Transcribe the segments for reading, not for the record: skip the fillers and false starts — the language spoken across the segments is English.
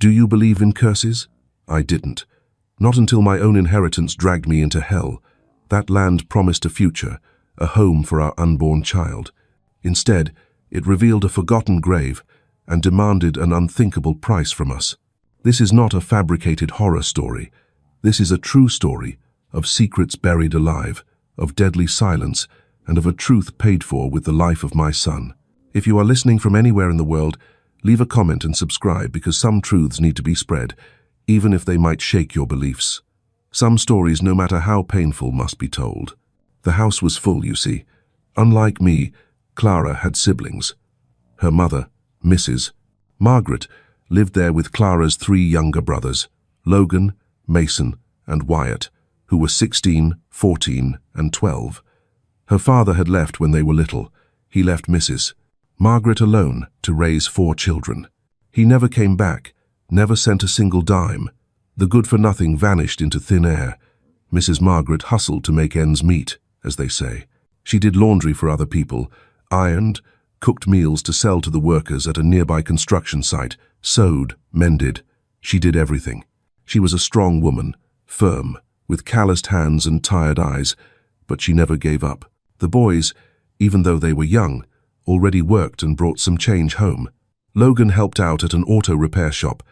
Do you believe in curses? I didn't. Not until my own inheritance dragged me into hell. That land promised a future, a home for our unborn child. Instead, it revealed a forgotten grave and demanded an unthinkable price from us. This is not a fabricated horror story. This is a true story of secrets buried alive, of deadly silence, and of a truth paid for with the life of my son. If you are listening from anywhere in the world, leave a comment and subscribe, because some truths need to be spread, even if they might shake your beliefs. Some stories, no matter how painful, must be told. The house was full, you see. Unlike me, Clara had siblings. Her mother, Mrs. Margaret, lived there with Clara's 3 younger brothers, Logan, Mason, and Wyatt, who were 16, 14, and 12. Her father had left when they were little. He left Mrs. Margaret alone to raise 4 children. He never came back, never sent a single dime. The good-for-nothing vanished into thin air. Mrs. Margaret hustled to make ends meet, as they say. She did laundry for other people, ironed, cooked meals to sell to the workers at a nearby construction site, sewed, mended. She did everything. She was a strong woman, firm, with calloused hands and tired eyes, but she never gave up. The boys, even though they were young, already worked and brought some change home. Logan helped out at an auto repair shop.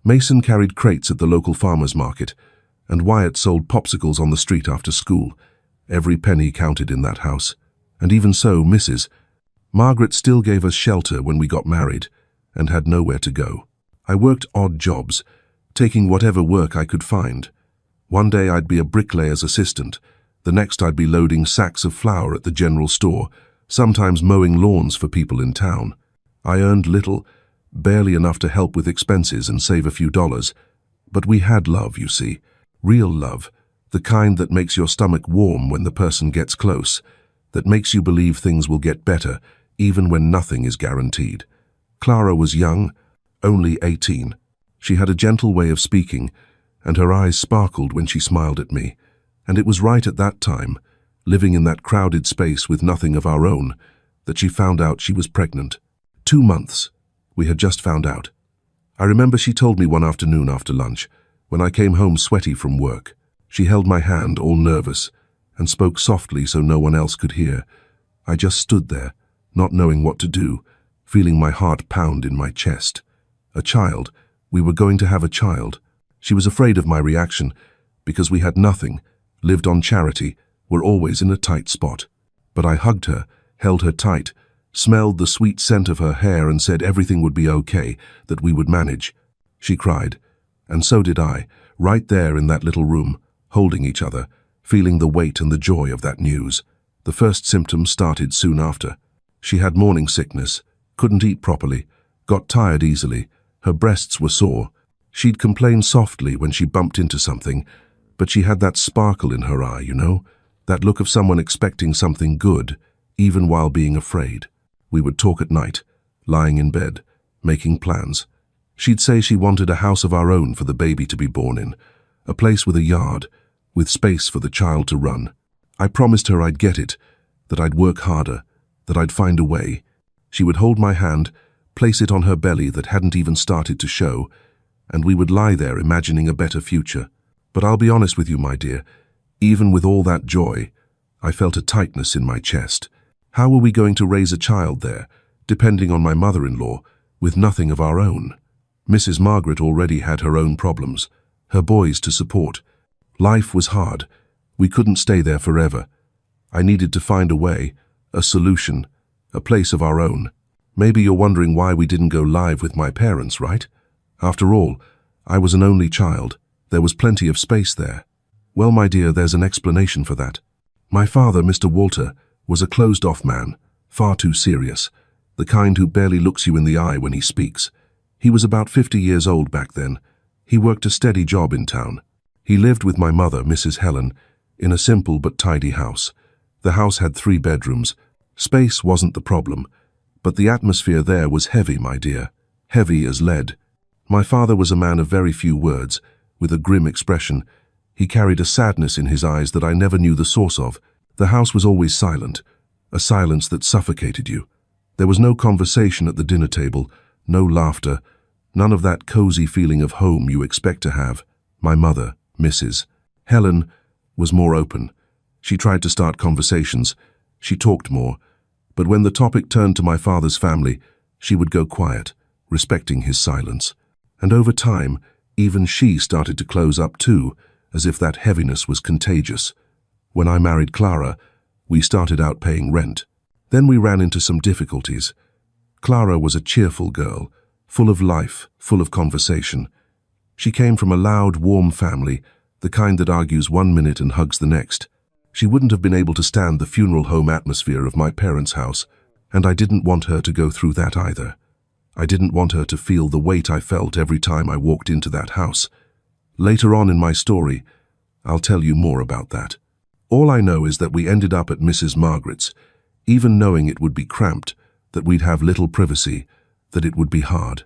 Mason carried crates at the local farmer's market, and Wyatt sold popsicles on the street after school. Every penny counted in that house. And even so, Mrs. Margaret still gave us shelter when we got married and had nowhere to go. I worked odd jobs, taking whatever work I could find. One day I'd be a bricklayer's assistant. The next I'd be loading sacks of flour at the general store, sometimes mowing lawns for people in town. I earned little, barely enough to help with expenses and save a few dollars. But we had love, you see. Real love. The kind that makes your stomach warm when the person gets close. That makes you believe things will get better, even when nothing is guaranteed. Clara was young, only 18. She had a gentle way of speaking, and her eyes sparkled when she smiled at me. And it was right at that time, living in that crowded space with nothing of our own, that she found out she was pregnant. 2 months. We had just found out. I remember she told me one afternoon after lunch, when I came home sweaty from work. She held my hand, all nervous, and spoke softly so no one else could hear. I just stood there, not knowing what to do, feeling my heart pound in my chest. A child. We were going to have a child. She was afraid of my reaction, because we had nothing, lived on charity, were always in a tight spot. But I hugged her, held her tight, smelled the sweet scent of her hair and said everything would be okay, that we would manage. She cried, and so did I, right there in that little room, holding each other, feeling the weight and the joy of that news. The first symptoms started soon after. She had morning sickness, couldn't eat properly, got tired easily, her breasts were sore. She'd complain softly when she bumped into something, but she had that sparkle in her eye, you know, that look of someone expecting something good, even while being afraid. We would talk at night, lying in bed, making plans. She'd say she wanted a house of our own for the baby to be born in, a place with a yard, with space for the child to run. I promised her I'd get it, that I'd work harder, that I'd find a way. She would hold my hand, place it on her belly that hadn't even started to show, and we would lie there imagining a better future. But I'll be honest with you, my dear, even with all that joy, I felt a tightness in my chest. How were we going to raise a child there, depending on my mother-in-law, with nothing of our own? Mrs. Margaret already had her own problems, her boys to support. Life was hard. We couldn't stay there forever. I needed to find a way, a solution, a place of our own. Maybe you're wondering why we didn't go live with my parents, right? After all, I was an only child. There was plenty of space there. Well, my dear, there's an explanation for that. My father, Mr. Walter, was a closed-off man, far too serious, the kind who barely looks you in the eye when he speaks. He was about 50 years old back then. He worked a steady job in town. He lived with my mother, Mrs. Helen, in a simple but tidy house. The house had 3 bedrooms. Space wasn't the problem, but the atmosphere there was heavy, my dear, heavy as lead. My father was a man of very few words, with a grim expression. He carried a sadness in his eyes that I never knew the source of. The house was always silent, a silence that suffocated you. There was no conversation at the dinner table, no laughter, None of that cozy feeling of home you expect to have. My mother, Mrs. Helen, was more open. She tried to start conversations. She talked more. But when the topic turned to my father's family, she would go quiet, respecting his silence. And over time, even she started to close up too, as if that heaviness was contagious. When I married Clara, we started out paying rent. Then we ran into some difficulties. Clara was a cheerful girl, full of life, full of conversation. She came from a loud, warm family, the kind that argues 1 minute and hugs the next. She wouldn't have been able to stand the funeral home atmosphere of my parents' house, and I didn't want her to go through that either. I didn't want her to feel the weight I felt every time I walked into that house. Later on in my story, I'll tell you more about that. All I know is that we ended up at Mrs. Margaret's, even knowing it would be cramped, that we'd have little privacy, that it would be hard.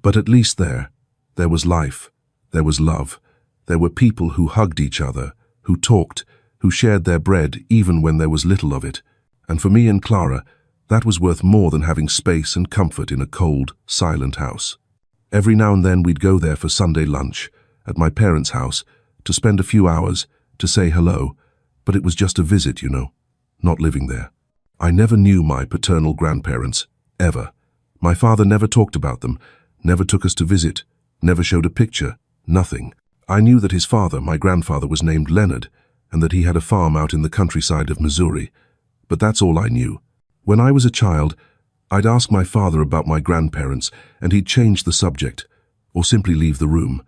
But at least there was life, there was love. There were people who hugged each other, who talked, who shared their bread even when there was little of it. And for me and Clara, that was worth more than having space and comfort in a cold, silent house. Every now and then we'd go there for Sunday lunch, at my parents' house, to spend a few hours, to say hello, but it was just a visit, you know, not living there. I never knew my paternal grandparents, ever. My father never talked about them, never took us to visit, never showed a picture, nothing. I knew that his father, my grandfather, was named Leonard, and that he had a farm out in the countryside of Missouri. But that's all I knew. When I was a child, I'd ask my father about my grandparents, and he'd change the subject, or simply leave the room.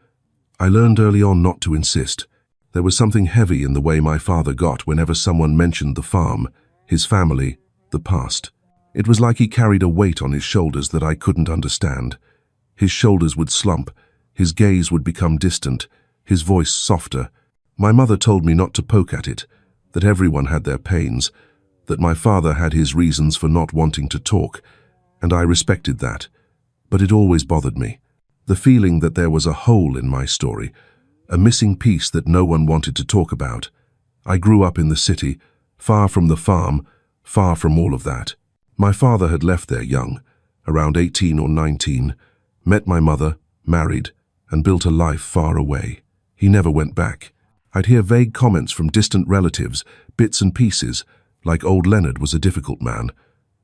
I learned early on not to insist. There was something heavy in the way my father got whenever someone mentioned the farm, his family, the past. It was like he carried a weight on his shoulders that I couldn't understand. His shoulders would slump, his gaze would become distant, his voice softer. My mother told me not to poke at it, that everyone had their pains, that my father had his reasons for not wanting to talk, and I respected that. But it always bothered me. The feeling that there was a hole in my story, a missing piece that no one wanted to talk about. I grew up in the city, far from the farm, far from all of that. My father had left there young, around 18 or 19, met my mother, married, and built a life far away. He never went back. I'd hear vague comments from distant relatives, bits and pieces, like old Leonard was a difficult man.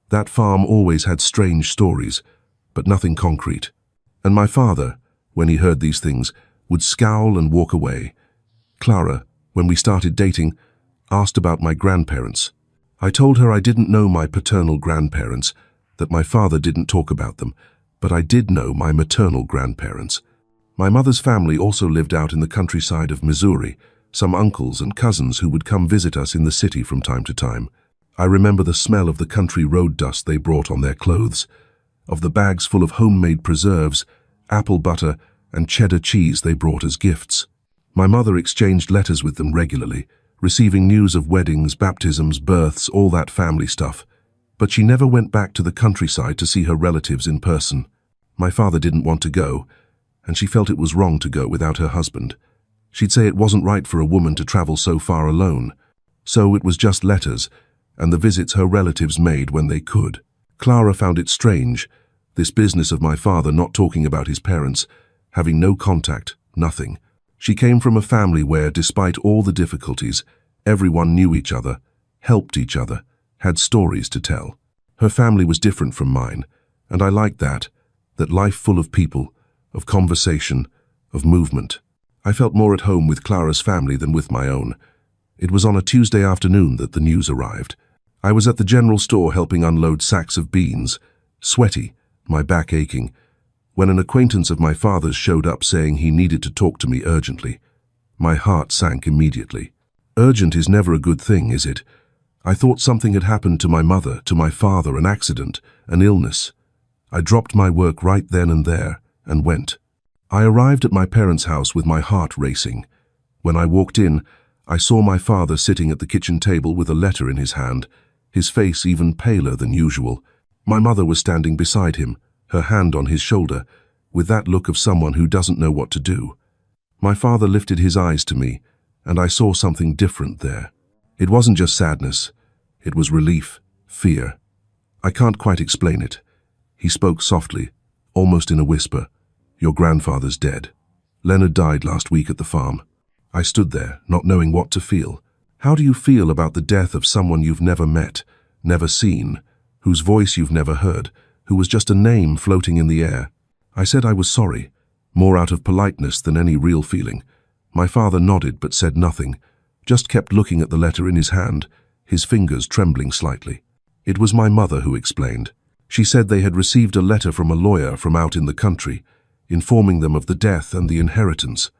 That farm always had strange stories, but nothing concrete. And my father, when he heard these things, would scowl and walk away. Clara, when we started dating, asked about my grandparents. I told her I didn't know my paternal grandparents, that my father didn't talk about them, but I did know my maternal grandparents. My mother's family also lived out in the countryside of Missouri, some uncles and cousins who would come visit us in the city from time to time. I remember the smell of the country road dust they brought on their clothes, of the bags full of homemade preserves, apple butter, and cheddar cheese they brought as gifts. My mother exchanged letters with them regularly, receiving news of weddings, baptisms, births, all that family stuff. But she never went back to the countryside to see her relatives in person. My father didn't want to go, and she felt it was wrong to go without her husband. She'd say it wasn't right for a woman to travel so far alone. So it was just letters, and the visits her relatives made when they could. Clara found it strange, this business of my father not talking about his parents, having no contact, nothing. She came from a family where, despite all the difficulties, everyone knew each other, helped each other, had stories to tell. Her family was different from mine, and I liked that life full of people, of conversation, of movement. I felt more at home with Clara's family than with my own. It was on a Tuesday afternoon that the news arrived. I was at the general store helping unload sacks of beans, sweaty, my back aching, when an acquaintance of my father's showed up saying he needed to talk to me urgently. My heart sank immediately. Urgent is never a good thing, is it? I thought something had happened to my mother, to my father, an accident, an illness. I dropped my work right then and there and went. I arrived at my parents' house with my heart racing. When I walked in, I saw my father sitting at the kitchen table with a letter in his hand, his face even paler than usual. My mother was standing beside him, her hand on his shoulder, with that look of someone who doesn't know what to do. My father lifted his eyes to me, and I saw something different there. It wasn't just sadness. It was relief, fear. I can't quite explain it. He spoke softly, almost in a whisper. Your grandfather's dead. Leonard died last week at the farm. I stood there, not knowing what to feel. How do you feel about the death of someone you've never met, never seen, whose voice you've never heard, who was just a name floating in the air? I said I was sorry, more out of politeness than any real feeling. My father nodded but said nothing, just kept looking at the letter in his hand, his fingers trembling slightly. It was my mother who explained. She said they had received a letter from a lawyer from out in the country, informing them of the death and the inheritance.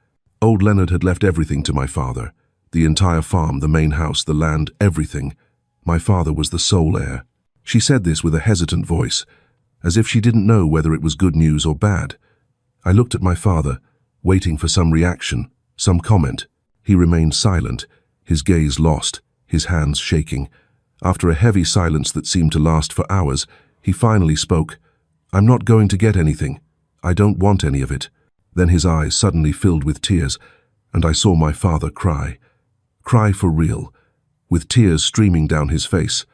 Old Leonard had left everything to my father. The entire farm, the main house, the land, everything. My father was the sole heir. She said this with a hesitant voice, as if she didn't know whether it was good news or bad. I looked at my father, waiting for some reaction, some comment. He remained silent, his gaze lost, his hands shaking. After a heavy silence that seemed to last for hours, he finally spoke. "I'm not going to get anything. I don't want any of it." Then his eyes suddenly filled with tears, and I saw my father cry. Cry for real, with tears streaming down his face.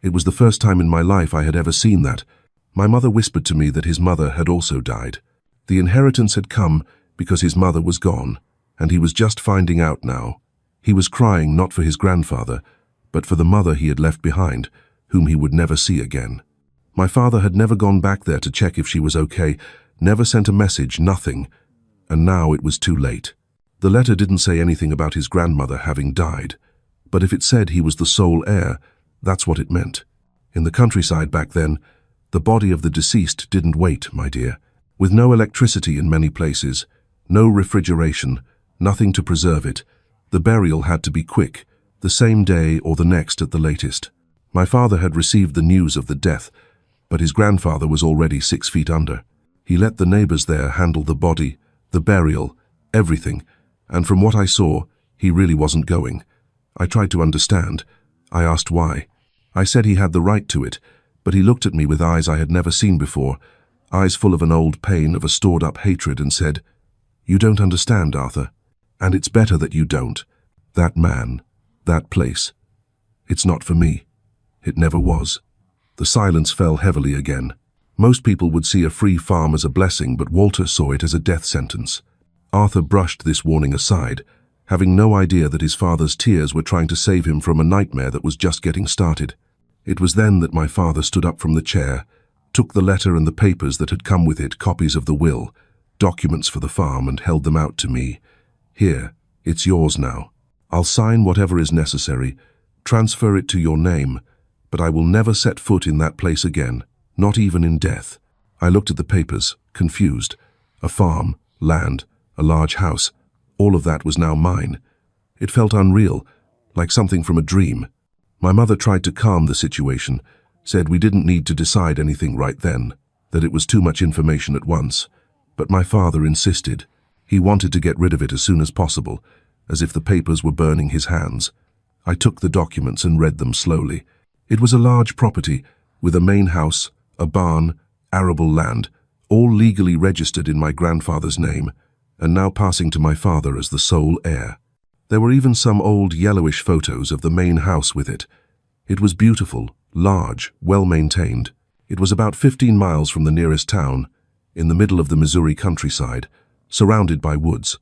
It was the first time in my life I had ever seen that. My mother whispered to me that his mother had also died. The inheritance had come because his mother was gone, and he was just finding out now. He was crying not for his grandfather, but for the mother he had left behind, whom he would never see again. My father had never gone back there to check if she was okay, never sent a message, nothing. And now it was too late. The letter didn't say anything about his grandmother having died, but if it said he was the sole heir, that's what it meant. In the countryside back then, the body of the deceased didn't wait, my dear. With no electricity in many places, no refrigeration, nothing to preserve it, the burial had to be quick, the same day or the next at the latest. My father had received the news of the death, but his grandfather was already 6 feet under. He let the neighbors there handle the body, the burial, everything, and from what I saw, he really wasn't going. I tried to understand. I asked why. I said he had the right to it, but he looked at me with eyes I had never seen before, eyes full of an old pain, of a stored-up hatred, and said, "You don't understand, Arthur, and it's better that you don't. That man, that place, it's not for me. It never was." The silence fell heavily again. Most people would see a free farm as a blessing, but Walter saw it as a death sentence. Arthur brushed this warning aside, having no idea that his father's tears were trying to save him from a nightmare that was just getting started. It was then that my father stood up from the chair, took the letter and the papers that had come with it, copies of the will, documents for the farm, and held them out to me. "Here, it's yours now. I'll sign whatever is necessary, transfer it to your name, but I will never set foot in that place again, not even in death." I looked at the papers, confused. A farm, land, a large house, all of that was now mine. It felt unreal, like something from a dream. My mother tried to calm the situation, said we didn't need to decide anything right then, that it was too much information at once. But my father insisted. He wanted to get rid of it as soon as possible, as if the papers were burning his hands. I took the documents and read them slowly. It was a large property, with a main house, a barn, arable land, all legally registered in my grandfather's name, and now passing to my father as the sole heir. There were even some old yellowish photos of the main house with it. It was beautiful, large, well-maintained. It was about 15 miles from the nearest town, in the middle of the Missouri countryside, surrounded by woods.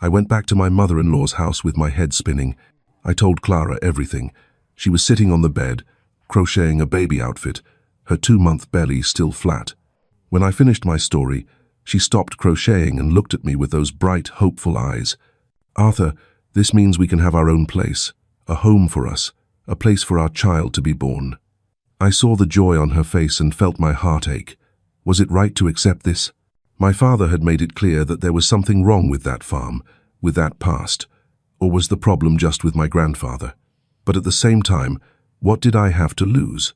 I went back to my mother-in-law's house with my head spinning. I told Clara everything. She was sitting on the bed, crocheting a baby outfit, her 2-month belly still flat. When I finished my story, she stopped crocheting and looked at me with those bright, hopeful eyes. "Arthur, this means we can have our own place, a home for us, a place for our child to be born." I saw the joy on her face and felt my heart ache. Was it right to accept this? My father had made it clear that there was something wrong with that farm, with that past. Or was the problem just with my grandfather? But at the same time, what did I have to lose?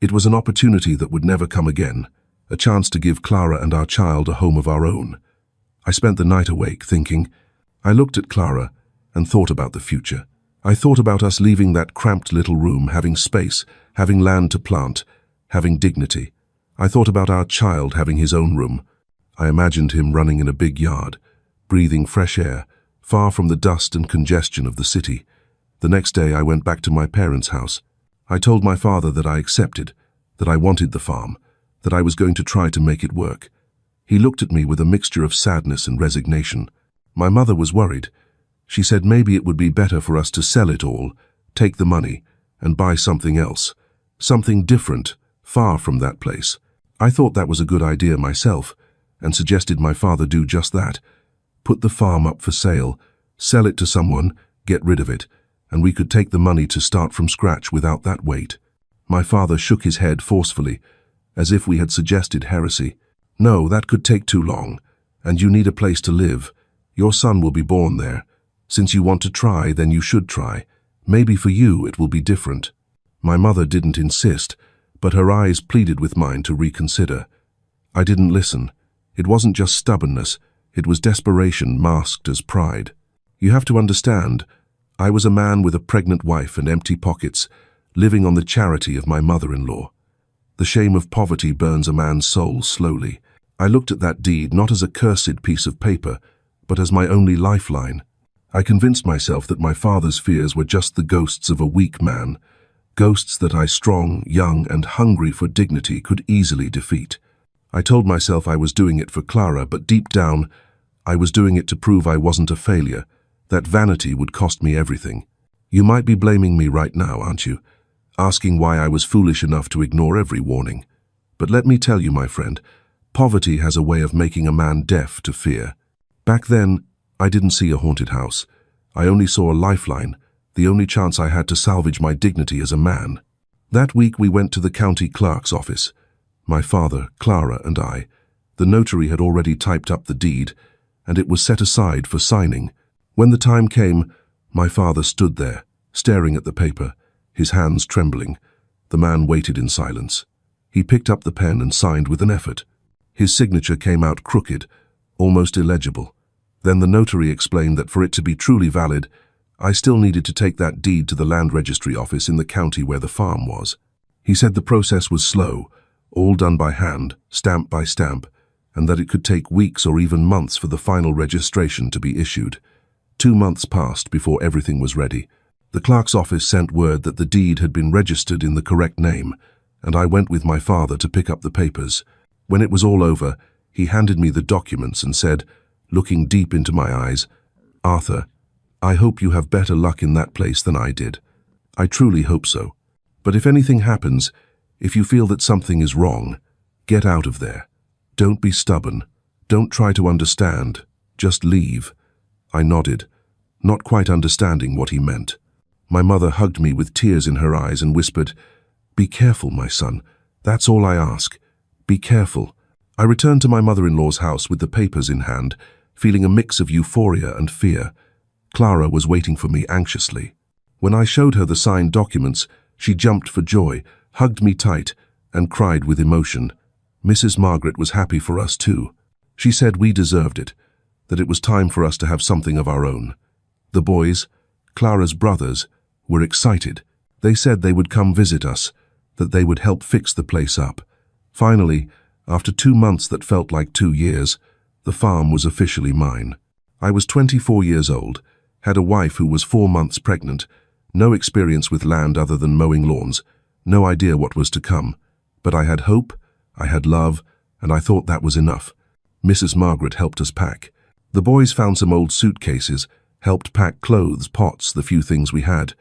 It was an opportunity that would never come again, a chance to give Clara and our child a home of our own. I spent the night awake thinking. I looked at Clara and thought about the future. I thought about us leaving that cramped little room, having space, having land to plant, having dignity. I thought about our child having his own room. I imagined him running in a big yard, breathing fresh air, far from the dust and congestion of the city. The next day I went back to my parents' house. I told my father that I accepted, that I wanted the farm, that I was going to try to make it work. He looked at me with a mixture of sadness and resignation. My mother was worried. She said maybe it would be better for us to sell it all, take the money, and buy something else. Something different, far from that place. I thought that was a good idea myself, and suggested my father do just that. Put the farm up for sale, sell it to someone, get rid of it, and we could take the money to start from scratch without that weight. My father shook his head forcefully, as if we had suggested heresy. No, that could take too long, and you need a place to live. Your son will be born there. Since you want to try, then you should try. Maybe for you it will be different. My mother didn't insist, but her eyes pleaded with mine to reconsider. I didn't listen. It wasn't just stubbornness, it was desperation masked as pride. You have to understand, I was a man with a pregnant wife and empty pockets, living on the charity of my mother-in-law. The shame of poverty burns a man's soul slowly. I looked at that deed not as a cursed piece of paper, but as my only lifeline. I convinced myself that my father's fears were just the ghosts of a weak man, ghosts that I, strong, young, and hungry for dignity, could easily defeat. I told myself I was doing it for Clara, but deep down, I was doing it to prove I wasn't a failure, that vanity would cost me everything. You might be blaming me right now, aren't you? Asking why I was foolish enough to ignore every warning. But let me tell you, my friend, poverty has a way of making a man deaf to fear. Back then, I didn't see a haunted house. I only saw a lifeline, the only chance I had to salvage my dignity as a man. That week we went to the county clerk's office. My father, Clara, and I. The notary had already typed up the deed, and it was set aside for signing. When the time came, my father stood there, staring at the paper, his hands trembling. The man waited in silence. He picked up the pen and signed with an effort. His signature came out crooked, almost illegible. Then the notary explained that for it to be truly valid, I still needed to take that deed to the land registry office in the county where the farm was. He said the process was slow, all done by hand, stamp by stamp, and that it could take weeks or even months for the final registration to be issued. 2 months passed before everything was ready. The clerk's office sent word that the deed had been registered in the correct name, and I went with my father to pick up the papers. When it was all over, he handed me the documents and said, looking deep into my eyes, "Arthur, I hope you have better luck in that place than I did. I truly hope so. But if anything happens, if you feel that something is wrong, get out of there. Don't be stubborn. Don't try to understand. Just leave." I nodded, not quite understanding what he meant. My mother hugged me with tears in her eyes and whispered, "Be careful, my son. That's all I ask. Be careful." I returned to my mother-in-law's house with the papers in hand, feeling a mix of euphoria and fear. Clara was waiting for me anxiously. When I showed her the signed documents, she jumped for joy, hugged me tight, and cried with emotion. Mrs. Margaret was happy for us too. She said we deserved it, that it was time for us to have something of our own. The boys, Clara's brothers, were excited. They said they would come visit us, that they would help fix the place up. Finally, after 2 months that felt like 2 years, the farm was officially mine. I was 24 years old, had a wife who was 4 months pregnant, no experience with land other than mowing lawns, no idea what was to come. But I had hope, I had love, and I thought that was enough. Mrs. Margaret helped us pack. The boys found some old suitcases, helped pack clothes, pots, the few things we had.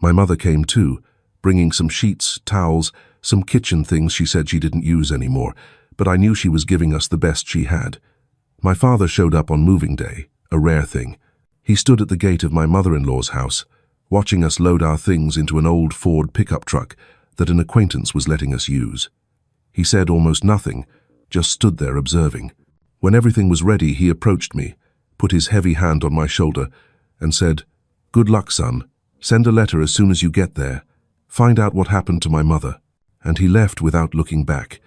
My mother came too, bringing some sheets, towels, some kitchen things she said she didn't use anymore, but I knew she was giving us the best she had. My father showed up on moving day, a rare thing. He stood at the gate of my mother-in-law's house, watching us load our things into an old Ford pickup truck that an acquaintance was letting us use. He said almost nothing, just stood there observing. When everything was ready, he approached me, put his heavy hand on my shoulder, and said, "Good luck, son. Send a letter as soon as you get there. Find out what happened to my mother." And he left without looking back.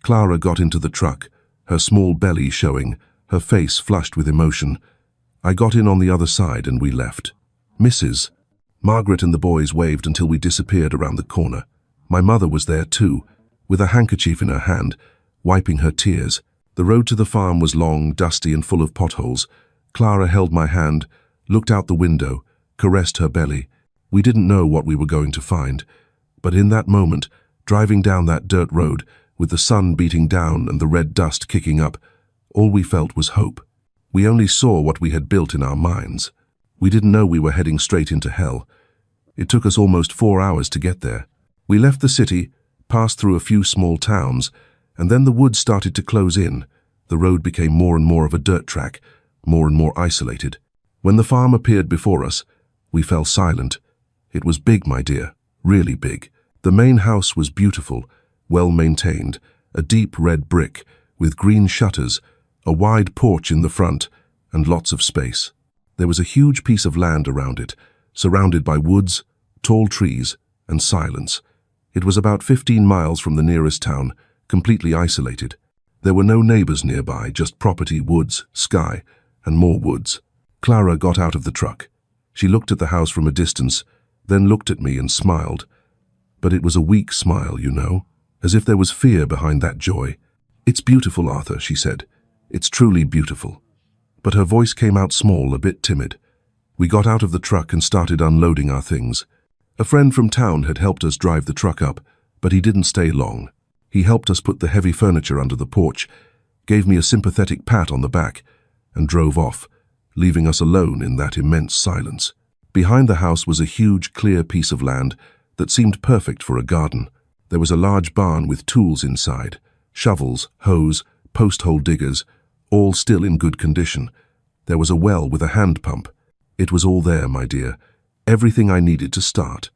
Clara got into the truck, her small belly showing, her face flushed with emotion. I got in on the other side and we left. Mrs. Margaret and the boys waved until we disappeared around the corner. My mother was there too, with a handkerchief in her hand, wiping her tears. The road to the farm was long, dusty, and full of potholes. Clara held my hand, looked out the window, caressed her belly. We didn't know what we were going to find, but in that moment, driving down that dirt road, with the sun beating down and the red dust kicking up, All we felt was hope. We only saw what we had built in our minds. We didn't know we were heading straight into hell. It took us almost 4 hours to get there. We left the city, passed through a few small towns, and then the woods started to close in. The road became more and more of a dirt track, more and more isolated. When the farm appeared before us, we fell silent. It was big, my dear, really big. The main house was beautiful, well maintained, a deep red brick with green shutters, a wide porch in the front, and lots of space. There was a huge piece of land around it, surrounded by woods, tall trees, and silence. It was about 15 miles from the nearest town, completely isolated. There were no neighbors nearby, just property, woods, sky, and more woods. Clara got out of the truck. She looked at the house from a distance, then looked at me and smiled. But it was a weak smile, you know, as if there was fear behind that joy. "It's beautiful, Arthur," she said. "It's truly beautiful." But her voice came out small, a bit timid. We got out of the truck and started unloading our things. A friend from town had helped us drive the truck up, but he didn't stay long. He helped us put the heavy furniture under the porch, gave me a sympathetic pat on the back, and drove off, leaving us alone in that immense silence. Behind the house was a huge, clear piece of land that seemed perfect for a garden. There was a large barn with tools inside, shovels, hoes, post-hole diggers, all still in good condition. There was a well with a hand pump. It was all there, my dear, everything I needed to start.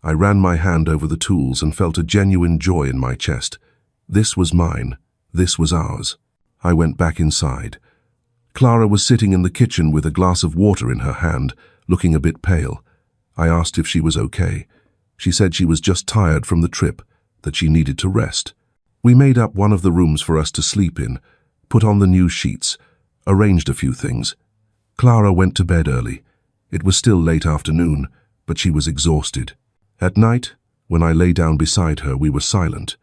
I ran my hand over the tools and felt a genuine joy in my chest. This was mine. This was ours. I went back inside. Clara was sitting in the kitchen with a glass of water in her hand, looking a bit pale. I asked if she was okay. She said she was just tired from the trip, that she needed to rest. We made up one of the rooms for us to sleep in, put on the new sheets, arranged a few things. Clara went to bed early. It was still late afternoon, but she was exhausted. At night, when I lay down beside her, we were silent.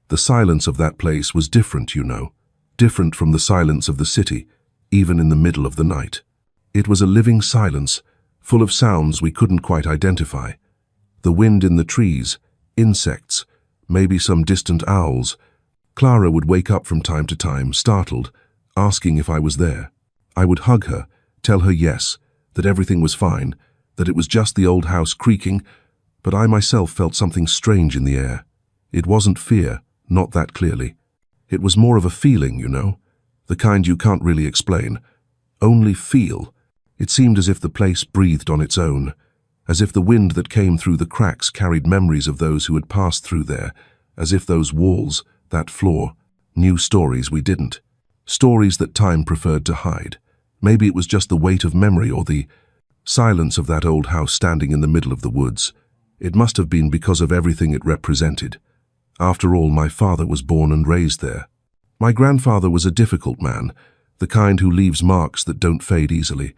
The silence of that place was different, you know, different from the silence of the city, even in the middle of the night. It was a living silence, full of sounds we couldn't quite identify. The wind in the trees, insects, maybe some distant owls. Clara would wake up from time to time, startled, asking if I was there. I would hug her, tell her yes, that everything was fine, that it was just the old house creaking, but I myself felt something strange in the air. It wasn't fear, not that clearly. It was more of a feeling, you know, the kind you can't really explain, only feel. It seemed as if the place breathed on its own, as if the wind that came through the cracks carried memories of those who had passed through there, as if those walls, that floor, knew stories we didn't. Stories that time preferred to hide. Maybe it was just the weight of memory or the silence of that old house standing in the middle of the woods. It must have been because of everything it represented. After all, my father was born and raised there. My grandfather was a difficult man, the kind who leaves marks that don't fade easily.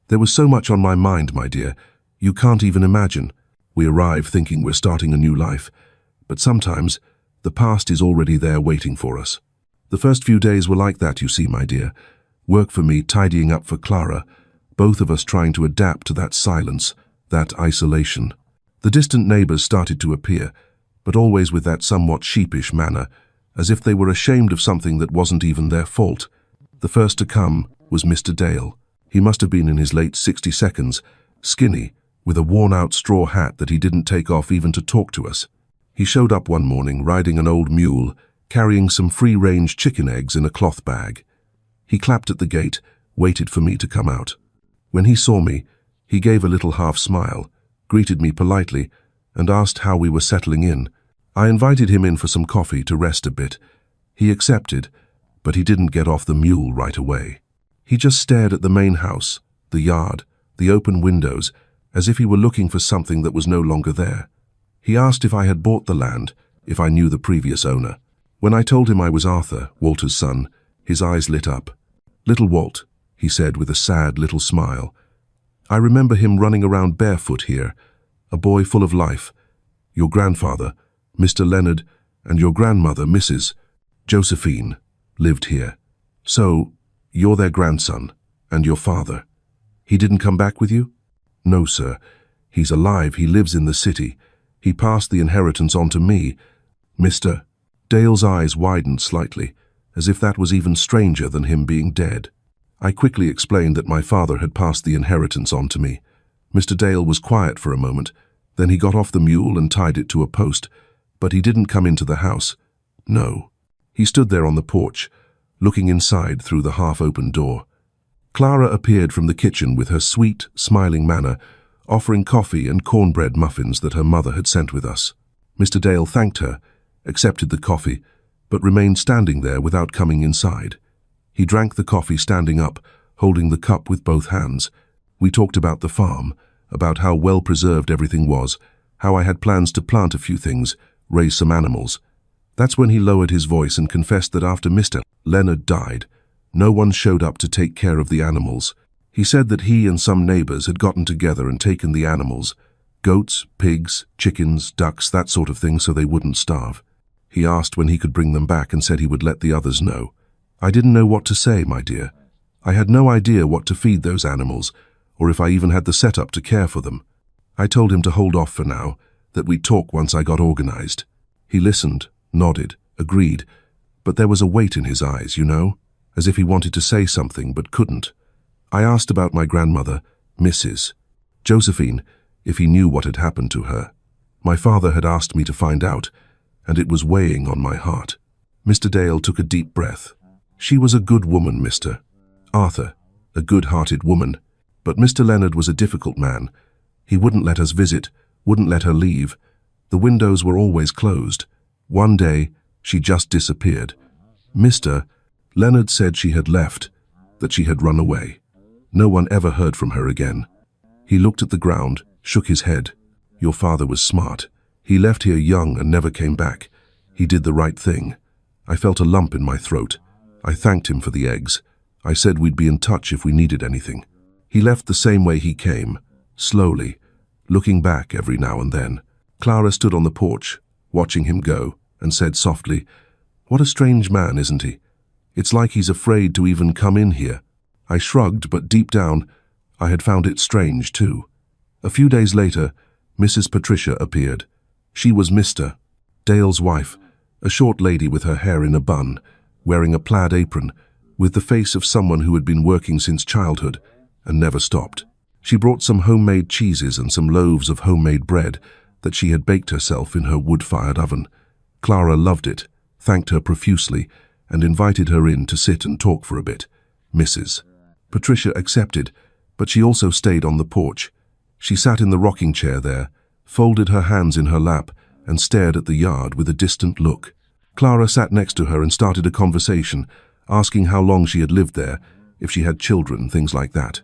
There was so much on my mind, my dear, you can't even imagine. We arrive thinking we're starting a new life, but sometimes the past is already there waiting for us. The first few days were like that, you see, my dear. Work for me, tidying up for Clara, both of us trying to adapt to that silence, that isolation. The distant neighbors started to appear, but always with that somewhat sheepish manner, as if they were ashamed of something that wasn't even their fault. The first to come was Mr. Dale. He must have been in his late 60s, skinny, with a worn-out straw hat that he didn't take off even to talk to us. He showed up one morning riding an old mule, carrying some free-range chicken eggs in a cloth bag. He clapped at the gate, waited for me to come out. When he saw me, he gave a little half-smile, greeted me politely, and asked how we were settling in. I invited him in for some coffee to rest a bit. He accepted, but he didn't get off the mule right away. He just stared at the main house, the yard, the open windows, as if he were looking for something that was no longer there. He asked if I had bought the land, if I knew the previous owner. When I told him I was Arthur, Walter's son, his eyes lit up. "Little Walt," he said with a sad little smile. "I remember him running around barefoot here, a boy full of life. Your grandfather, Mr. Leonard, and your grandmother, Mrs. Josephine, lived here. So, you're their grandson, and your father. He didn't come back with you?" "No, sir. He's alive. He lives in the city. He passed the inheritance on to me." Mr. Dale's eyes widened slightly, as if that was even stranger than him being dead. I quickly explained that my father had passed the inheritance on to me. Mr. Dale was quiet for a moment, then he got off the mule and tied it to a post, but he didn't come into the house. No. He stood there on the porch, looking inside through the half-open door. Clara appeared from the kitchen with her sweet, smiling manner, offering coffee and cornbread muffins that her mother had sent with us. Mr. Dale thanked her, accepted the coffee, but remained standing there without coming inside. He drank the coffee standing up, holding the cup with both hands. We talked about the farm, about how well preserved everything was, how I had plans to plant a few things, raise some animals. That's when he lowered his voice and confessed that after Mr. Leonard died, no one showed up to take care of the animals. He said that he and some neighbors had gotten together and taken the animals, goats, pigs, chickens, ducks, that sort of thing, so they wouldn't starve. He asked when he could bring them back and said he would let the others know. I didn't know what to say, my dear. I had no idea what to feed those animals, or if I even had the setup to care for them. I told him to hold off for now, that we'd talk once I got organized. He listened, nodded, agreed, but there was a weight in his eyes, you know, as if he wanted to say something but couldn't. I asked about my grandmother, Mrs. Josephine, if he knew what had happened to her. My father had asked me to find out, and it was weighing on my heart. Mr. Dale took a deep breath. She was a good woman, Mr. Arthur, a good-hearted woman, but Mr. Leonard was a difficult man. He wouldn't let us visit, wouldn't let her leave. The windows were always closed. One day, she just disappeared. Mr. Leonard said she had left, that she had run away. No one ever heard from her again. He looked at the ground, shook his head. Your father was smart. He left here young and never came back. He did the right thing. I felt a lump in my throat. I thanked him for the eggs. I said we'd be in touch if we needed anything. He left the same way he came, slowly, looking back every now and then. Clara stood on the porch, watching him go, and said softly, "What a strange man, isn't he? It's like he's afraid to even come in here." I shrugged, but deep down, I had found it strange too. A few days later, Mrs. Patricia appeared. She was Mr. Dale's wife, a short lady with her hair in a bun, wearing a plaid apron, with the face of someone who had been working since childhood and never stopped. She brought some homemade cheeses and some loaves of homemade bread that she had baked herself in her wood-fired oven. Clara loved it, thanked her profusely, and invited her in to sit and talk for a bit. Mrs. Patricia accepted, but she also stayed on the porch. She sat in the rocking chair there, folded her hands in her lap, and stared at the yard with a distant look. Clara sat next to her and started a conversation, asking how long she had lived there, if she had children, things like that.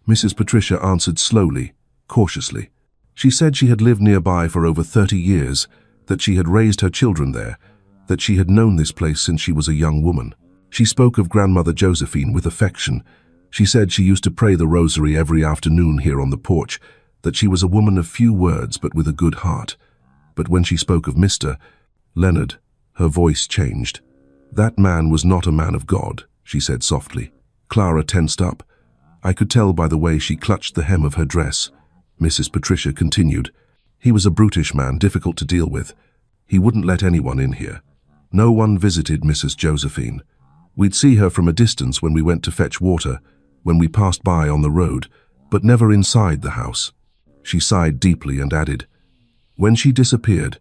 Mrs. Patricia answered slowly, cautiously. She said she had lived nearby for over 30 years, that she had raised her children there, that she had known this place since she was a young woman. She spoke of grandmother Josephine with affection. She said she used to pray the rosary every afternoon here on the porch, that she was a woman of few words but with a good heart. But when she spoke of Mr. Leonard, her voice changed. "That man was not a man of God," she said softly. Clara tensed up. I could tell by the way she clutched the hem of her dress. Mrs. Patricia continued, "He was a brutish man, difficult to deal with. He wouldn't let anyone in here. No one visited Mrs. Josephine. We'd see her from a distance when we went to fetch water, when we passed by on the road, but never inside the house." She sighed deeply and added, "When she disappeared,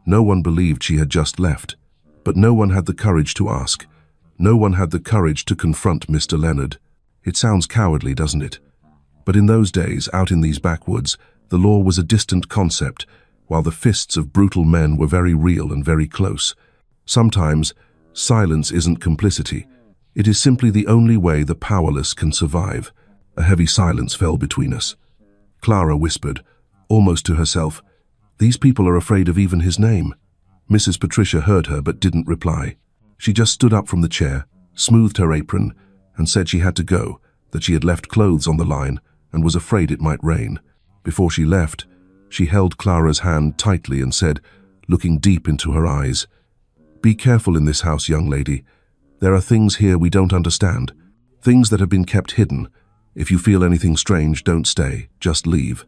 no one believed she had just left, but no one had the courage to ask. No one had the courage to confront Mr. Leonard. It sounds cowardly, doesn't it? But in those days, out in these backwoods, the law was a distant concept, while the fists of brutal men were very real and very close. Sometimes, silence isn't complicity. It is simply the only way the powerless can survive." A heavy silence fell between us. Clara whispered, almost to herself, "These people are afraid of even his name." Mrs. Patricia heard her but didn't reply. She just stood up from the chair, smoothed her apron, and said she had to go, that she had left clothes on the line and was afraid it might rain. Before she left, she held Clara's hand tightly and said, looking deep into her eyes, "Be careful in this house, young lady. There are things here we don't understand, things that have been kept hidden. If you feel anything strange, don't stay, just leave."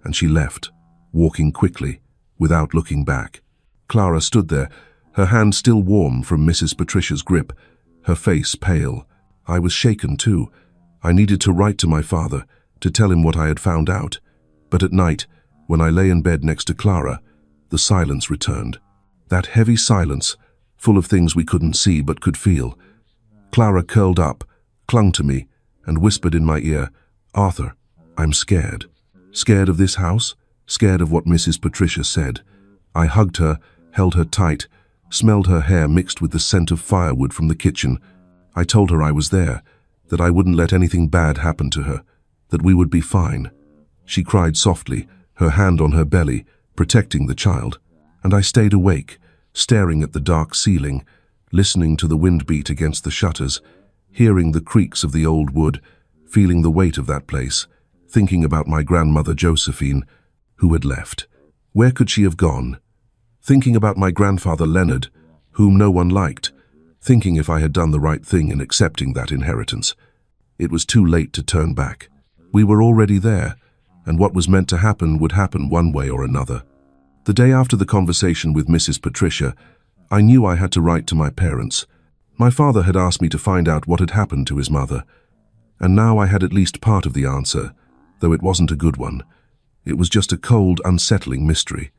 And she left, walking quickly, without looking back. Clara stood there, her hand still warm from Mrs. Patricia's grip, her face pale. I was shaken too. I needed to write to my father, to tell him what I had found out. But at night, when I lay in bed next to Clara, the silence returned. That heavy silence, full of things we couldn't see but could feel. Clara curled up, clung to me, and whispered in my ear, "Arthur, I'm scared. Scared of this house, scared of what Mrs. Patricia said." I hugged her, held her tight, smelled her hair mixed with the scent of firewood from the kitchen. I told her I was there, that I wouldn't let anything bad happen to her, that we would be fine. She cried softly, her hand on her belly, protecting the child, and I stayed awake, staring at the dark ceiling, listening to the wind beat against the shutters, hearing the creaks of the old wood, feeling the weight of that place, thinking about my grandmother Josephine, who had left. Where could she have gone? Thinking about my grandfather Leonard, whom no one liked, thinking if I had done the right thing in accepting that inheritance. It was too late to turn back. We were already there, and what was meant to happen would happen one way or another. The day after the conversation with Mrs. Patricia, I knew I had to write to my parents. My father had asked me to find out what had happened to his mother, and now I had at least part of the answer, though it wasn't a good one. It was just a cold, unsettling mystery.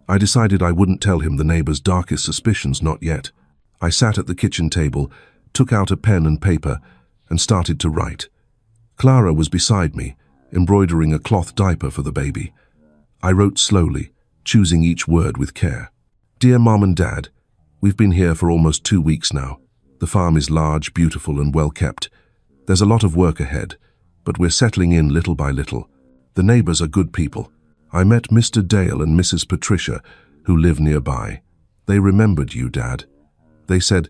I decided I wouldn't tell him the neighbor's darkest suspicions, not yet. I sat at the kitchen table, took out a pen and paper, and started to write. Clara was beside me, embroidering a cloth diaper for the baby. I wrote slowly, choosing each word with care. "Dear Mom and Dad, we've been here for almost 2 weeks now. The farm is large, beautiful, and well kept. There's a lot of work ahead, but we're settling in little by little. The neighbors are good people. I met Mr. Dale and Mrs. Patricia, who live nearby. They remembered you, Dad. They said,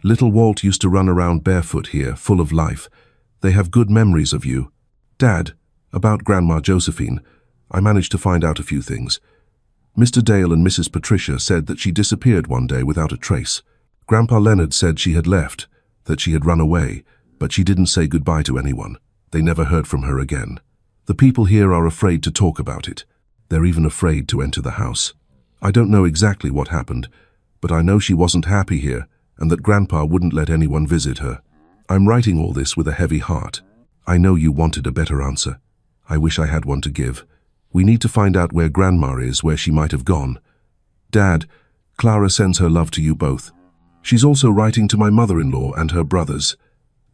'Little Walt used to run around barefoot here, full of life. They have good memories of you.' Dad, about Grandma Josephine, I managed to find out a few things. Mr. Dale and Mrs. Patricia said that she disappeared one day without a trace. Grandpa Leonard said she had left, that she had run away, but she didn't say goodbye to anyone. They never heard from her again. The people here are afraid to talk about it. They're even afraid to enter the house. I don't know exactly what happened, but I know she wasn't happy here and that Grandpa wouldn't let anyone visit her. I'm writing all this with a heavy heart. I know you wanted a better answer. I wish I had one to give. We need to find out where Grandma is, where she might have gone. Dad, Clara sends her love to you both. She's also writing to my mother-in-law and her brothers.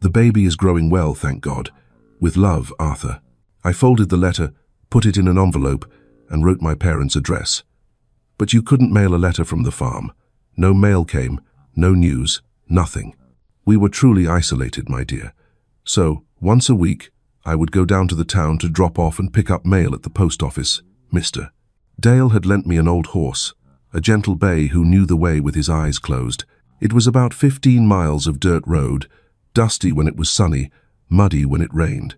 The baby is growing well, thank God. With love, Arthur." I folded the letter, put it in an envelope, and wrote my parents' address. But you couldn't mail a letter from the farm. No mail came, no news, nothing. We were truly isolated, my dear. So, once a week, I would go down to the town to drop off and pick up mail at the post office. Mr. Dale had lent me an old horse, a gentle bay who knew the way with his eyes closed. It was about 15 miles of dirt road, dusty when it was sunny, muddy when it rained.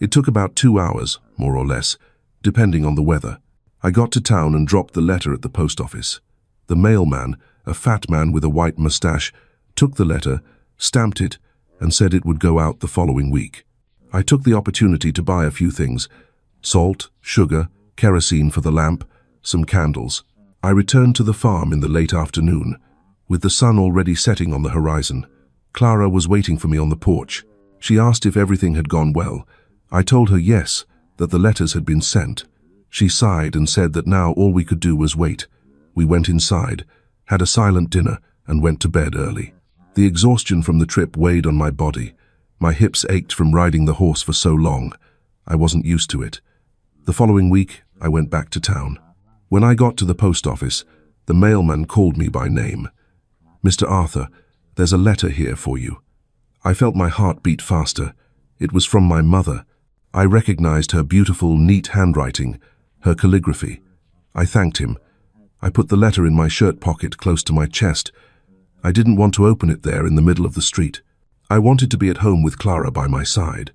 It took about 2 hours, more or less, depending on the weather. I got to town and dropped the letter at the post office. The mailman, a fat man with a white mustache, took the letter, stamped it, and said it would go out the following week. I took the opportunity to buy a few things: salt, sugar, kerosene for the lamp, some candles. I returned to the farm in the late afternoon, with the sun already setting on the horizon. Clara was waiting for me on the porch. She asked if everything had gone well. I told her yes, that the letters had been sent. She sighed and said that now all we could do was wait. We went inside, had a silent dinner, and went to bed early. The exhaustion from the trip weighed on my body. My hips ached from riding the horse for so long. I wasn't used to it. The following week, I went back to town. When I got to the post office, the mailman called me by name. "Mr. Arthur, there's a letter here for you." I felt my heart beat faster. It was from my mother. I recognized her beautiful, neat handwriting, her calligraphy. I thanked him. I put the letter in my shirt pocket close to my chest. I didn't want to open it there in the middle of the street. I wanted to be at home with Clara by my side.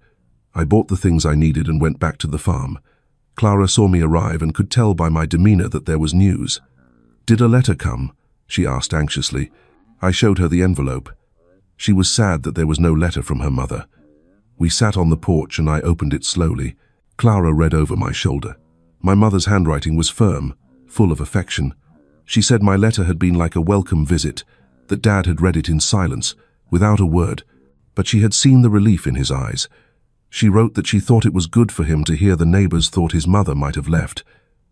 I bought the things I needed and went back to the farm. Clara saw me arrive and could tell by my demeanor that there was news. "Did a letter come?" she asked anxiously. I showed her the envelope. She was sad that there was no letter from her mother. We sat on the porch and I opened it slowly. Clara read over my shoulder. My mother's handwriting was firm, full of affection. She said my letter had been like a welcome visit, that Dad had read it in silence, without a word, but she had seen the relief in his eyes. She wrote that she thought it was good for him to hear the neighbors thought his mother might have left.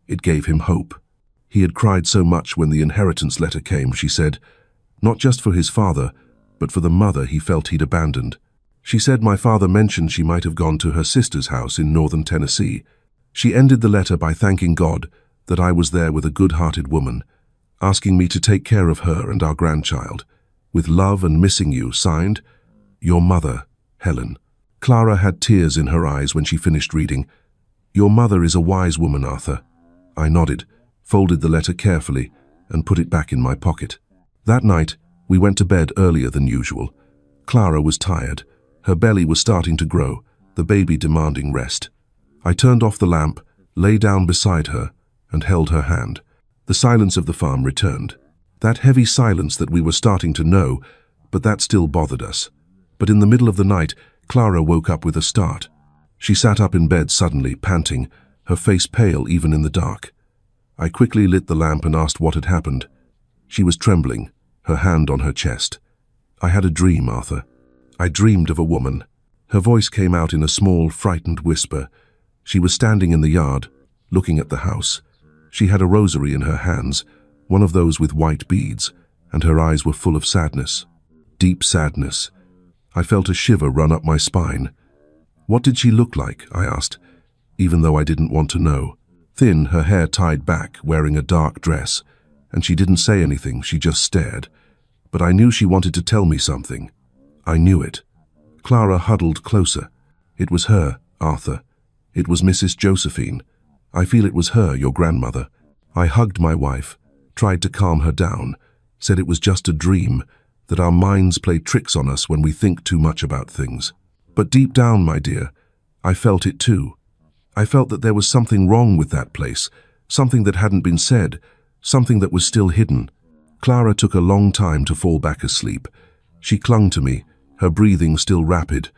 It gave him hope. He had cried so much when the inheritance letter came, she said, not just for his father, but for the mother he felt he'd abandoned. She said my father mentioned she might have gone to her sister's house in northern Tennessee. She ended the letter by thanking God that I was there with a good-hearted woman, asking me to take care of her and our grandchild. With love and missing you, signed, your mother, Helen. Clara had tears in her eyes when she finished reading. Your mother is a wise woman, Arthur. I nodded, folded the letter carefully, and put it back in my pocket. That night, we went to bed earlier than usual. Clara was tired. Her belly was starting to grow, the baby demanding rest. I turned off the lamp, lay down beside her, and held her hand. The silence of the farm returned. That heavy silence that we were starting to know, but that still bothered us. But in the middle of the night, Clara woke up with a start. She sat up in bed suddenly, panting, her face pale even in the dark. I quickly lit the lamp and asked what had happened. She was trembling, her hand on her chest. I had a dream, Arthur. I dreamed of a woman. Her voice came out in a small, frightened whisper. She was standing in the yard, looking at the house. She had a rosary in her hands, one of those with white beads, and her eyes were full of sadness. Deep sadness. I felt a shiver run up my spine. What did she look like? I asked, even though I didn't want to know. Thin, her hair tied back, wearing a dark dress, and she didn't say anything, she just stared. But I knew she wanted to tell me something. I knew it. Clara huddled closer. It was her, Arthur. It was Mrs. Josephine. I feel it was her, your grandmother. I hugged my wife, tried to calm her down, said it was just a dream, that our minds play tricks on us when we think too much about things. But deep down, my dear, I felt it too. I felt that there was something wrong with that place, something that hadn't been said, something that was still hidden. Clara took a long time to fall back asleep. She clung to me, her breathing still rapid,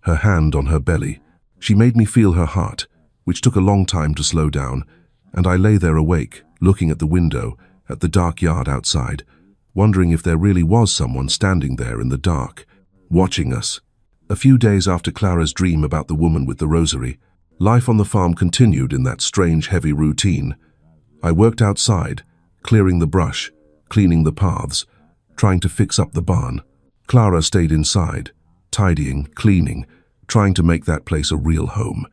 her hand on her belly. She made me feel her heart, which took a long time to slow down, and I lay there awake, looking at the window, at the dark yard outside, wondering if there really was someone standing there in the dark, watching us. A few days after Clara's dream about the woman with the rosary, life on the farm continued in that strange, heavy routine. I worked outside, clearing the brush, cleaning the paths, trying to fix up the barn. Clara stayed inside, tidying, cleaning, trying to make that place a real home.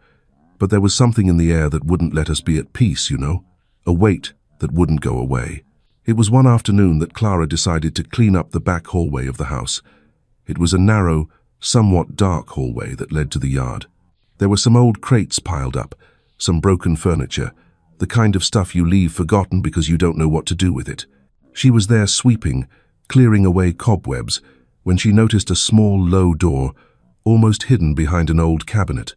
But there was something in the air that wouldn't let us be at peace, you know, a weight that wouldn't go away. It was one afternoon that Clara decided to clean up the back hallway of the house. It was a narrow, somewhat dark hallway that led to the yard. There were some old crates piled up, some broken furniture, the kind of stuff you leave forgotten because you don't know what to do with it. She was there sweeping, clearing away cobwebs, when she noticed a small, low door, almost hidden behind an old cabinet.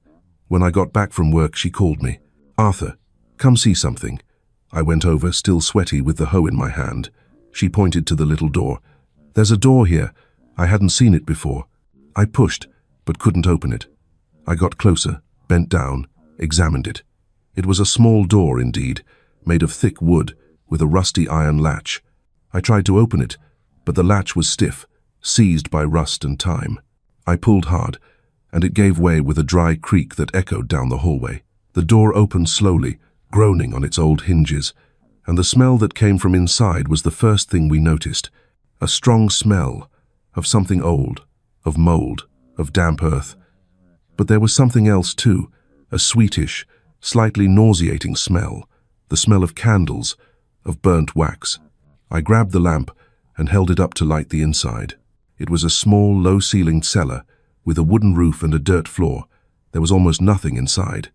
When I got back from work, she called me. "Arthur, come see something." I went over, still sweaty, with the hoe in my hand. She pointed to the little door. "There's a door here. I hadn't seen it before." I pushed, but couldn't open it. I got closer, bent down, examined it. It was a small door indeed, made of thick wood, with a rusty iron latch. I tried to open it, but the latch was stiff, seized by rust and time. I pulled hard, and it gave way with a dry creak that echoed down the hallway. The door opened slowly, groaning on its old hinges, and the smell that came from inside was the first thing we noticed. A strong smell of something old, of mold, of damp earth. But there was something else too, a sweetish, slightly nauseating smell, the smell of candles, of burnt wax. I grabbed the lamp and held it up to light the inside. It was a small, low-ceilinged cellar, with a wooden roof and a dirt floor. There was almost nothing inside.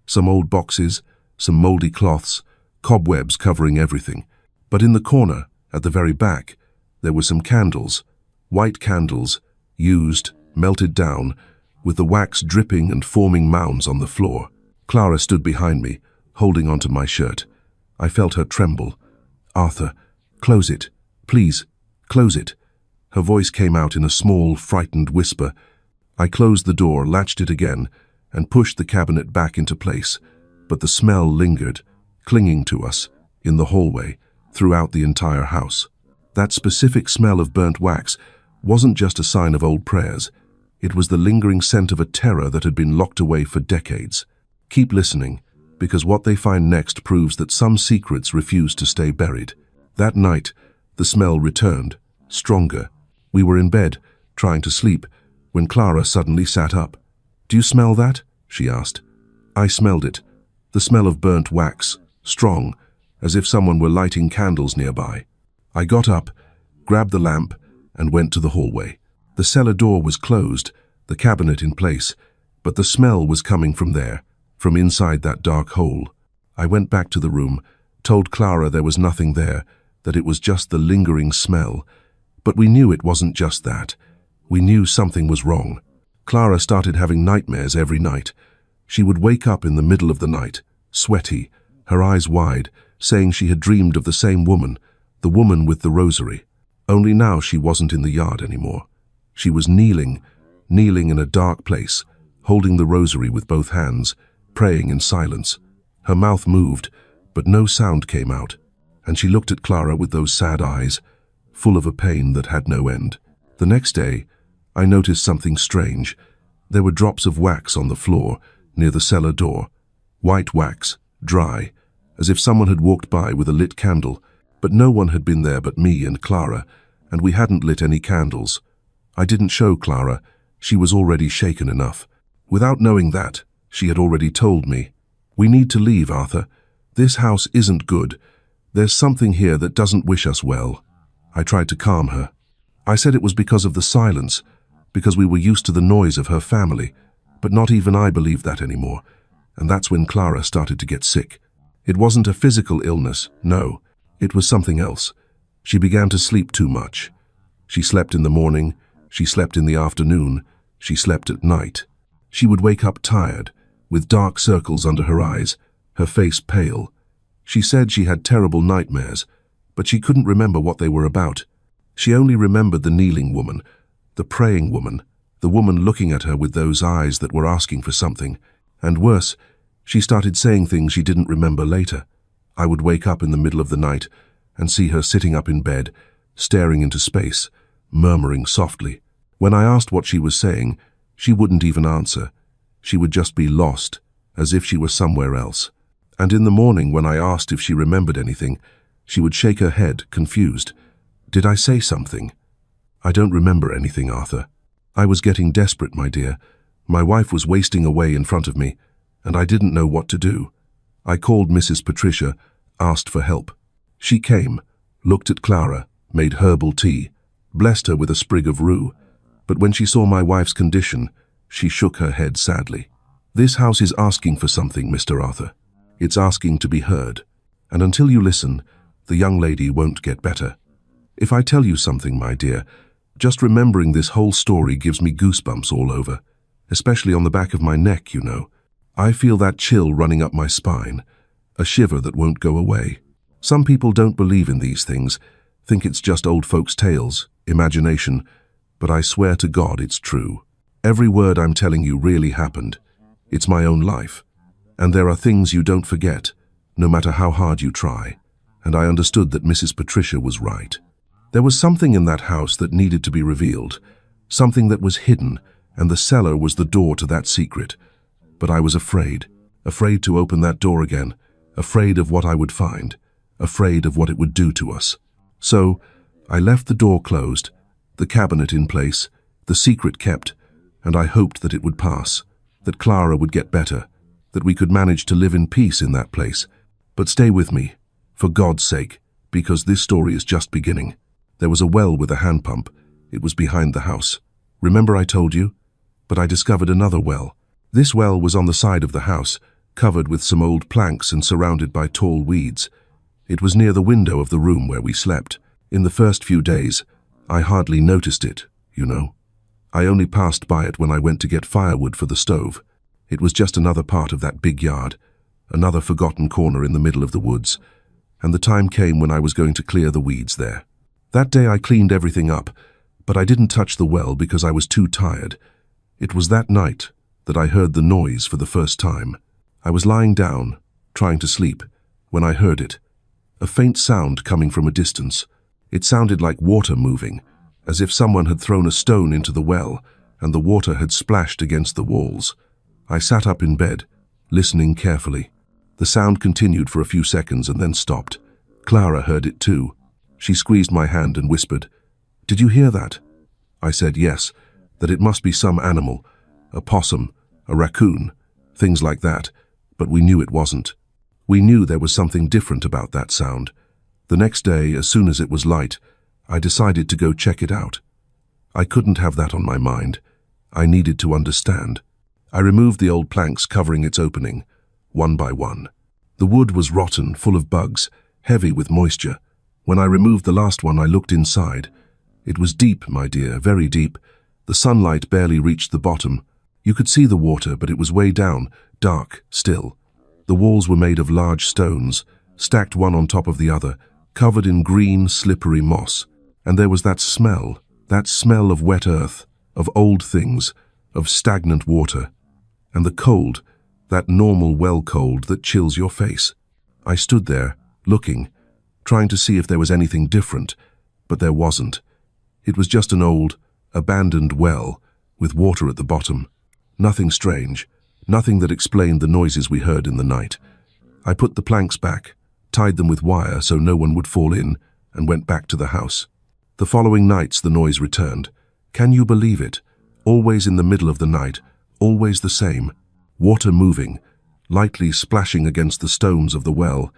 Some old boxes, some mouldy cloths, cobwebs covering everything. But in the corner, at the very back, there were some candles, white candles, used, melted down, with the wax dripping and forming mounds on the floor. Clara stood behind me, holding onto my shirt. I felt her tremble. "Arthur, close it. Please, close it." Her voice came out in a small, frightened whisper. I closed the door, latched it again, and pushed the cabinet back into place. But the smell lingered, clinging to us, in the hallway, throughout the entire house. That specific smell of burnt wax wasn't just a sign of old prayers. It was the lingering scent of a terror that had been locked away for decades. Keep listening, because what they find next proves that some secrets refuse to stay buried. That night, the smell returned, stronger. We were in bed, trying to sleep, when Clara suddenly sat up. "Do you smell that?" she asked. I smelled it. The smell of burnt wax, strong, as if someone were lighting candles nearby. I got up, grabbed the lamp, and went to the hallway. The cellar door was closed, the cabinet in place, but the smell was coming from there, from inside that dark hole. I went back to the room, told Clara there was nothing there, that it was just the lingering smell. But we knew it wasn't just that. We knew something was wrong. Clara started having nightmares every night. She would wake up in the middle of the night, sweaty, her eyes wide, saying she had dreamed of the same woman, the woman with the rosary. Only now she wasn't in the yard anymore. She was kneeling in a dark place, holding the rosary with both hands, praying in silence. Her mouth moved, but no sound came out, and she looked at Clara with those sad eyes, full of a pain that had no end. The next day, I noticed something strange. There were drops of wax on the floor, near the cellar door. White wax, dry, as if someone had walked by with a lit candle, but no one had been there but me and Clara, and we hadn't lit any candles. I didn't show Clara. She was already shaken enough. Without knowing that, she had already told me, "We need to leave, Arthur. This house isn't good. There's something here that doesn't wish us well." I tried to calm her. I said it was because of the silence, because we were used to the noise of her family, but not even I believed that anymore, and that's when Clara started to get sick. It wasn't a physical illness, no, it was something else. She began to sleep too much. She slept in the morning, she slept in the afternoon, she slept at night. She would wake up tired, with dark circles under her eyes, her face pale. She said she had terrible nightmares, but she couldn't remember what they were about. She only remembered the kneeling woman, the praying woman, the woman looking at her with those eyes that were asking for something. And worse, she started saying things she didn't remember later. I would wake up in the middle of the night and see her sitting up in bed, staring into space, murmuring softly. When I asked what she was saying, she wouldn't even answer. She would just be lost, as if she were somewhere else. And in the morning, when I asked if she remembered anything, she would shake her head, confused. Did I say something? I don't remember anything, Arthur. I was getting desperate, my dear. My wife was wasting away in front of me, and I didn't know what to do. I called Mrs. Patricia, asked for help. She came, looked at Clara, made herbal tea, blessed her with a sprig of rue. But when she saw my wife's condition, she shook her head sadly. This house is asking for something, Mr. Arthur. It's asking to be heard. And until you listen, the young lady won't get better. If I tell you something, my dear, just remembering this whole story gives me goosebumps all over, especially on the back of my neck, you know. I feel that chill running up my spine, a shiver that won't go away. Some people don't believe in these things, think it's just old folks' tales, imagination, but I swear to God it's true. Every word I'm telling you really happened. It's my own life. And there are things you don't forget, no matter how hard you try. And I understood that Mrs. Patricia was right. There was something in that house that needed to be revealed, something that was hidden, and the cellar was the door to that secret. But I was afraid to open that door again, afraid of what I would find, afraid of what it would do to us. So I left the door closed, the cabinet in place, the secret kept, and I hoped that it would pass, that Clara would get better, that we could manage to live in peace in that place. But stay with me, for God's sake, because this story is just beginning. There was a well with a hand pump. It was behind the house. Remember I told you? But I discovered another well. This well was on the side of the house, covered with some old planks and surrounded by tall weeds. It was near the window of the room where we slept. In the first few days, I hardly noticed it, you know. I only passed by it when I went to get firewood for the stove. It was just another part of that big yard, another forgotten corner in the middle of the woods, and the time came when I was going to clear the weeds there. That day I cleaned everything up, but I didn't touch the well because I was too tired. It was that night that I heard the noise for the first time. I was lying down, trying to sleep, when I heard it, a faint sound coming from a distance. It sounded like water moving, as if someone had thrown a stone into the well and the water had splashed against the walls. I sat up in bed, listening carefully. The sound continued for a few seconds and then stopped. Clara heard it too. She squeezed my hand and whispered, "Did you hear that?" I said yes, that it must be some animal, a possum, a raccoon, things like that, but we knew it wasn't. We knew there was something different about that sound. The next day, as soon as it was light, I decided to go check it out. I couldn't have that on my mind. I needed to understand. I removed the old planks covering its opening, one by one. The wood was rotten, full of bugs, heavy with moisture. When I removed the last one, I looked inside. It was deep, my dear, very deep. The sunlight barely reached the bottom. You could see the water, but it was way down, dark, still. The walls were made of large stones, stacked one on top of the other, covered in green, slippery moss. And there was that smell of wet earth, of old things, of stagnant water. And the cold, that normal well cold that chills your face. I stood there, looking, trying to see if there was anything different, but there wasn't. It was just an old, abandoned well, with water at the bottom. Nothing strange, nothing that explained the noises we heard in the night. I put the planks back, tied them with wire so no one would fall in, and went back to the house. The following nights the noise returned. Can you believe it? Always in the middle of the night, always the same. Water moving, lightly splashing against the stones of the well,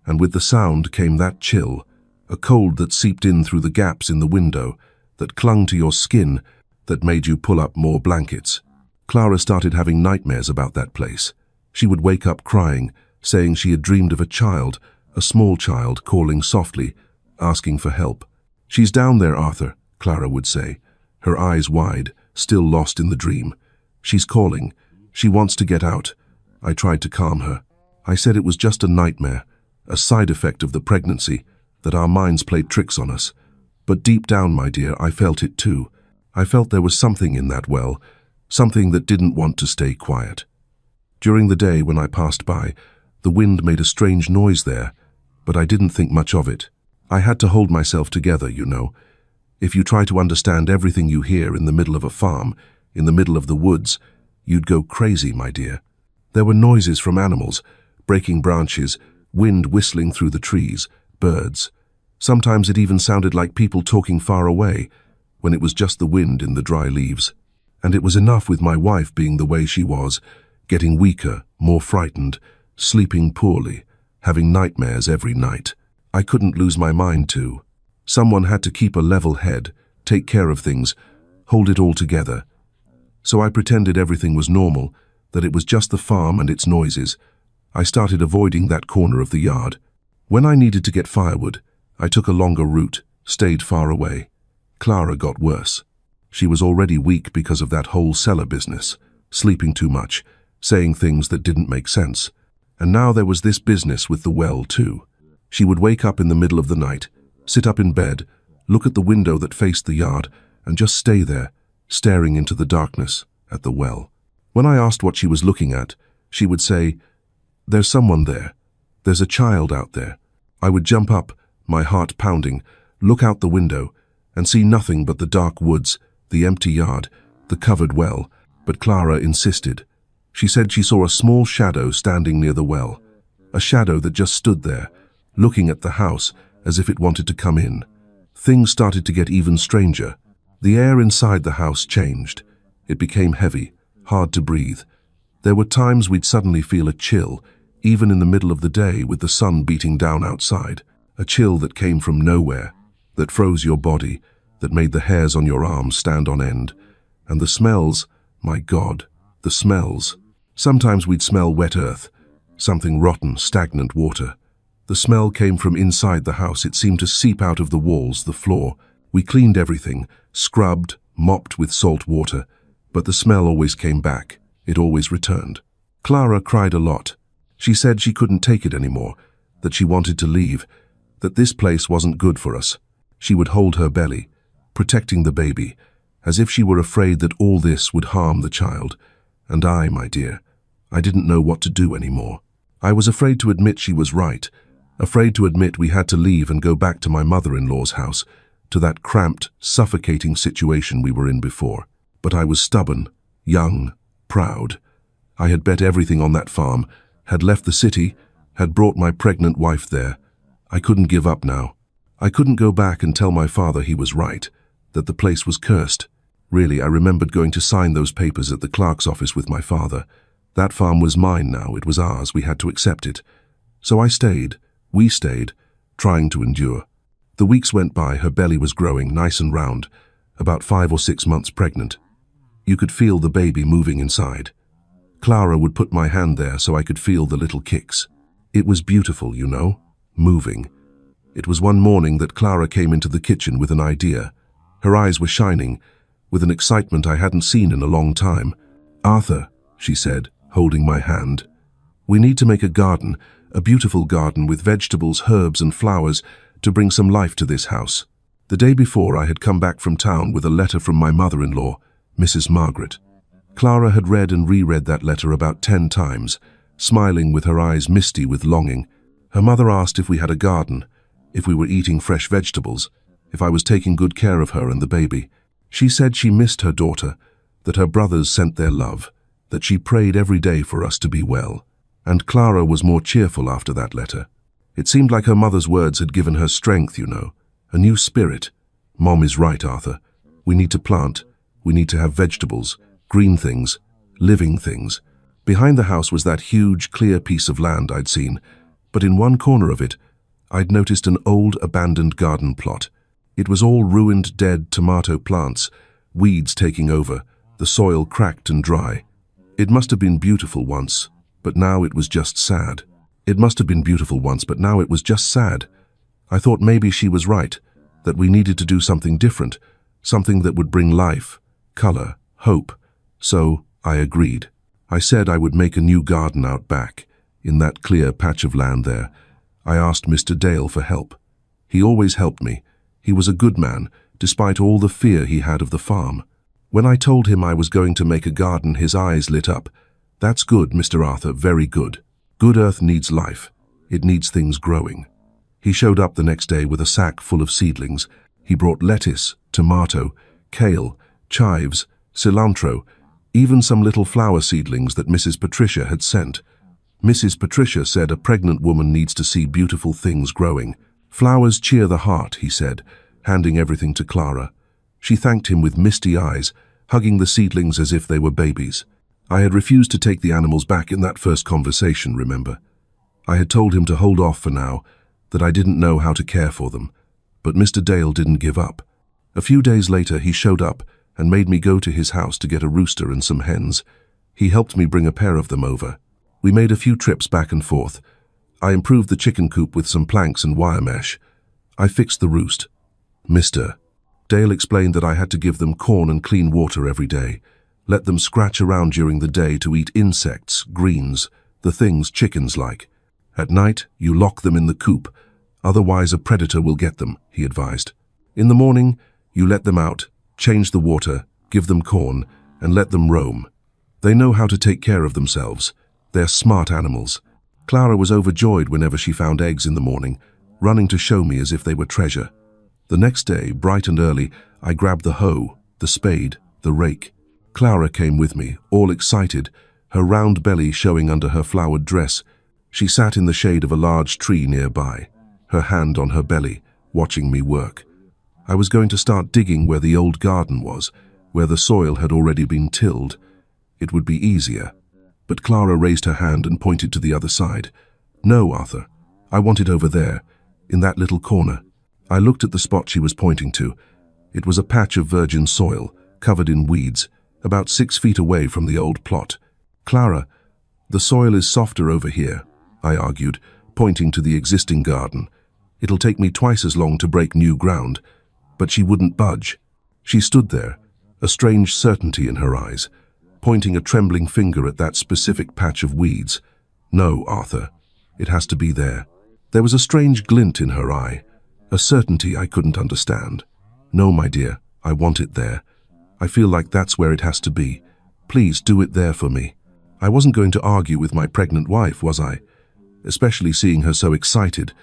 and with the sound came that chill, a cold that seeped in through the gaps in the window, that clung to your skin, that made you pull up more blankets. Clara started having nightmares about that place. She would wake up crying, saying she had dreamed of a child, a small child, calling softly, asking for help. "She's down there, Arthur," Clara would say, her eyes wide, still lost in the dream. "She's calling. She wants to get out." I tried to calm her. I said it was just a nightmare, a side effect of the pregnancy, that our minds played tricks on us. But deep down, my dear, I felt it too. I felt there was something in that well, something that didn't want to stay quiet. During the day when I passed by, the wind made a strange noise there, but I didn't think much of it. I had to hold myself together, you know. If you try to understand everything you hear in the middle of a farm, in the middle of the woods, you'd go crazy, my dear. There were noises from animals, breaking branches, wind whistling through the trees, birds. Sometimes it even sounded like people talking far away, when it was just the wind in the dry leaves. And it was enough with my wife being the way she was, getting weaker, more frightened, sleeping poorly, having nightmares every night. I couldn't lose my mind too. Someone had to keep a level head, take care of things, hold it all together. So I pretended everything was normal, that it was just the farm and its noises. I started avoiding that corner of the yard. When I needed to get firewood, I took a longer route, stayed far away. Clara got worse. She was already weak because of that whole cellar business, sleeping too much, saying things that didn't make sense. And now there was this business with the well too. She would wake up in the middle of the night, sit up in bed, look at the window that faced the yard, and just stay there, staring into the darkness at the well. When I asked what she was looking at, she would say, "There's someone there. There's a child out there." I would jump up, my heart pounding, look out the window, and see nothing but the dark woods, the empty yard, the covered well, but Clara insisted. She said she saw a small shadow standing near the well, a shadow that just stood there, looking at the house as if it wanted to come in. Things started to get even stranger. The air inside the house changed. It became heavy, hard to breathe. There were times we'd suddenly feel a chill, even in the middle of the day with the sun beating down outside, a chill that came from nowhere, that froze your body, that made the hairs on your arms stand on end. And the smells, my God, the smells. Sometimes we'd smell wet earth, something rotten, stagnant water. The smell came from inside the house. It seemed to seep out of the walls, the floor. We cleaned everything, scrubbed, mopped with salt water, but the smell always came back. It always returned. Clara cried a lot. She said she couldn't take it anymore, that she wanted to leave, that this place wasn't good for us. She would hold her belly, protecting the baby, as if she were afraid that all this would harm the child. And I, my dear, I didn't know what to do anymore. I was afraid to admit she was right, afraid to admit we had to leave and go back to my mother-in-law's house, to that cramped, suffocating situation we were in before. But I was stubborn, young, proud. I had bet everything on that farm, had left the city, had brought my pregnant wife there. I couldn't give up now. I couldn't go back and tell my father he was right, that the place was cursed. Really, I remembered going to sign those papers at the clerk's office with my father. That farm was mine now, it was ours, we had to accept it. So I stayed, we stayed, trying to endure. The weeks went by, her belly was growing, nice and round, about 5 or 6 months pregnant. You could feel the baby moving inside. Clara would put my hand there so I could feel the little kicks. It was beautiful, you know, moving. It was one morning that Clara came into the kitchen with an idea. Her eyes were shining, with an excitement I hadn't seen in a long time. "Arthur," she said, holding my hand, "we need to make a garden, a beautiful garden with vegetables, herbs and flowers to bring some life to this house." The day before, I had come back from town with a letter from my mother-in-law, Mrs. Margaret. Clara had read and reread that letter about 10 times, smiling with her eyes misty with longing. Her mother asked if we had a garden, if we were eating fresh vegetables, if I was taking good care of her and the baby. She said she missed her daughter, that her brothers sent their love, that she prayed every day for us to be well. And Clara was more cheerful after that letter. It seemed like her mother's words had given her strength, you know, a new spirit. "Mom is right, Arthur. We need to plant. We need to have vegetables, green things, living things." Behind the house was that huge, clear piece of land I'd seen, but in one corner of it, I'd noticed an old, abandoned garden plot. It was all ruined, dead tomato plants, weeds taking over, the soil cracked and dry. It must have been beautiful once, but now it was just sad. It must have been beautiful once, but now it was just sad. I thought maybe she was right, that we needed to do something different, something that would bring life, color, hope. So I agreed. I said I would make a new garden out back, in that clear patch of land there. I asked Mr. Dale for help. He always helped me. He was a good man, despite all the fear he had of the farm. When I told him I was going to make a garden, his eyes lit up. "That's good, Mr. Arthur, very good. Good earth needs life. It needs things growing." He showed up the next day with a sack full of seedlings. He brought lettuce, tomato, kale, chives, cilantro, even some little flower seedlings that Mrs. Patricia had sent. Mrs. Patricia said a pregnant woman needs to see beautiful things growing. "Flowers cheer the heart," he said, handing everything to Clara. She thanked him with misty eyes, hugging the seedlings as if they were babies. I had refused to take the animals back in that first conversation, remember? I had told him to hold off for now, that I didn't know how to care for them. But Mr. Dale didn't give up. A few days later, he showed up and made me go to his house to get a rooster and some hens. He helped me bring a pair of them over. We made a few trips back and forth. I improved the chicken coop with some planks and wire mesh. I fixed the roost. Mr. Dale explained that I had to give them corn and clean water every day, let them scratch around during the day to eat insects, greens, the things chickens like. At night, you lock them in the coop, otherwise a predator will get them, he advised. In the morning, you let them out, change the water, give them corn, and let them roam. They know how to take care of themselves. They're smart animals. Clara was overjoyed whenever she found eggs in the morning, running to show me as if they were treasure. The next day, bright and early, I grabbed the hoe, the spade, the rake. Clara came with me, all excited, her round belly showing under her flowered dress. She sat in the shade of a large tree nearby, her hand on her belly, watching me work. I was going to start digging where the old garden was, where the soil had already been tilled. It would be easier. But Clara raised her hand and pointed to the other side. "No, Arthur. I want it over there, in that little corner." I looked at the spot she was pointing to. It was a patch of virgin soil, covered in weeds, about 6 feet away from the old plot. "Clara, the soil is softer over here," I argued, pointing to the existing garden. "It'll take me twice as long to break new ground." But she wouldn't budge. She stood there, a strange certainty in her eyes, pointing a trembling finger at that specific patch of weeds. "No, Arthur, it has to be there." There was a strange glint in her eye, a certainty I couldn't understand. "No, my dear, I want it there. I feel like that's where it has to be. Please do it there for me." I wasn't going to argue with my pregnant wife, was I? especially seeing her so excited,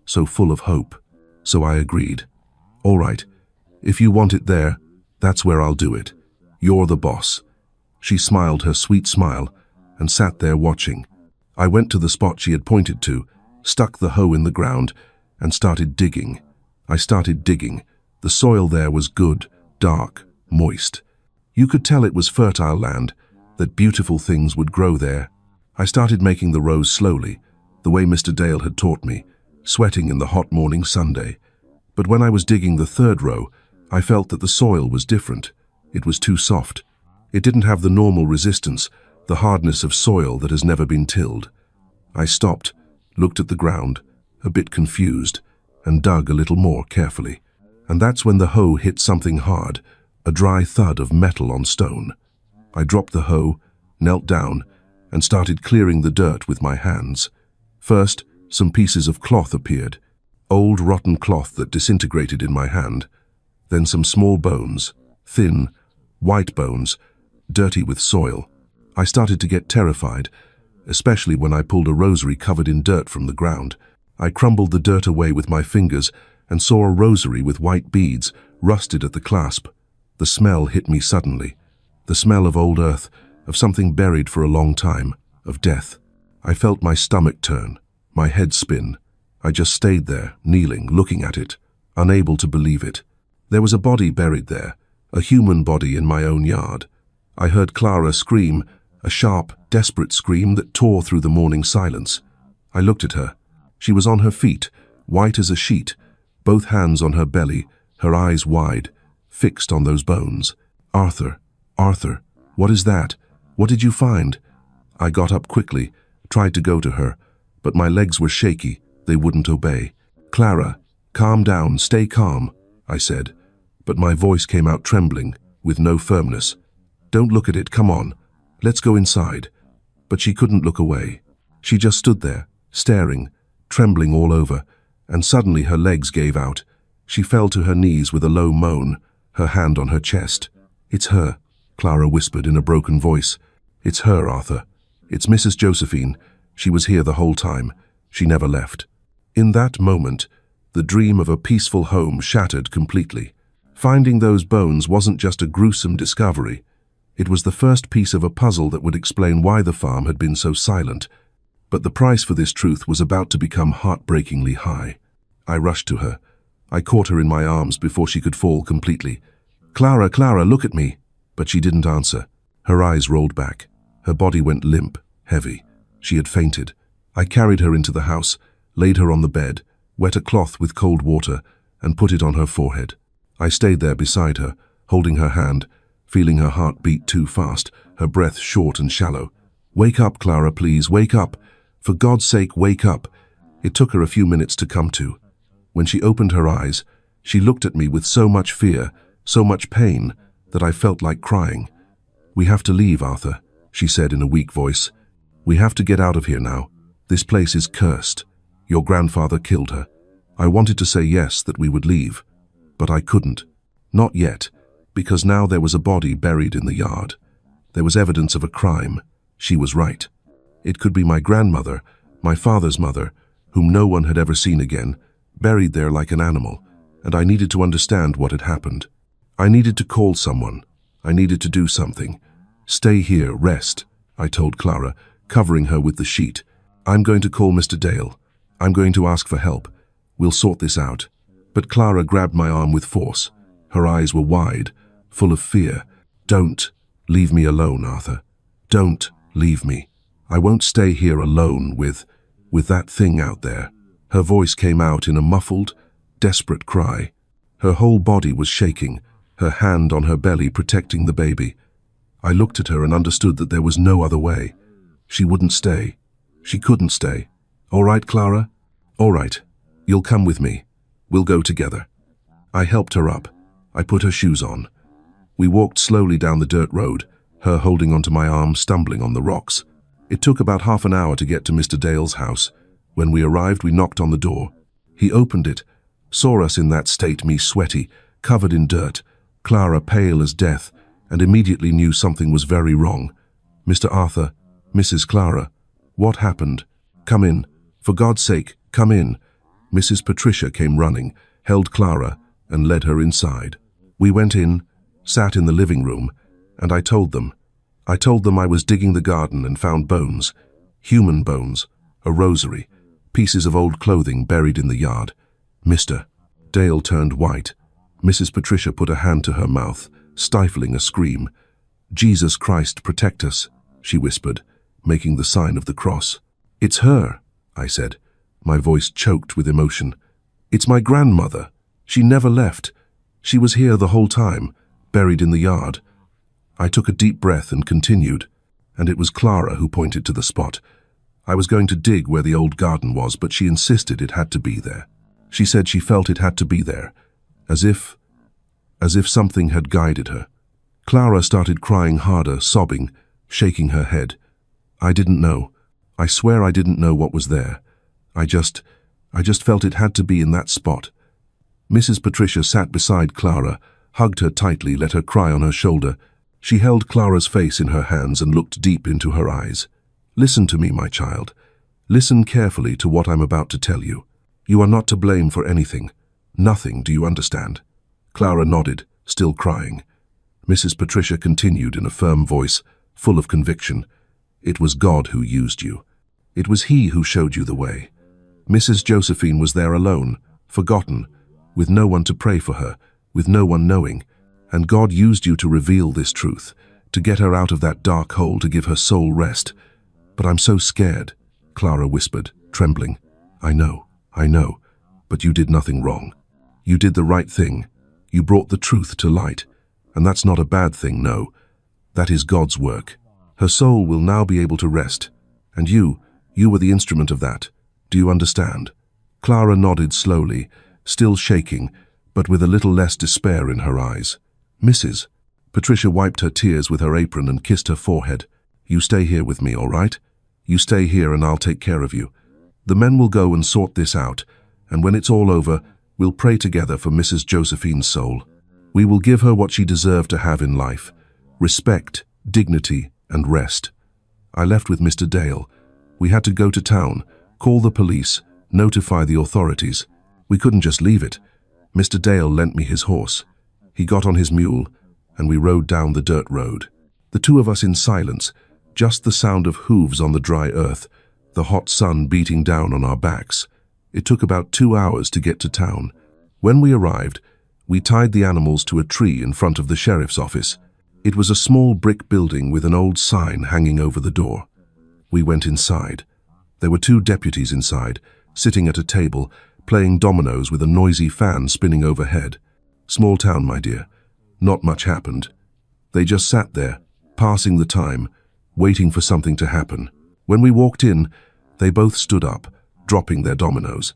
so full of hope. So I agreed. All right, if you want it there, that's where I'll do it. You're the boss. She smiled her sweet smile and sat there watching. I went to the spot she had pointed to, stuck the hoe in the ground, and started digging. I started digging. The soil there was good, dark, moist. You could tell it was fertile land, that beautiful things would grow there. I started making the rows slowly, the way Mr. Dale had taught me, sweating in the hot morning Sunday. But when I was digging the third row, I felt that the soil was different. It was too soft. It didn't have the normal resistance, the hardness of soil that has never been tilled. I stopped, looked at the ground, a bit confused, and dug a little more carefully. And that's when the hoe hit something hard, a dry thud of metal on stone. I dropped the hoe, knelt down, and started clearing the dirt with my hands. First, some pieces of cloth appeared, old rotten cloth that disintegrated in my hand. Then some small bones, thin, white bones, dirty with soil. I started to get terrified, especially when I pulled a rosary covered in dirt from the ground. I crumbled the dirt away with my fingers and saw a rosary with white beads, rusted at the clasp. The smell hit me suddenly. The smell of old earth, of something buried for a long time, of death. I felt my stomach turn, my head spin. I just stayed there, kneeling, looking at it, unable to believe it. There was a body buried there, a human body in my own yard. I heard Clara scream, a sharp, desperate scream that tore through the morning silence. I looked at her. She was on her feet, white as a sheet, both hands on her belly, her eyes wide, fixed on those bones. Arthur, Arthur, what is that? What did you find? I got up quickly, tried to go to her, but my legs were shaky, they wouldn't obey. Clara, calm down, stay calm, I said, but my voice came out trembling, with no firmness. Don't look at it, come on, let's go inside. But she couldn't look away. She just stood there, staring, trembling all over, and suddenly her legs gave out. She fell to her knees with a low moan, her hand on her chest. It's her, Clara whispered in a broken voice. It's her, Arthur. It's Mrs. Josephine. She was here the whole time. She never left. In that moment, the dream of a peaceful home shattered completely. Finding those bones wasn't just a gruesome discovery. It was the first piece of a puzzle that would explain why the farm had been so silent. But the price for this truth was about to become heartbreakingly high. I rushed to her. I caught her in my arms before she could fall completely. Clara, Clara, look at me. But she didn't answer. Her eyes rolled back. Her body went limp, heavy. She had fainted. I carried her into the house, laid her on the bed, wet a cloth with cold water, and put it on her forehead. I stayed there beside her, holding her hand, feeling her heart beat too fast, her breath short and shallow. Wake up, Clara, please, wake up. For God's sake, wake up. It took her a few minutes to come to. When she opened her eyes, she looked at me with so much fear, so much pain, that I felt like crying. We have to leave, Arthur, she said in a weak voice. We have to get out of here now. This place is cursed. Your grandfather killed her. I wanted to say yes, that we would leave. But I couldn't. Not yet, because now there was a body buried in the yard. There was evidence of a crime. She was right. It could be my grandmother, my father's mother, whom no one had ever seen again, buried there like an animal, and I needed to understand what had happened. I needed to call someone. I needed to do something. Stay here, rest, I told Clara, covering her with the sheet. I'm going to call Mr. Dale. I'm going to ask for help. We'll sort this out. But Clara grabbed my arm with force. Her eyes were wide, full of fear. Don't leave me alone, Arthur. Don't leave me. I won't stay here alone with that thing out there. Her voice came out in a muffled, desperate cry. Her whole body was shaking, her hand on her belly protecting the baby. I looked at her and understood that there was no other way. She wouldn't stay. She couldn't stay. All right, Clara? All right. You'll come with me. We'll go together. I helped her up. I put her shoes on. We walked slowly down the dirt road, her holding onto my arm, stumbling on the rocks. It took about half an hour to get to Mr. Dale's house. When we arrived, we knocked on the door. He opened it, saw us in that state, me sweaty, covered in dirt, Clara pale as death, and immediately knew something was very wrong. Mr. Arthur, Mrs. Clara, what happened? Come in. For God's sake, come in." Mrs. Patricia came running, held Clara, and led her inside. We went in, sat in the living room, and I told them I was digging the garden and found bones, human bones, a rosary, pieces of old clothing buried in the yard. "Mr." Dale turned white. Mrs. Patricia put a hand to her mouth, stifling a scream. "Jesus Christ, protect us," she whispered, making the sign of the cross. "It's her," I said, my voice choked with emotion. "It's my grandmother. She never left. She was here the whole time, buried in the yard." I took a deep breath and continued, and it was Clara who pointed to the spot. I was going to dig where the old garden was, but she insisted it had to be there. She said she felt it had to be there, as if something had guided her. Clara started crying harder, sobbing, shaking her head. I didn't know. I swear I didn't know what was there. I just felt it had to be in that spot. Mrs. Patricia sat beside Clara, hugged her tightly, let her cry on her shoulder. She held Clara's face in her hands and looked deep into her eyes. "Listen to me, my child. Listen carefully to what I'm about to tell you. You are not to blame for anything. Nothing, do you understand?" Clara nodded, still crying. Mrs. Patricia continued in a firm voice, full of conviction. "It was God who used you. It was He who showed you the way. Mrs. Josephine was there alone, forgotten, with no one to pray for her, with no one knowing. And God used you to reveal this truth, to get her out of that dark hole, to give her soul rest. But I'm so scared," Clara whispered, trembling. I know, but you did nothing wrong. You did the right thing. You brought the truth to light. And that's not a bad thing, no. That is God's work. Her soul will now be able to rest. And you were the instrument of that. Do you understand?" Clara nodded slowly, still shaking, but with a little less despair in her eyes. "Mrs." Patricia wiped her tears with her apron and kissed her forehead. "You stay here with me, all right? You stay here and I'll take care of you. The men will go and sort this out, and when it's all over, we'll pray together for Mrs. Josephine's soul. We will give her what she deserved to have in life: respect, dignity, and rest." I left with Mr. Dale. We had to go to town, call the police, notify the authorities. We couldn't just leave it. Mr. Dale lent me his horse. He got on his mule, and we rode down the dirt road. The two of us in silence, just the sound of hooves on the dry earth, the hot sun beating down on our backs. It took about 2 hours to get to town. When we arrived, we tied the animals to a tree in front of the sheriff's office. It was a small brick building with an old sign hanging over the door. We went inside. There were 2 deputies inside, sitting at a table, playing dominoes with a noisy fan spinning overhead. Small town, my dear. Not much happened. They just sat there, passing the time, waiting for something to happen. When we walked in, they both stood up, dropping their dominoes.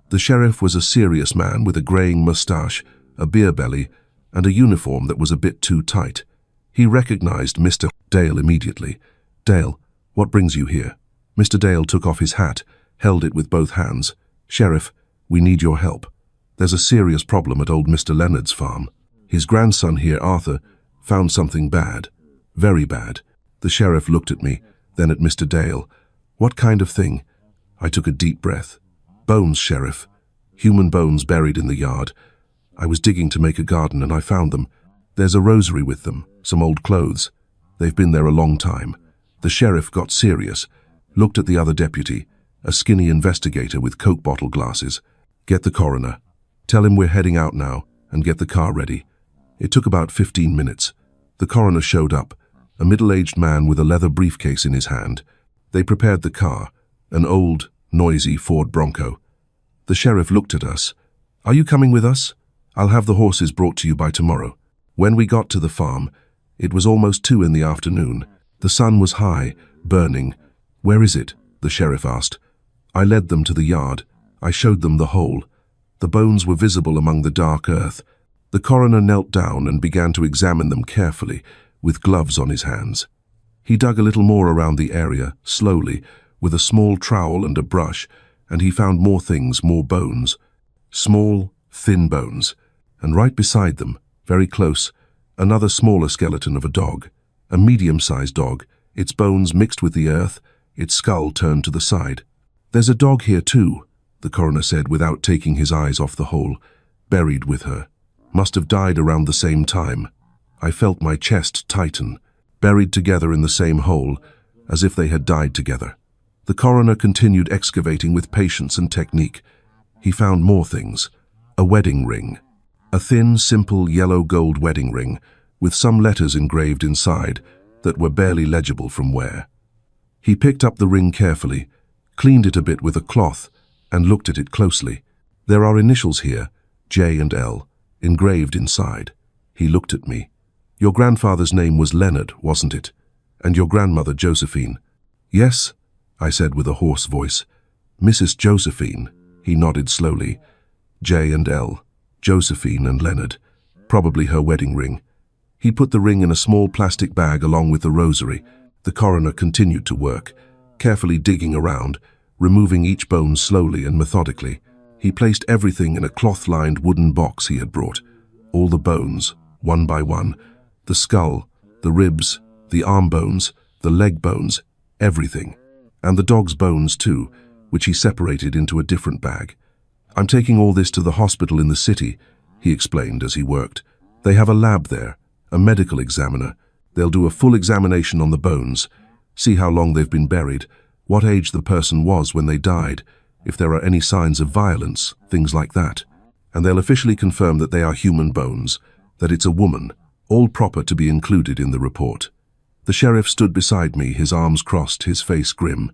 The sheriff was a serious man with a graying mustache, a beer belly, and a uniform that was a bit too tight. He recognized Mr. Dale immediately. "Dale, what brings you here?" Mr. Dale took off his hat, held it with both hands. "Sheriff, we need your help. There's a serious problem at old Mr. Leonard's farm. His grandson here, Arthur, found something bad. Very bad." The sheriff looked at me, then at Mr. Dale. "What kind of thing?" I took a deep breath. "Bones, Sheriff. Human bones buried in the yard. I was digging to make a garden and I found them. There's a rosary with them, some old clothes. They've been there a long time." The sheriff got serious, looked at the other deputy, a skinny investigator with Coke bottle glasses. "Get the coroner. Tell him we're heading out now, and get the car ready." It took about 15 minutes. The coroner showed up, a middle-aged man with a leather briefcase in his hand. They prepared the car, an old, noisy Ford Bronco. The sheriff looked at us. "Are you coming with us? I'll have the horses brought to you by tomorrow." When we got to the farm, it was almost 2 in the afternoon. The sun was high, burning. "Where is it?" the sheriff asked. I led them to the yard. I showed them the hole. The bones were visible among the dark earth. The coroner knelt down and began to examine them carefully, with gloves on his hands. He dug a little more around the area, slowly, with a small trowel and a brush, and he found more things, more bones. Small, thin bones. And right beside them, very close, another smaller skeleton of a dog. A medium-sized dog, its bones mixed with the earth, its skull turned to the side. "There's a dog here too," the coroner said without taking his eyes off the hole. "Buried with her. Must have died around the same time." I felt my chest tighten. Buried together in the same hole, as if they had died together. The coroner continued excavating with patience and technique. He found more things. A wedding ring. A thin, simple yellow gold wedding ring, with some letters engraved inside that were barely legible from where. He picked up the ring carefully, cleaned it a bit with a cloth, and looked at it closely. "There are initials here, J and L, engraved inside." He looked at me. "Your grandfather's name was Leonard, wasn't it? And your grandmother Josephine?" "Yes," I said with a hoarse voice. "Mrs. Josephine." He nodded slowly. "J and L, Josephine and Leonard. Probably her wedding ring." He put the ring in a small plastic bag along with the rosary. The coroner continued to work, carefully digging around, removing each bone slowly and methodically. He placed everything in a cloth-lined wooden box he had brought. All the bones, one by one. The skull, the ribs, the arm bones, the leg bones, everything. And the dog's bones too, which he separated into a different bag. "I'm taking all this to the hospital in the city," he explained as he worked. "They have a lab there, a medical examiner. They'll do a full examination on the bones, see how long they've been buried, what age the person was when they died, if there are any signs of violence, things like that. And they'll officially confirm that they are human bones, that it's a woman, all proper to be included in the report." The sheriff stood beside me, his arms crossed, his face grim.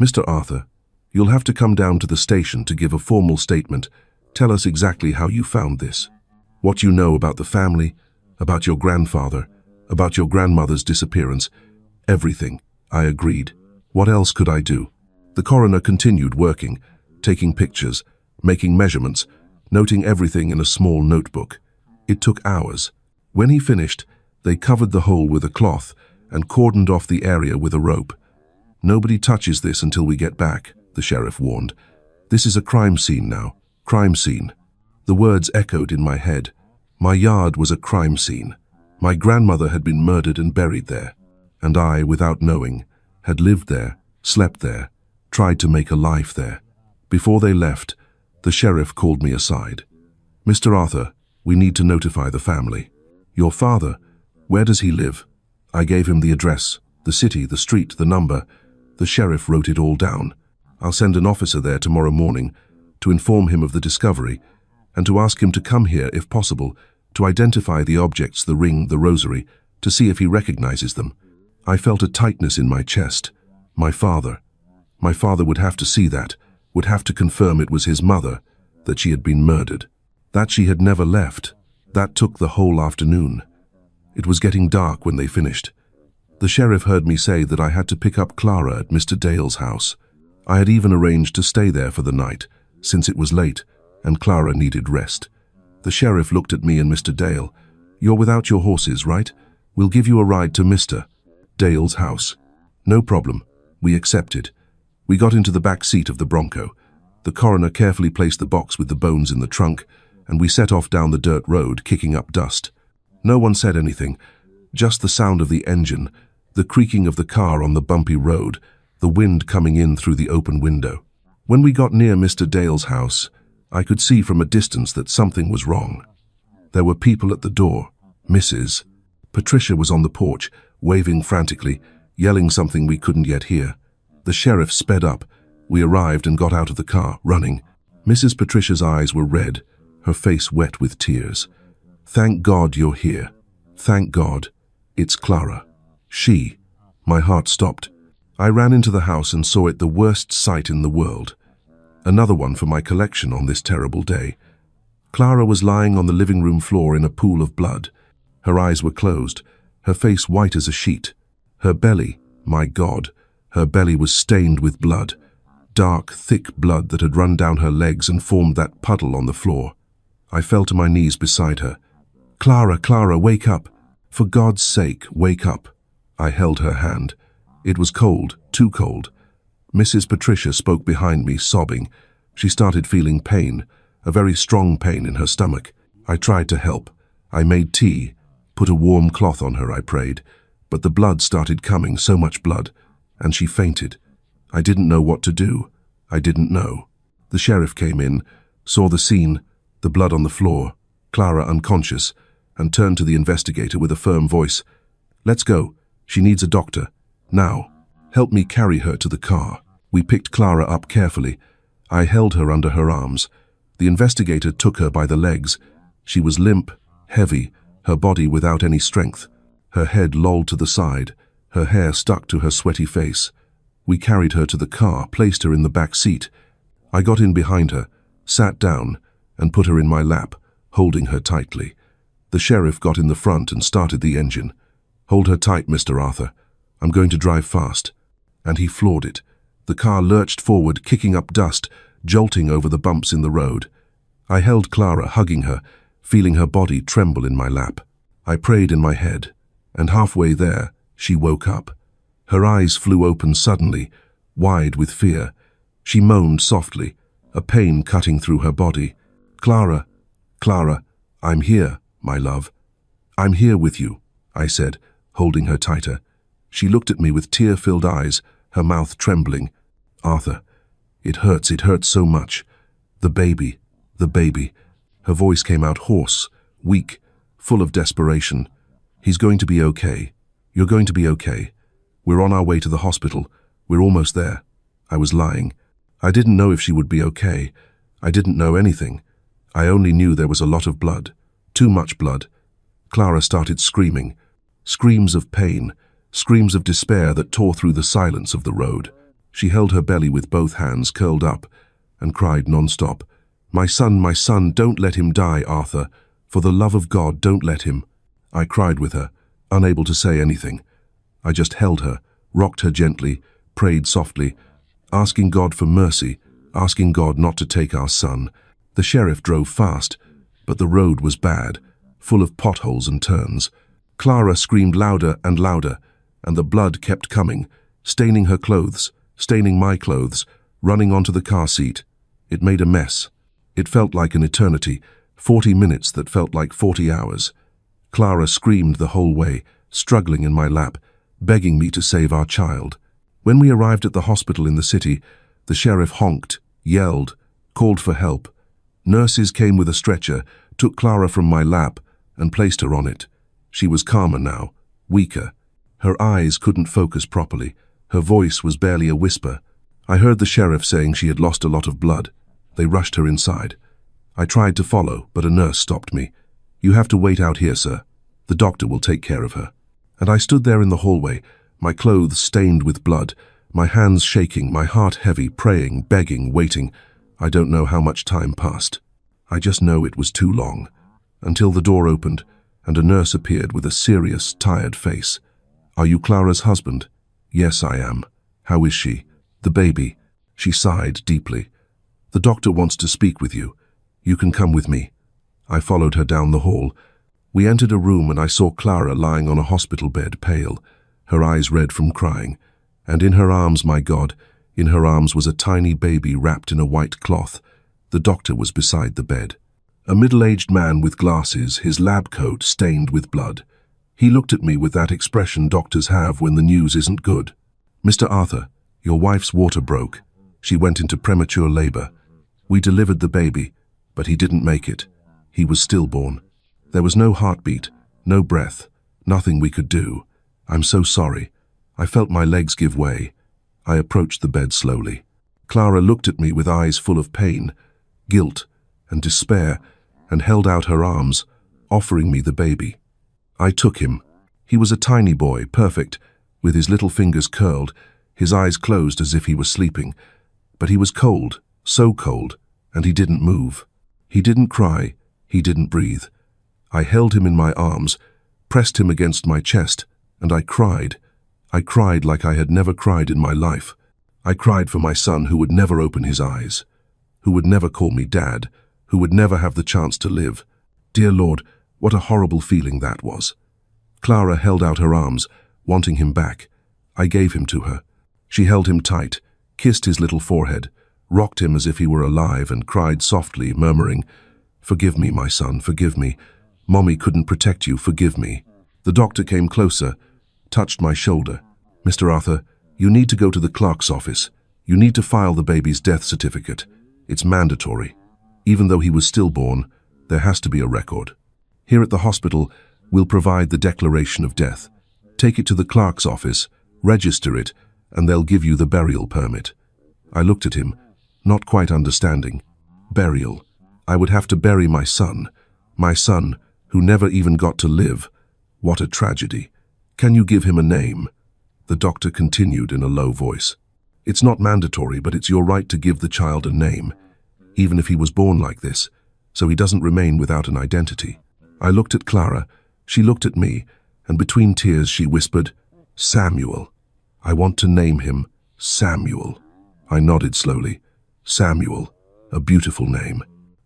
"Mr. Arthur, you'll have to come down to the station to give a formal statement. Tell us exactly how you found this. What you know about the family, about your grandfather, about your grandmother's disappearance. Everything," I agreed. "What else could I do?" The coroner continued working, taking pictures, making measurements, noting everything in a small notebook. It took hours. When he finished, they covered the hole with a cloth and cordoned off the area with a rope. "Nobody touches this until we get back," the sheriff warned. "This is a crime scene now. Crime scene." The words echoed in my head. My yard was a crime scene. My grandmother had been murdered and buried there. And I, without knowing, had lived there, slept there, tried to make a life there. Before they left, the sheriff called me aside. "Mr. Arthur, we need to notify the family." "Your father, where does he live?" I gave him the address, the city, the street, the number. The sheriff wrote it all down. "I'll send an officer there tomorrow morning to inform him of the discovery and to ask him to come here, if possible, to identify the objects, the ring, the rosary, to see if he recognizes them." I felt a tightness in my chest. My father would have to see that, would have to confirm it was his mother, that she had been murdered, that she had never left. That took the whole afternoon. It was getting dark when they finished. The sheriff heard me say that I had to pick up Clara at Mr. Dale's house. I had even arranged to stay there for the night, since it was late, and Clara needed rest. The sheriff looked at me and Mr. Dale. "You're without your horses, right? We'll give you a ride to Mr. Dale's house." "No problem." We accepted. We got into the back seat of the Bronco. The coroner carefully placed the box with the bones in the trunk, and we set off down the dirt road, kicking up dust. No one said anything, just the sound of the engine, the creaking of the car on the bumpy road, the wind coming in through the open window. When we got near Mr. Dale's house, I could see from a distance that something was wrong. There were people at the door. Mrs. Patricia was on the porch, waving frantically, yelling something we couldn't yet hear. The sheriff sped up. We arrived and got out of the car, running. Mrs. Patricia's eyes were red, her face wet with tears. "Thank God you're here. Thank God. It's Clara." My heart stopped. I ran into the house and saw it the worst sight in the world. Another one for my collection on this terrible day. Clara was lying on the living room floor in a pool of blood. Her eyes were closed, her face white as a sheet. Her belly, my God, her belly was stained with blood. Dark, thick blood that had run down her legs and formed that puddle on the floor. I fell to my knees beside her. "Clara, Clara, wake up. For God's sake, wake up." I held her hand. It was cold, too cold. Mrs. Patricia spoke behind me, sobbing. She started feeling pain, a very strong pain in her stomach. I tried to help. I made tea, put a warm cloth on her, I prayed. But the blood started coming, so much blood, and she fainted. I didn't know what to do. I didn't know. The sheriff came in, saw the scene, the blood on the floor, Clara unconscious, and turned to the investigator with a firm voice. "Let's go. She needs a doctor. Now. Help me carry her to the car." We picked Clara up carefully. I held her under her arms. The investigator took her by the legs. She was limp, heavy, her body without any strength. Her head lolled to the side, her hair stuck to her sweaty face. We carried her to the car, placed her in the back seat. I got in behind her, sat down, and put her in my lap, holding her tightly. The sheriff got in the front and started the engine. "Hold her tight, Mr. Arthur. I'm going to drive fast." And he floored it. The car lurched forward, kicking up dust, jolting over the bumps in the road. I held Clara, hugging her, feeling her body tremble in my lap. I prayed in my head, and halfway there, she woke up. Her eyes flew open suddenly, wide with fear. She moaned softly, a pain cutting through her body. "Clara, Clara, I'm here, my love. I'm here with you," I said, holding her tighter. She looked at me with tear-filled eyes, her mouth trembling. "Arthur, it hurts so much. The baby. Her voice came out hoarse, weak, full of desperation. "He's going to be okay. You're going to be okay. We're on our way to the hospital. We're almost there." I was lying. I didn't know if she would be okay. I didn't know anything. I only knew there was a lot of blood. Too much blood. Clara started screaming. Screams of pain, screams of despair that tore through the silence of the road. She held her belly with both hands curled up and cried non-stop. My son, don't let him die, Arthur. For the love of God, don't let him." I cried with her, unable to say anything. I just held her, rocked her gently, prayed softly, asking God for mercy, asking God not to take our son. The sheriff drove fast, but the road was bad, full of potholes and turns. Clara screamed louder, and the blood kept coming, staining her clothes, staining my clothes, running onto the car seat. It made a mess. It felt like an eternity, 40 minutes that felt like 40 hours. Clara screamed the whole way, struggling in my lap, begging me to save our child. When we arrived at the hospital in the city, the sheriff honked, yelled, called for help. Nurses came with a stretcher, took Clara from my lap, and placed her on it. She was calmer now, weaker. Her eyes couldn't focus properly. Her voice was barely a whisper. I heard the sheriff saying she had lost a lot of blood. They rushed her inside. I tried to follow, but a nurse stopped me. "You have to wait out here, sir. The doctor will take care of her." And I stood there in the hallway, my clothes stained with blood, my hands shaking, my heart heavy, praying, begging, waiting. I don't know how much time passed. I just know it was too long, until the door opened, and a nurse appeared with a serious, tired face. "Are you Clara's husband?" "Yes, I am." "How is she?" "The baby." She sighed deeply. "The doctor wants to speak with you. You can come with me." I followed her down the hall. We entered a room and I saw Clara lying on a hospital bed, pale, her eyes red from crying. And in her arms, my God, in her arms was a tiny baby wrapped in a white cloth. The doctor was beside the bed. A middle-aged man with glasses, his lab coat stained with blood. He looked at me with that expression doctors have when the news isn't good. "Mr. Arthur, your wife's water broke. She went into premature labor. We delivered the baby, but he didn't make it. He was stillborn. There was no heartbeat, no breath, nothing we could do. I'm so sorry." I felt my legs give way. I approached the bed slowly. Clara looked at me with eyes full of pain, guilt, and despair, and held out her arms, offering me the baby. I took him. He was a tiny boy, perfect, with his little fingers curled, his eyes closed as if he was sleeping. But he was cold, so cold, and he didn't move. He didn't cry, he didn't breathe. I held him in my arms, pressed him against my chest, and I cried. I cried like I had never cried in my life. I cried for my son who would never open his eyes, who would never call me Dad, who would never have the chance to live. Dear Lord, what a horrible feeling that was. Clara held out her arms, wanting him back. I gave him to her. She held him tight, kissed his little forehead, rocked him as if he were alive, and cried softly, murmuring, "Forgive me, my son, forgive me. Mommy couldn't protect you, forgive me." The doctor came closer, touched my shoulder. "Mr. Arthur, you need to go to the clerk's office. You need to file the baby's death certificate. It's mandatory. Even though he was stillborn, there has to be a record. Here at the hospital, we'll provide the declaration of death. Take it to the clerk's office, register it, and they'll give you the burial permit. I looked at him, not quite understanding. Burial. I would have to bury my son who never even got to live. What a tragedy. Can you give him a name? The doctor continued in a low voice. It's not mandatory, but it's your right to give the child a name, even if he was born like this, so he doesn't remain without an identity. I looked at Clara, she looked at me, and between tears she whispered, Samuel. I want to name him Samuel. I nodded slowly. Samuel, a beautiful name.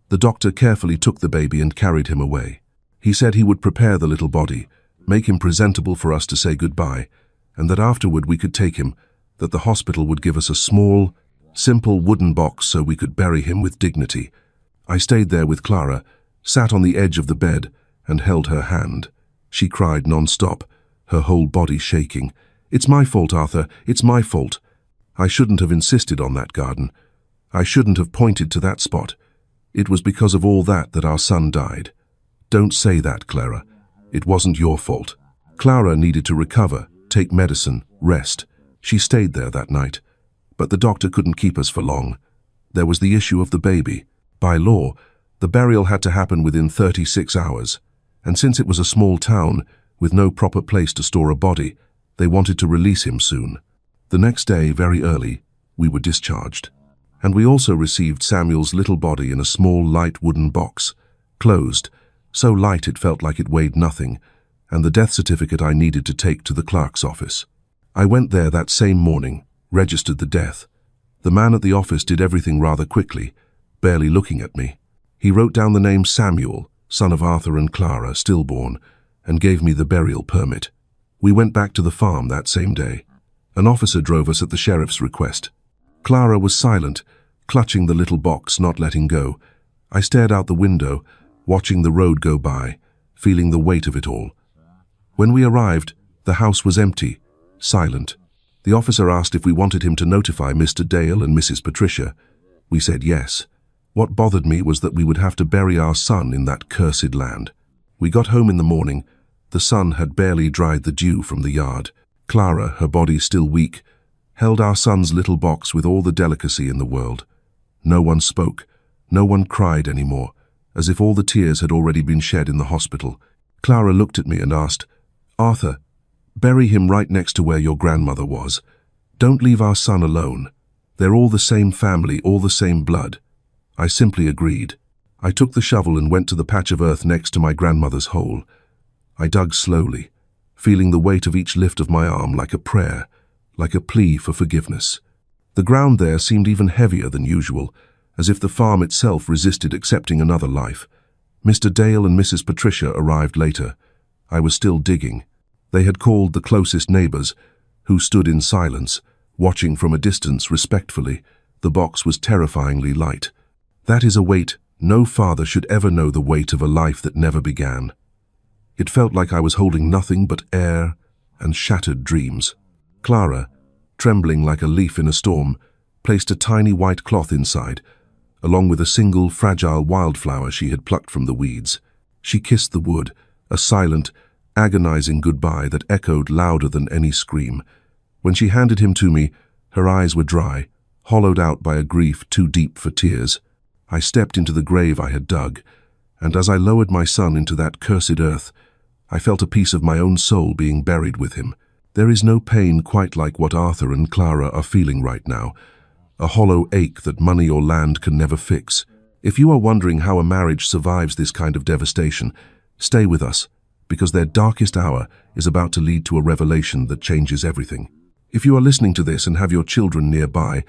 The doctor carefully took the baby and carried him away. He said he would prepare the little body, make him presentable for us to say goodbye, and that afterward we could take him, that the hospital would give us a small, simple wooden box so we could bury him with dignity. I stayed there with Clara, sat on the edge of the bed, and held her hand. She cried non-stop, her whole body shaking. It's my fault, Arthur, it's my fault. I shouldn't have insisted on that garden. I shouldn't have pointed to that spot. It was because of all that our son died. Don't say that, Clara. It wasn't your fault. Clara needed to recover, take medicine, rest. She stayed there that night. But the doctor couldn't keep us for long. There was the issue of the baby. By law, the burial had to happen within 36 hours. And since it was a small town, with no proper place to store a body, they wanted to release him soon. The next day, very early, we were discharged. And we also received Samuel's little body in a small, light wooden box, closed, so light it felt like it weighed nothing, and the death certificate I needed to take to the clerk's office. I went there that same morning, registered the death. The man at the office did everything rather quickly, barely looking at me. He wrote down the name Samuel, son of Arthur and Clara, stillborn, and gave me the burial permit. We went back to the farm that same day. An officer drove us at the sheriff's request. Clara was silent, clutching the little box, not letting go. I stared out the window, watching the road go by, feeling the weight of it all. When we arrived, the house was empty, silent. The officer asked if we wanted him to notify Mr. Dale and Mrs. Patricia. We said yes. What bothered me was that we would have to bury our son in that cursed land. We got home in the morning. The sun had barely dried the dew from the yard. Clara, her body still weak, held our son's little box with all the delicacy in the world. No one spoke, no one cried anymore, as if all the tears had already been shed in the hospital. Clara looked at me and asked, Arthur, bury him right next to where your grandmother was. Don't leave our son alone. They're all the same family, all the same blood. I simply agreed. I took the shovel and went to the patch of earth next to my grandmother's hole. I dug slowly, feeling the weight of each lift of my arm like a prayer, like a plea for forgiveness. The ground there seemed even heavier than usual, as if the farm itself resisted accepting another life. Mr. Dale and Mrs. Patricia arrived later. I was still digging. They had called the closest neighbors, who stood in silence, watching from a distance respectfully. The box was terrifyingly light. That is a weight no father should ever know, the weight of a life that never began. It felt like I was holding nothing but air and shattered dreams. Clara, trembling like a leaf in a storm, placed a tiny white cloth inside, along with a single fragile wildflower she had plucked from the weeds. She kissed the wood, a silent, agonizing goodbye that echoed louder than any scream. When she handed him to me, her eyes were dry, hollowed out by a grief too deep for tears. I stepped into the grave I had dug, and as I lowered my son into that cursed earth, I felt a piece of my own soul being buried with him. There is no pain quite like what Arthur and Clara are feeling right now, a hollow ache that money or land can never fix. If you are wondering how a marriage survives this kind of devastation, stay with us, because their darkest hour is about to lead to a revelation that changes everything. If you are listening to this and have your children nearby,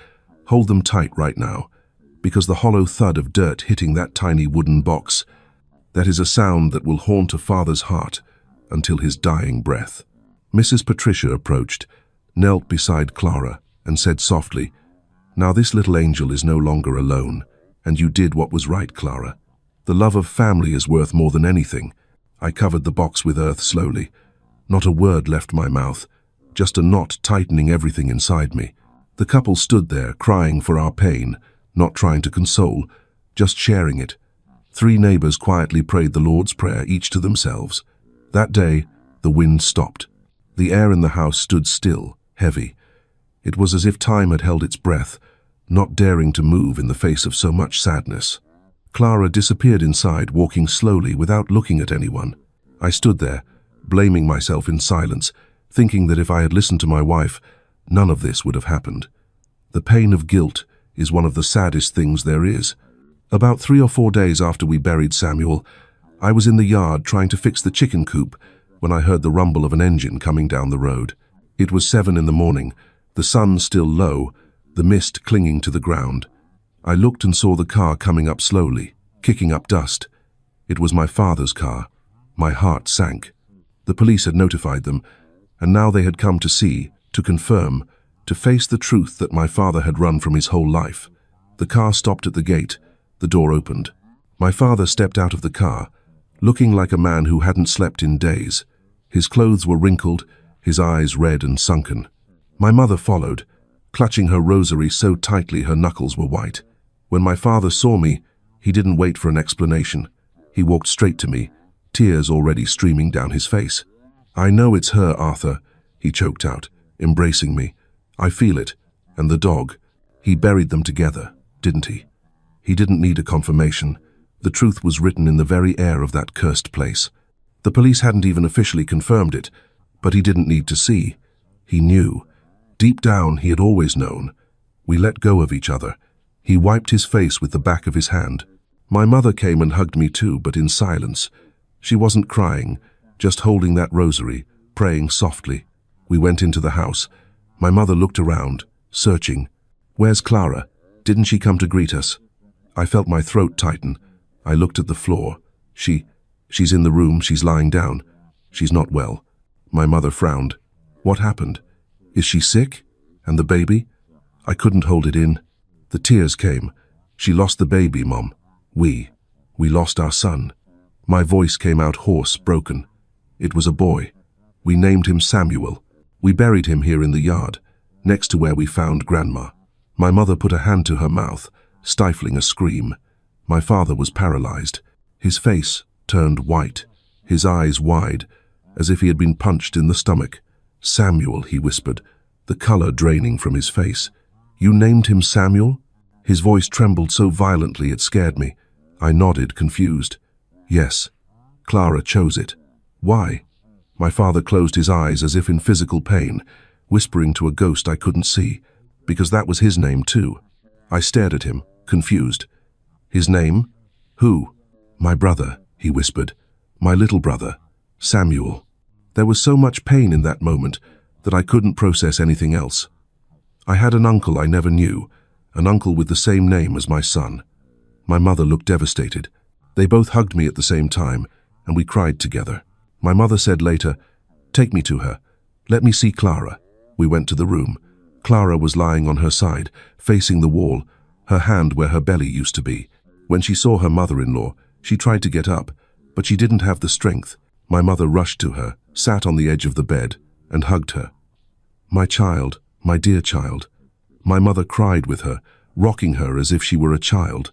hold them tight right now, because the hollow thud of dirt hitting that tiny wooden box, that is a sound that will haunt a father's heart until his dying breath. Mrs. Patricia approached, knelt beside Clara, and said softly, "Now this little angel is no longer alone, and you did what was right, Clara. The love of family is worth more than anything." I covered the box with earth slowly. Not a word left my mouth, just a knot tightening everything inside me. The couple stood there, crying for our pain, not trying to console, just sharing it. 3 neighbors quietly prayed the Lord's Prayer, each to themselves. That day, the wind stopped. The air in the house stood still, heavy. It was as if time had held its breath, not daring to move in the face of so much sadness. Clara disappeared inside, walking slowly without looking at anyone. I stood there, blaming myself in silence, thinking that if I had listened to my wife, none of this would have happened. The pain of guilt is one of the saddest things there is. About 3 or 4 days after we buried Samuel, I was in the yard trying to fix the chicken coop when I heard the rumble of an engine coming down the road. It was 7 in the morning, the sun still low, the mist clinging to the ground. I looked and saw the car coming up slowly, kicking up dust. It was my father's car. My heart sank. The police had notified them, and now they had come to see, to confirm, to face the truth that my father had run from his whole life. The car stopped at the gate. The door opened. My father stepped out of the car, looking like a man who hadn't slept in days. His clothes were wrinkled, his eyes red and sunken. My mother followed, clutching her rosary so tightly her knuckles were white. When my father saw me, he didn't wait for an explanation. He walked straight to me, tears already streaming down his face. "I know it's her, Arthur," he choked out, embracing me. "I feel it. And the dog. He buried them together, didn't he?" He didn't need a confirmation. The truth was written in the very air of that cursed place. The police hadn't even officially confirmed it, but he didn't need to see. He knew. Deep down, he had always known. We let go of each other. He wiped his face with the back of his hand. My mother came and hugged me too, but in silence. She wasn't crying, just holding that rosary, praying softly. We went into the house. My mother looked around, searching. "Where's Clara? Didn't she come to greet us?" I felt my throat tighten. I looked at the floor. She's in the room, she's lying down. She's not well." My mother frowned. "What happened? Is she sick? And the baby?" I couldn't hold it in. The tears came. "She lost the baby, Mom. We lost our son." My voice came out hoarse, broken. "It was a boy. We named him Samuel. We buried him here in the yard, next to where we found Grandma." My mother put a hand to her mouth, stifling a scream. My father was paralyzed. His face turned white, his eyes wide, as if he had been punched in the stomach. "Samuel," he whispered, the color draining from his face. "You named him Samuel?" His voice trembled so violently it scared me. I nodded, confused. "Yes, Clara chose it." "Why?" My father closed his eyes as if in physical pain, whispering to a ghost I couldn't see, because that was his name too. I stared at him, confused. "His name? Who?" "My brother," he whispered. "My little brother, Samuel." There was so much pain in that moment that I couldn't process anything else. I had an uncle I never knew, an uncle with the same name as my son. My mother looked devastated. They both hugged me at the same time, and we cried together. My mother said later, "Take me to her. Let me see Clara." We went to the room. Clara was lying on her side, facing the wall, her hand where her belly used to be. When she saw her mother-in-law, she tried to get up, but she didn't have the strength. My mother rushed to her, sat on the edge of the bed, and hugged her. "My child, my dear child." My mother cried with her, rocking her as if she were a child.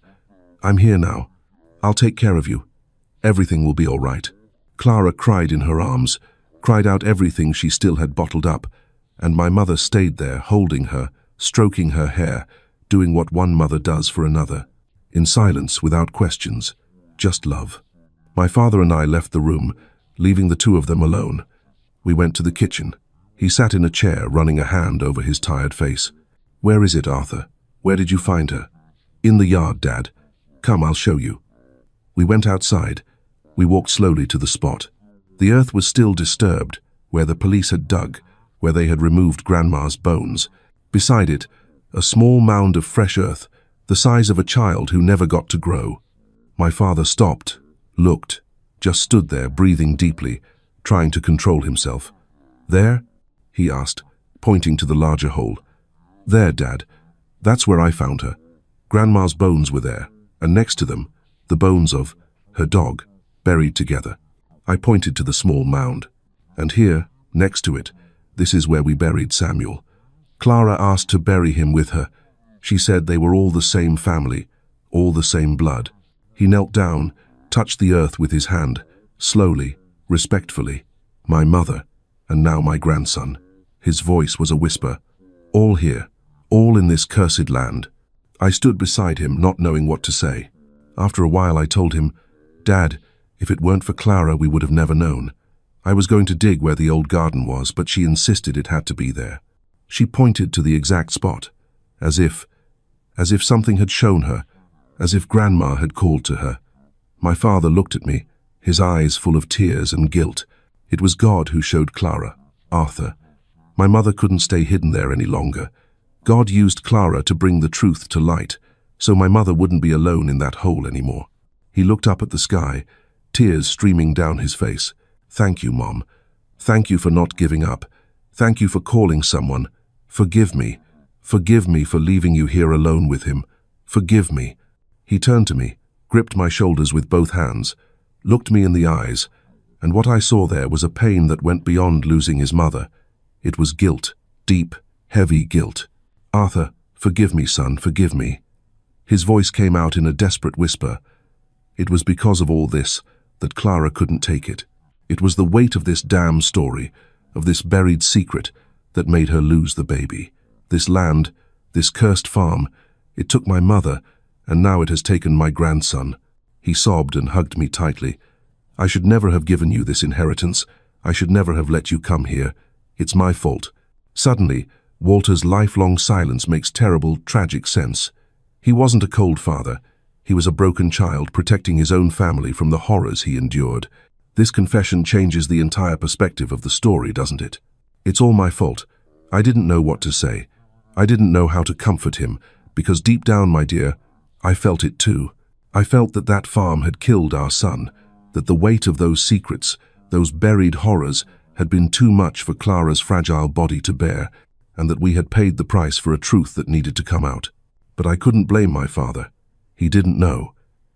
"I'm here now. I'll take care of you. Everything will be all right." Clara cried in her arms, cried out everything she still had bottled up, and my mother stayed there, holding her, stroking her hair, doing what one mother does for another. In silence, without questions, just love. My father and I left the room, leaving the two of them alone. We went to the kitchen. He sat in a chair, running a hand over his tired face. "Where is it, Arthur? Where did you find her?" "In the yard, Dad. Come, I'll show you." We went outside. We walked slowly to the spot. The earth was still disturbed, where the police had dug, where they had removed Grandma's bones. Beside it, a small mound of fresh earth, the size of a child who never got to grow. My father stopped, looked, just stood there, breathing deeply, trying to control himself. "There?" he asked, pointing to the larger hole. "There, Dad. That's where I found her. Grandma's bones were there, and next to them, the bones of her dog, buried together." I pointed to the small mound. "And here, next to it, this is where we buried Samuel." Clara asked to bury him with her. She said they were all the same family, all the same blood. He knelt down, touched the earth with his hand, slowly, respectfully. My mother, and now my grandson. His voice was a whisper. All here, all in this cursed land. I stood beside him, not knowing what to say. After a while I told him, "Dad, if it weren't for Clara, we would have never known. I was going to dig where the old garden was, but she insisted it had to be there. She pointed to the exact spot, as if something had shown her, as if Grandma had called to her." My father looked at me, his eyes full of tears and guilt. It was God who showed Clara, Arthur. My mother couldn't stay hidden there any longer. God used Clara to bring the truth to light, so my mother wouldn't be alone in that hole anymore. He looked up at the sky, tears streaming down his face. "Thank you, Mom. Thank you for not giving up. Thank you for calling someone. Forgive me. Forgive me for leaving you here alone with him. Forgive me." He turned to me, gripped my shoulders with both hands, looked me in the eyes, and what I saw there was a pain that went beyond losing his mother. It was guilt, deep, heavy guilt. "Arthur, forgive me, son, forgive me." His voice came out in a desperate whisper. It was because of all this that Clara couldn't take it. It was the weight of this damn story, of this buried secret, that made her lose the baby. This land, this cursed farm, it took my mother, and now it has taken my grandson. He sobbed and hugged me tightly. "I should never have given you this inheritance. I should never have let you come here. It's my fault." Suddenly, Walter's lifelong silence makes terrible, tragic sense. He wasn't a cold father. He was a broken child protecting his own family from the horrors he endured. This confession changes the entire perspective of the story, doesn't it? It's all my fault. I didn't know what to say. I didn't know how to comfort him, because deep down, my dear, I felt it too. I felt that that farm had killed our son, that the weight of those secrets, those buried horrors, had been too much for Clara's fragile body to bear, and that we had paid the price for a truth that needed to come out. But I couldn't blame my father. He didn't know.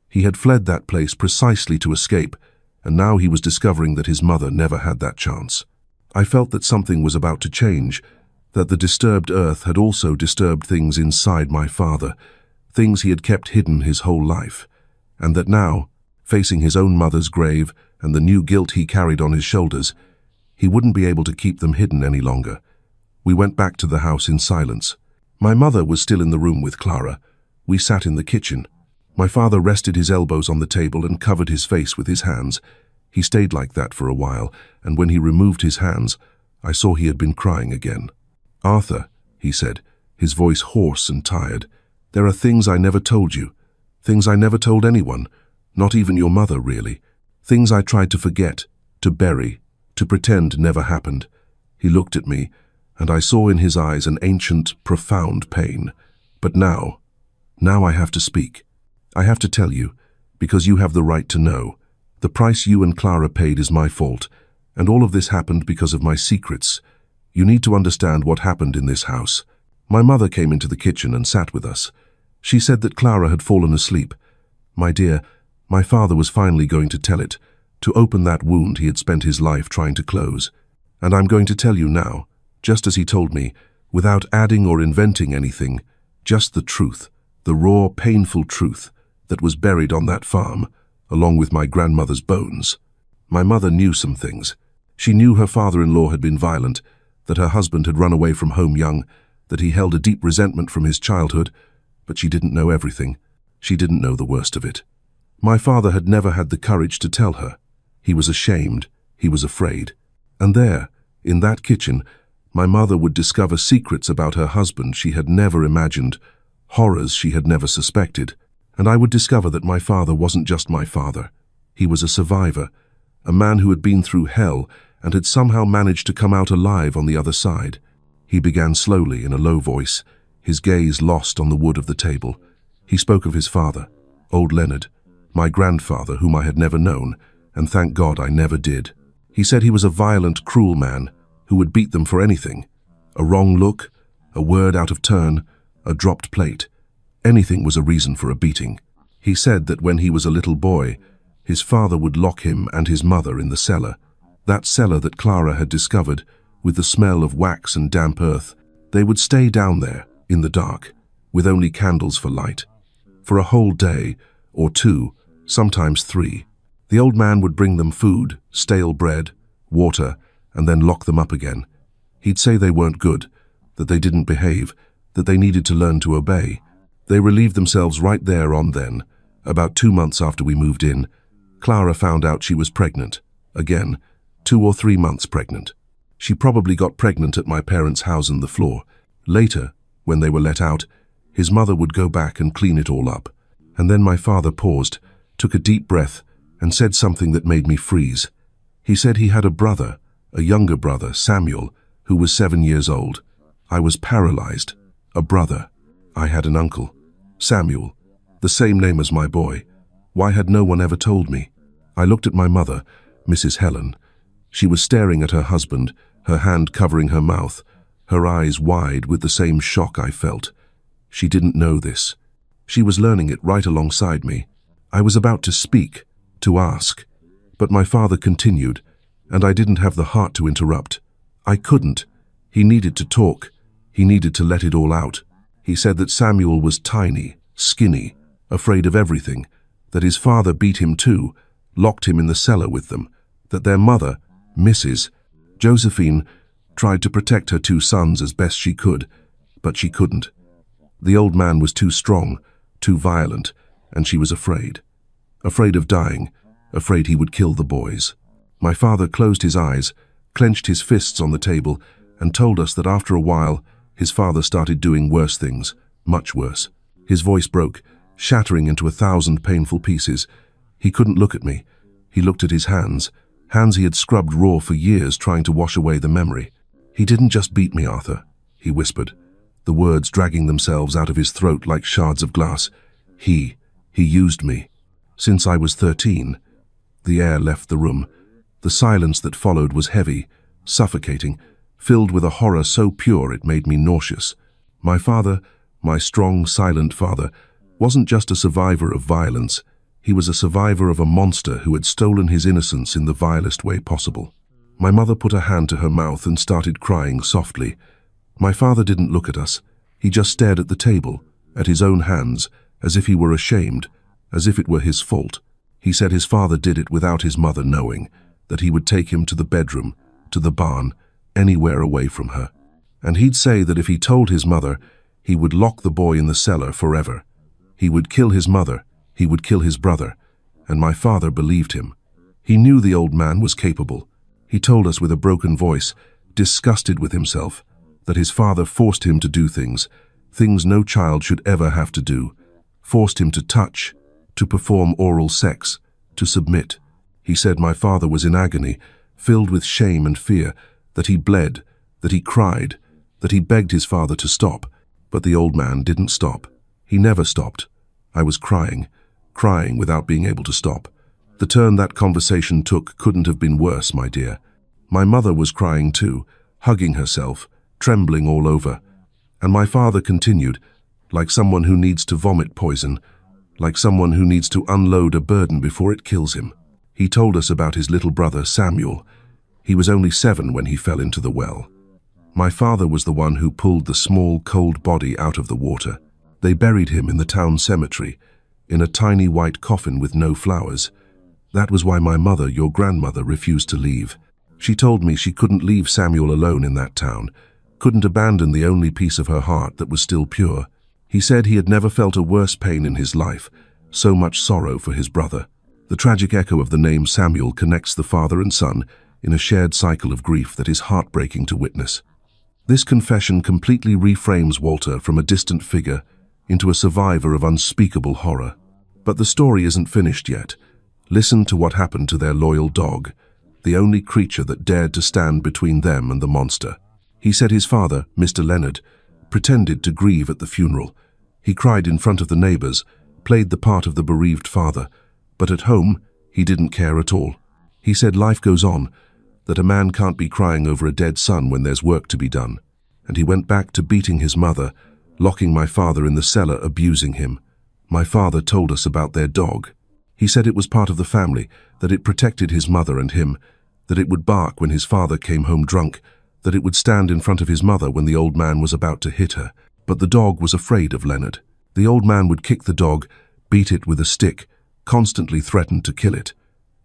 He had fled that place precisely to escape, and now he was discovering that his mother never had that chance. I felt that something was about to change, that the disturbed earth had also disturbed things inside my father, things he had kept hidden his whole life, and that now, facing his own mother's grave and the new guilt he carried on his shoulders, he wouldn't be able to keep them hidden any longer. We went back to the house in silence. My mother was still in the room with Clara. We sat in the kitchen. My father rested his elbows on the table and covered his face with his hands. He stayed like that for a while, and when he removed his hands, I saw he had been crying again. "Arthur," he said, his voice hoarse and tired, "there are things I never told you, things I never told anyone, not even your mother, really. Things I tried to forget, to bury, to pretend never happened." He looked at me, and I saw in his eyes an ancient, profound pain. "But now I have to speak. I have to tell you, because you have the right to know. The price you and Clara paid is my fault, and all of this happened because of my secrets. You need to understand what happened in this house." My mother came into the kitchen and sat with us. She said that Clara had fallen asleep. "My dear, my father was finally going to tell it, to open that wound he had spent his life trying to close. And I'm going to tell you now, just as he told me, without adding or inventing anything, just the truth, the raw, painful truth that was buried on that farm, along with my grandmother's bones." My mother knew some things. She knew her father-in-law had been violent, that her husband had run away from home young, that he held a deep resentment from his childhood, but she didn't know everything. She didn't know the worst of it. My father had never had the courage to tell her. He was ashamed. He was afraid. And there, in that kitchen, my mother would discover secrets about her husband she had never imagined, horrors she had never suspected. And I would discover that my father wasn't just my father. He was a survivor, a man who had been through hell and had somehow managed to come out alive on the other side. He began slowly in a low voice, his gaze lost on the wood of the table. He spoke of his father, old Leonard, my grandfather whom I had never known, and thank God I never did. He said he was a violent, cruel man who would beat them for anything. A wrong look, a word out of turn, a dropped plate. Anything was a reason for a beating. He said that when he was a little boy, his father would lock him and his mother in the cellar. That cellar that Clara had discovered, with the smell of wax and damp earth, They would stay down there, in the dark, with only candles for light, for a whole day, or two, sometimes 3. The old man would bring them food, stale bread, water, and then lock them up again. He'd say they weren't good, that they didn't behave, that they needed to learn to obey. They relieved themselves right there on then. About 2 months after we moved in, Clara found out she was pregnant. Again, 2 or 3 months pregnant. She probably got pregnant at my parents' house on the floor. Later, when they were let out, his mother would go back and clean it all up. And then my father paused, took a deep breath, and said something that made me freeze. He said he had a brother, a younger brother, Samuel, who was 7 years old. I was paralyzed. A brother. I had an uncle, Samuel, the same name as my boy. Why had no one ever told me? I looked at my mother, Mrs. Helen. She was staring at her husband, her hand covering her mouth, her eyes wide with the same shock I felt. She didn't know this. She was learning it right alongside me. I was about to speak, to ask, but my father continued, and I didn't have the heart to interrupt. I couldn't. He needed to talk. He needed to let it all out. He said that Samuel was tiny, skinny, afraid of everything, that his father beat him too, locked him in the cellar with them, that their mother, Mrs. Josephine, tried to protect her 2 sons as best she could, but she couldn't. The old man was too strong, too violent, and she was afraid. Afraid of dying, afraid he would kill the boys. My father closed his eyes, clenched his fists on the table, and told us that after a while, his father started doing worse things, much worse. His voice broke, shattering into 1,000 painful pieces. He couldn't look at me. He looked at his hands he had scrubbed raw for years trying to wash away the memory. "He didn't just beat me, Arthur," he whispered, the words dragging themselves out of his throat like shards of glass. He used me. Since I was 13. The air left the room. The silence that followed was heavy, suffocating, filled with a horror so pure it made me nauseous. My father, my strong, silent father, wasn't just a survivor of violence. He was a survivor of a monster who had stolen his innocence in the vilest way possible. My mother put a hand to her mouth and started crying softly. My father didn't look at us. He just stared at the table, at his own hands, as if he were ashamed, as if it were his fault. He said his father did it without his mother knowing, that he would take him to the bedroom, to the barn, anywhere away from her. And he'd say that if he told his mother, he would lock the boy in the cellar forever. He would kill his mother, he would kill his brother, and my father believed him. He knew the old man was capable. He told us with a broken voice, disgusted with himself, that his father forced him to do things no child should ever have to do, forced him to touch, to perform oral sex, to submit. He said my father was in agony, filled with shame and fear, that he bled, that he cried, that he begged his father to stop, but the old man didn't stop. He never stopped. I was crying without being able to stop. The turn that conversation took couldn't have been worse, my dear. My mother was crying too, hugging herself, trembling all over. And my father continued, like someone who needs to vomit poison, like someone who needs to unload a burden before it kills him. He told us about his little brother, Samuel. He was only 7 when he fell into the well. My father was the one who pulled the small, cold body out of the water. They buried him in the town cemetery, in a tiny white coffin with no flowers. That was why my mother, your grandmother, refused to leave. She told me she couldn't leave Samuel alone in that town, couldn't abandon the only piece of her heart that was still pure. He said he had never felt a worse pain in his life, so much sorrow for his brother. The tragic echo of the name Samuel connects the father and son in a shared cycle of grief that is heartbreaking to witness. This confession completely reframes Walter from a distant figure into a survivor of unspeakable horror. But the story isn't finished yet. Listen to what happened to their loyal dog, the only creature that dared to stand between them and the monster. He said his father, Mr. Leonard, pretended to grieve at the funeral. He cried in front of the neighbors, played the part of the bereaved father, but at home, he didn't care at all. He said life goes on, that a man can't be crying over a dead son when there's work to be done. And he went back to beating his mother, locking my father in the cellar, abusing him. My father told us about their dog. He said it was part of the family, that it protected his mother and him, that it would bark when his father came home drunk, that it would stand in front of his mother when the old man was about to hit her. But the dog was afraid of Leonard. The old man would kick the dog, beat it with a stick, constantly threatened to kill it.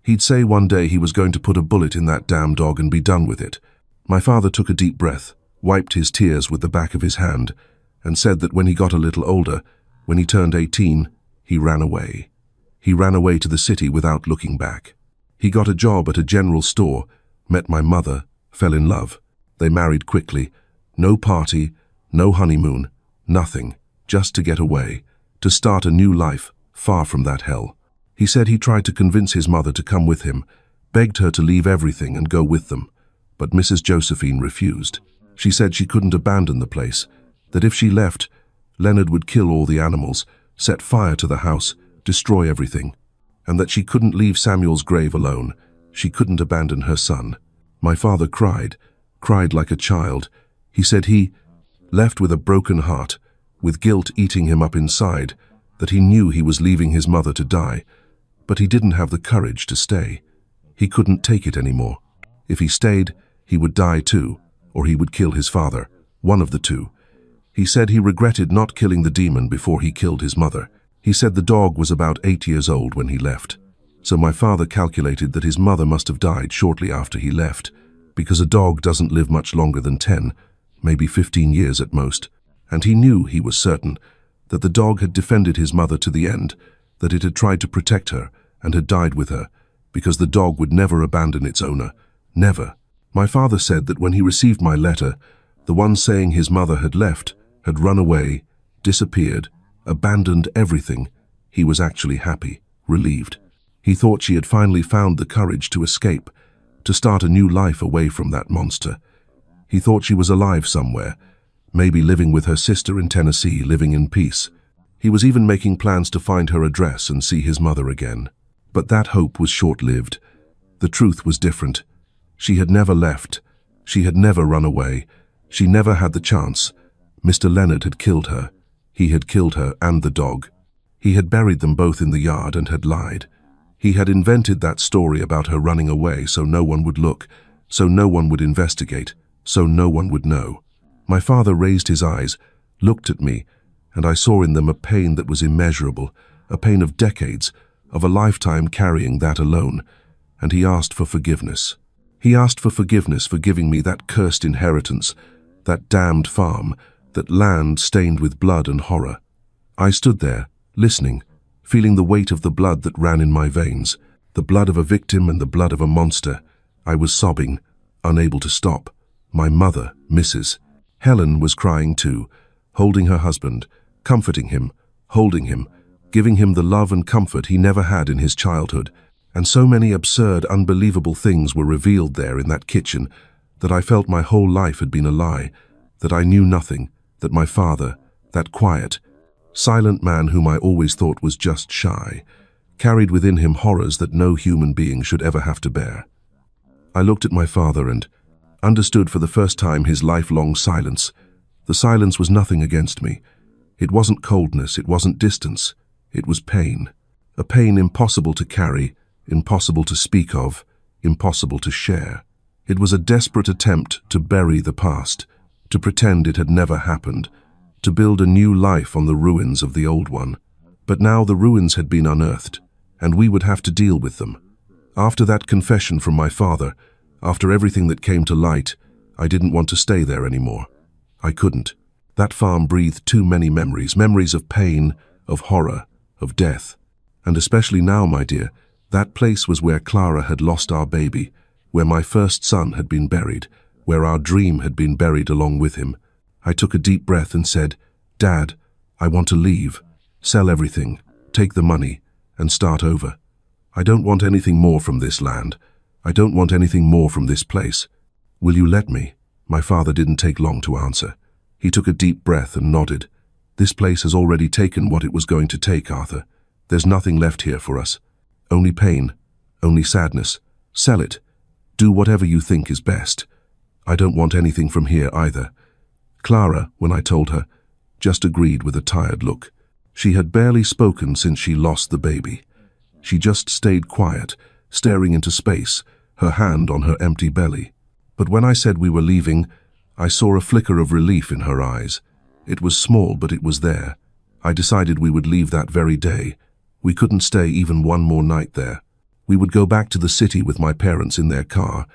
He'd say one day he was going to put a bullet in that damn dog and be done with it. My father took a deep breath, wiped his tears with the back of his hand, and said that when he got a little older, when he turned 18, he ran away. He ran away to the city without looking back. He got a job at a general store, met my mother, fell in love. They married quickly. No party, no honeymoon, nothing, just to get away, to start a new life, far from that hell. He said he tried to convince his mother to come with him, begged her to leave everything and go with them. But Mrs. Josephine refused. She said she couldn't abandon the place, that if she left, Leonard would kill all the animals, set fire to the house, destroy everything, and that she couldn't leave Samuel's grave alone. She couldn't abandon her son. My father cried like a child. He said he, left with a broken heart, with guilt eating him up inside, that he knew he was leaving his mother to die, but he didn't have the courage to stay. He couldn't take it anymore. If he stayed, he would die too, or he would kill his father, one of the two. He said he regretted not killing the demon before he killed his mother. He said the dog was about 8 years old when he left. So my father calculated that his mother must have died shortly after he left, because a dog doesn't live much longer than 10, maybe 15 years at most. And he knew, he was certain, that the dog had defended his mother to the end, that it had tried to protect her and had died with her, because the dog would never abandon its owner. Never. My father said that when he received my letter, the one saying his mother had left, had run away, disappeared, abandoned everything, he was actually happy, relieved. He thought she had finally found the courage to escape, to start a new life away from that monster. He thought she was alive somewhere, maybe living with her sister in Tennessee, living in peace. He was even making plans to find her address and see his mother again. But that hope was short-lived. The truth was different. She had never left. She had never run away. She never had the chance. Mr. Leonard had killed her. He had killed her and the dog. He had buried them both in the yard and had lied. He had invented that story about her running away so no one would look, so no one would investigate, so no one would know. My father raised his eyes, looked at me, and I saw in them a pain that was immeasurable, a pain of decades, of a lifetime carrying that alone, and he asked for forgiveness. He asked for forgiveness for giving me that cursed inheritance, that damned farm, that land stained with blood and horror. I stood there, listening, feeling the weight of the blood that ran in my veins, the blood of a victim and the blood of a monster. I was sobbing, unable to stop. My mother, Mrs. Helen, was crying too, holding her husband, comforting him, holding him, giving him the love and comfort he never had in his childhood. And so many absurd, unbelievable things were revealed there in that kitchen that I felt my whole life had been a lie, that I knew nothing, that my father, that quiet, silent man whom I always thought was just shy, carried within him horrors that no human being should ever have to bear. I looked at my father and understood for the first time his lifelong silence. The silence was nothing against me. It wasn't coldness, it wasn't distance, it was pain. A pain impossible to carry, impossible to speak of, impossible to share. It was a desperate attempt to bury the past, to pretend it had never happened, to build a new life on the ruins of the old one. But now the ruins had been unearthed, and we would have to deal with them. After that confession from my father, after everything that came to light, I didn't want to stay there anymore. I couldn't. That farm breathed too many memories, memories of pain, of horror, of death. And especially now, my dear, that place was where Clara had lost our baby, where my first son had been buried, where our dream had been buried along with him. I took a deep breath and said, "Dad, I want to leave, sell everything, take the money, and start over. I don't want anything more from this land. I don't want anything more from this place. Will you let me?" My father didn't take long to answer. He took a deep breath and nodded. "This place has already taken what it was going to take, Arthur. There's nothing left here for us. Only pain, only sadness. Sell it. Do whatever you think is best. I don't want anything from here either." Clara, when I told her, just agreed with a tired look. She had barely spoken since she lost the baby. She just stayed quiet, staring into space, her hand on her empty belly. But when I said we were leaving, I saw a flicker of relief in her eyes. It was small, but it was there. I decided we would leave that very day. We couldn't stay even one more night there. We would go back to the city with my parents in their car,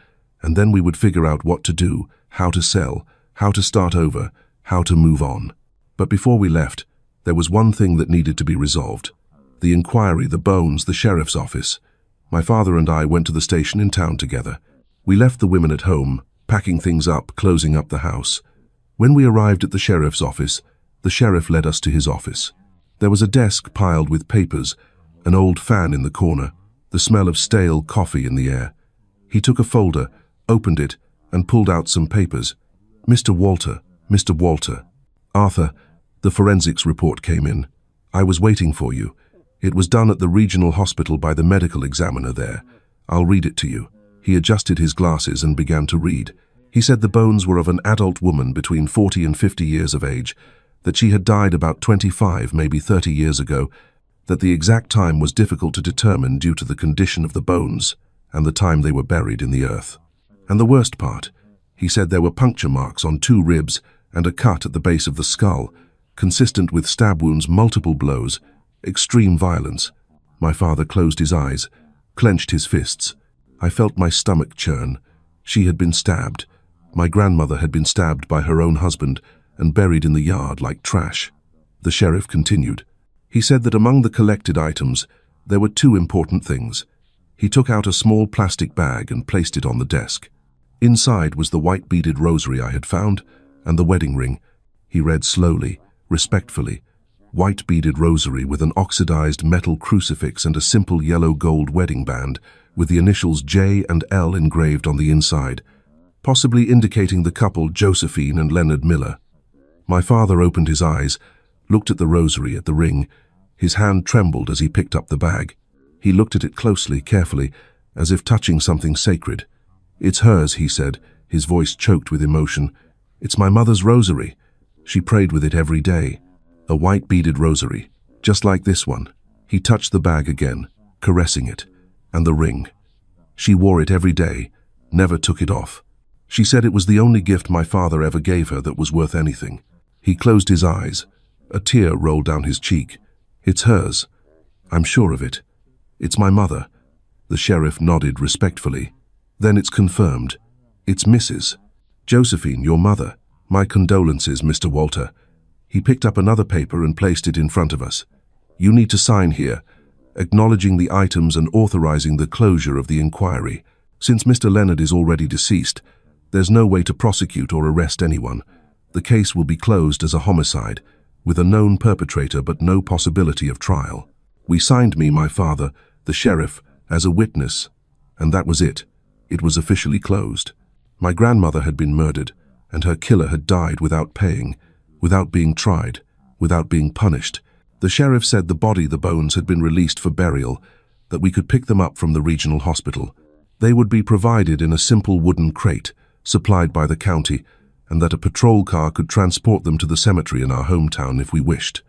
and then we would figure out what to do, how to sell, how to start over, how to move on. But before we left, there was one thing that needed to be resolved. The inquiry, the bones, the sheriff's office. My father and I went to the station in town together. We left the women at home, packing things up, closing up the house. When we arrived at the sheriff's office, the sheriff led us to his office. There was a desk piled with papers, an old fan in the corner, the smell of stale coffee in the air. He took a folder, opened it, and pulled out some papers. Mr. Walter. Arthur, the forensics report came in. I was waiting for you. It was done at the regional hospital by the medical examiner there. I'll read it to you. He adjusted his glasses and began to read. He said the bones were of an adult woman between 40 and 50 years of age, that she had died about 25, maybe 30 years ago, that the exact time was difficult to determine due to the condition of the bones and the time they were buried in the earth. And the worst part, he said there were puncture marks on 2 ribs and a cut at the base of the skull, consistent with stab wounds, multiple blows, extreme violence. My father closed his eyes, clenched his fists. I felt my stomach churn. She had been stabbed. My grandmother had been stabbed by her own husband and buried in the yard like trash. The sheriff continued. He said that among the collected items, there were 2 important things. He took out a small plastic bag and placed it on the desk. Inside was the white beaded rosary I had found and the wedding ring. He read slowly, respectfully. White beaded rosary with an oxidized metal crucifix and a simple yellow gold wedding band with the initials J and L engraved on the inside, possibly indicating the couple Josephine and Leonard Miller. My father opened his eyes, looked at the rosary, at the ring. His hand trembled as he picked up the bag. He looked at it closely, carefully, as if touching something sacred. "It's hers," he said, his voice choked with emotion. "It's my mother's rosary. She prayed with it every day. A white beaded rosary, just like this one." He touched the bag again, caressing it, and the ring. She wore it every day, never took it off. She said it was the only gift my father ever gave her that was worth anything. He closed his eyes. A tear rolled down his cheek. "It's hers. I'm sure of it. It's my mother." The sheriff nodded respectfully. "Then it's confirmed. It's Mrs. Josephine, your mother. My condolences, Mr. Walter." He picked up another paper and placed it in front of us. "You need to sign here, acknowledging the items and authorizing the closure of the inquiry. Since Mr. Leonard is already deceased, there's no way to prosecute or arrest anyone. The case will be closed as a homicide, with a known perpetrator but no possibility of trial." We signed, me, my father, the sheriff, as a witness, and that was it. It was officially closed. My grandmother had been murdered, and her killer had died without paying, without being tried, without being punished. The sheriff said the body, the bones, had been released for burial, that we could pick them up from the regional hospital. They would be provided in a simple wooden crate, supplied by the county, and that a patrol car could transport them to the cemetery in our hometown if we wished.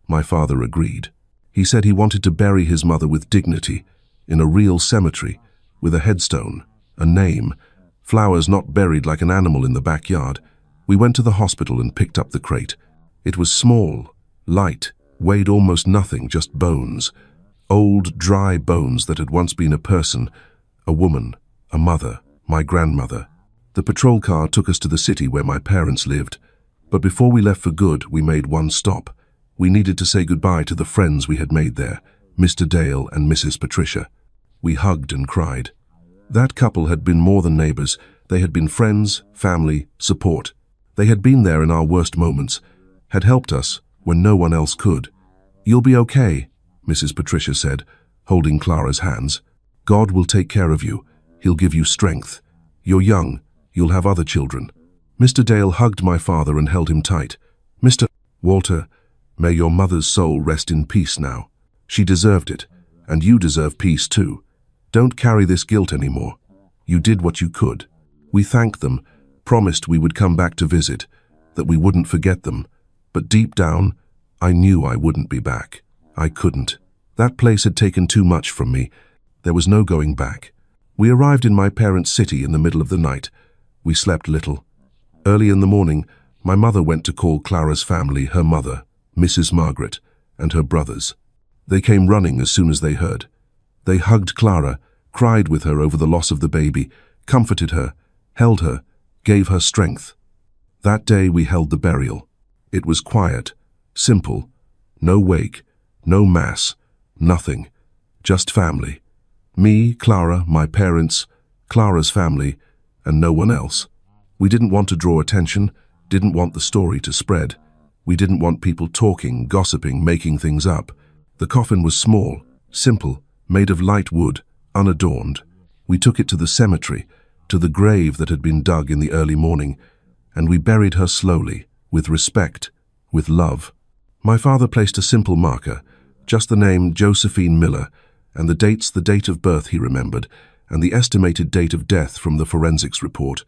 My father agreed. He said he wanted to bury his mother with dignity, in a real cemetery, with a headstone, a name, flowers, not buried like an animal in the backyard. We went to the hospital and picked up the crate. It was small, light, weighed almost nothing, just bones. Old, dry bones that had once been a person, a woman, a mother, my grandmother. The patrol car took us to the city where my parents lived. But before we left for good, we made one stop. We needed to say goodbye to the friends we had made there, Mr. Dale and Mrs. Patricia. We hugged and cried. That couple had been more than neighbors. They had been friends, family, support. They had been there in our worst moments, had helped us when no one else could. "You'll be okay," Mrs. Patricia said, holding Clara's hands. "God will take care of you. He'll give you strength. You're young. You'll have other children." Mr. Dale hugged my father and held him tight. "Mr. Walter, may your mother's soul rest in peace now. She deserved it, and you deserve peace too. Don't carry this guilt anymore. You did what you could." We thanked them, promised we would come back to visit, that we wouldn't forget them. But deep down, I knew I wouldn't be back. I couldn't. That place had taken too much from me. There was no going back. We arrived in my parents' city in the middle of the night. We slept little. Early in the morning, my mother went to call Clara's family, her mother, Mrs. Margaret, and her brothers. They came running as soon as they heard. They hugged Clara, cried with her over the loss of the baby, comforted her, held her, gave her strength. That day we held the burial. It was quiet, simple, no wake, no mass, nothing, just family. Me, Clara, my parents, Clara's family, and no one else. We didn't want to draw attention, didn't want the story to spread. We didn't want people talking, gossiping, making things up. The coffin was small, simple, made of light wood, unadorned. We took it to the cemetery, to the grave that had been dug in the early morning, and we buried her slowly, with respect, with love. My father placed a simple marker, just the name Josephine Miller, and the date of birth he remembered, and the estimated date of death from the forensics report.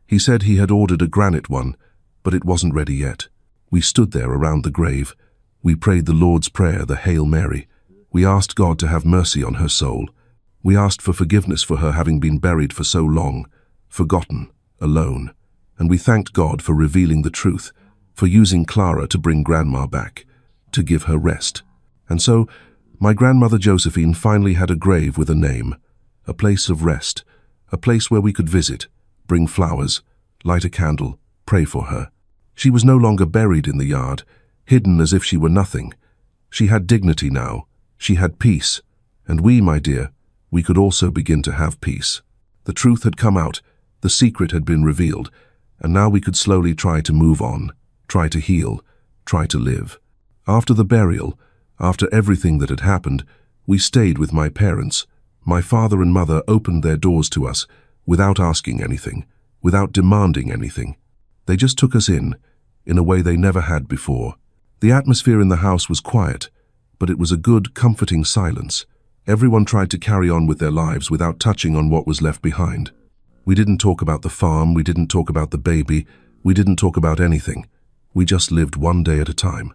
He said he had ordered a granite one, but it wasn't ready yet. We stood there around the grave. We prayed the Lord's Prayer, the Hail Mary. We asked God to have mercy on her soul. We asked for forgiveness for her having been buried for so long, forgotten, alone. And we thanked God for revealing the truth, for using Clara to bring Grandma back, to give her rest. And so, my grandmother Josephine finally had a grave with a name, a place of rest, a place where we could visit, bring flowers, light a candle, pray for her. She was no longer buried in the yard, hidden as if she were nothing. She had dignity now. She had peace. And we, my dear, we could also begin to have peace. The truth had come out, the secret had been revealed, and now we could slowly try to move on, try to heal, try to live. After the burial, after everything that had happened, we stayed with my parents. My father and mother opened their doors to us, without asking anything, without demanding anything. They just took us in a way they never had before. The atmosphere in the house was quiet, but it was a good, comforting silence. Everyone tried to carry on with their lives without touching on what was left behind. We didn't talk about the farm, we didn't talk about the baby, we didn't talk about anything. We just lived one day at a time.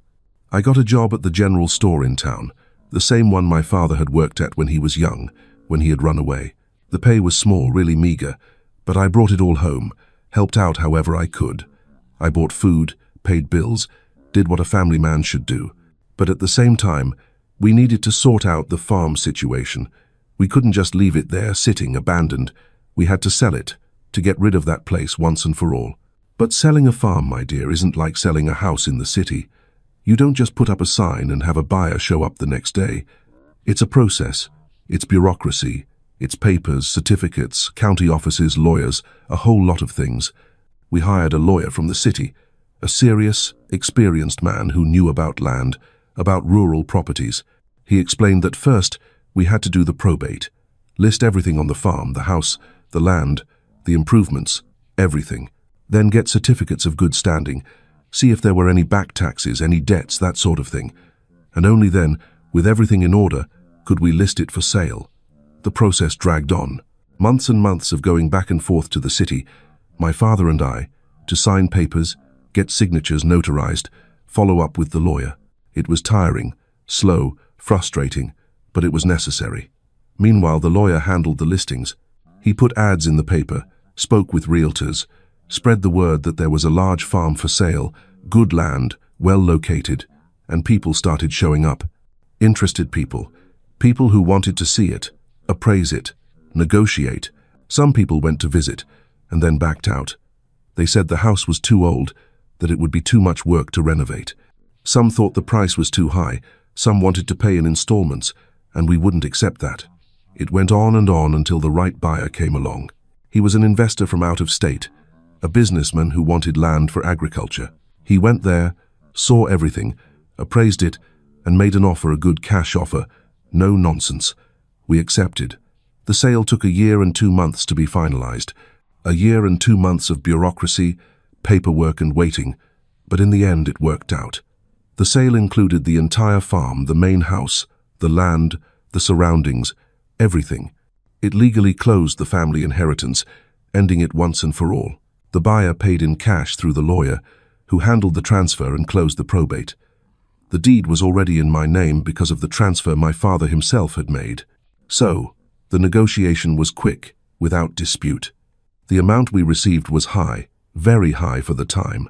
I got a job at the general store in town, the same one my father had worked at when he was young, when he had run away. The pay was small, really meager, but I brought it all home, helped out however I could. I bought food, paid bills, did what a family man should do. But at the same time, we needed to sort out the farm situation. We couldn't just leave it there, sitting, abandoned. We had to sell it, to get rid of that place once and for all. But selling a farm, my dear, isn't like selling a house in the city. You don't just put up a sign and have a buyer show up the next day. It's a process. It's bureaucracy. It's papers, certificates, county offices, lawyers, a whole lot of things. We hired a lawyer from the city, a serious, experienced man who knew about land, about rural properties. He explained that first we had to do the probate, list everything on the farm, the house, the land, the improvements, everything. Then get certificates of good standing, see if there were any back taxes, any debts, that sort of thing. And only then, with everything in order, could we list it for sale. The process dragged on. Months and months of going back and forth to the city, my father and I, to sign papers, get signatures notarized, follow up with the lawyer. It was tiring, slow, frustrating, but it was necessary. Meanwhile, the lawyer handled the listings. He put ads in the paper, spoke with realtors, spread the word that there was a large farm for sale, good land, well located, and people started showing up. Interested people, people who wanted to see it, appraise it, negotiate. Some people went to visit, and then backed out. They said the house was too old, that it would be too much work to renovate. Some thought the price was too high, some wanted to pay in installments, and we wouldn't accept that. It went on and on until the right buyer came along. He was an investor from out of state, a businessman who wanted land for agriculture. He went there, saw everything, appraised it, and made an offer, a good cash offer. No nonsense. We accepted. The sale took 1 year and 2 months to be finalized. 1 year and 2 months of bureaucracy, paperwork and waiting, but in the end it worked out. The sale included the entire farm, the main house, the land, the surroundings, everything. It legally closed the family inheritance, ending it once and for all. The buyer paid in cash through the lawyer, who handled the transfer and closed the probate. The deed was already in my name because of the transfer my father himself had made. So, the negotiation was quick, without dispute. The amount we received was high, very high for the time.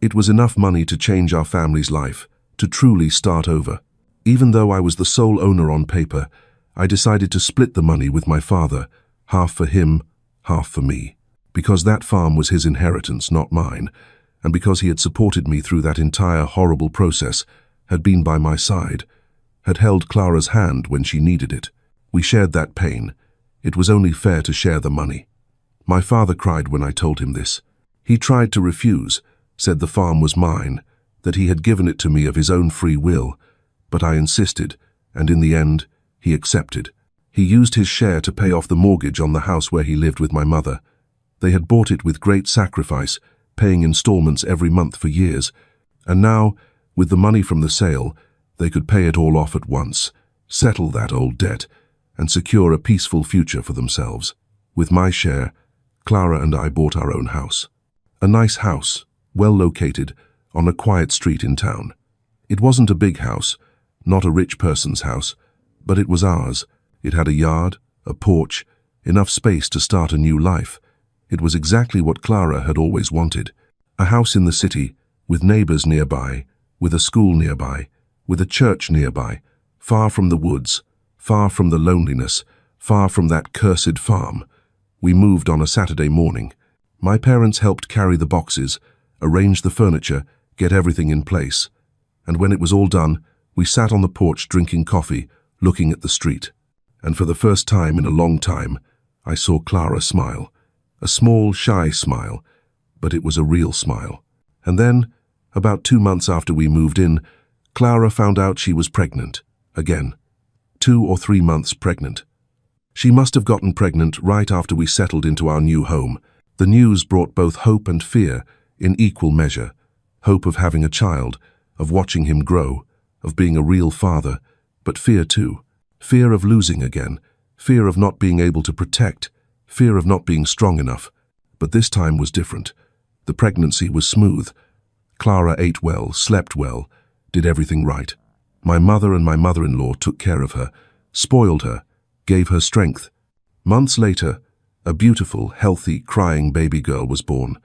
It was enough money to change our family's life, to truly start over. Even though I was the sole owner on paper, I decided to split the money with my father, half for him, half for me. Because that farm was his inheritance, not mine, and because he had supported me through that entire horrible process, had been by my side, had held Clara's hand when she needed it. We shared that pain. It was only fair to share the money. My father cried when I told him this. He tried to refuse, said the farm was mine, that he had given it to me of his own free will, but I insisted, and in the end, he accepted. He used his share to pay off the mortgage on the house where he lived with my mother. They had bought it with great sacrifice, paying installments every month for years, and now, with the money from the sale, they could pay it all off at once, settle that old debt, and secure a peaceful future for themselves. With my share, Clara and I bought our own house. A nice house, well located, on a quiet street in town. It wasn't a big house, not a rich person's house, but it was ours. It had a yard, a porch, enough space to start a new life. It was exactly what Clara had always wanted. A house in the city, with neighbors nearby, with a school nearby, with a church nearby, far from the woods, far from the loneliness, far from that cursed farm. We moved on a Saturday morning. My parents helped carry the boxes, arrange the furniture, get everything in place. And when it was all done, we sat on the porch drinking coffee, looking at the street. And for the first time in a long time, I saw Clara smile. A small, shy smile, but it was a real smile. And then, about 2 months after we moved in, Clara found out she was pregnant, again. 2 or 3 months pregnant. She must have gotten pregnant right after we settled into our new home. The news brought both hope and fear in equal measure. Hope of having a child, of watching him grow, of being a real father, but fear too. Fear of losing again, fear of not being able to protect, fear of not being strong enough. But this time was different. The pregnancy was smooth. Clara ate well, slept well, did everything right. My mother and my mother-in-law took care of her, spoiled her, gave her strength. Months later, a beautiful, healthy, crying baby girl was born.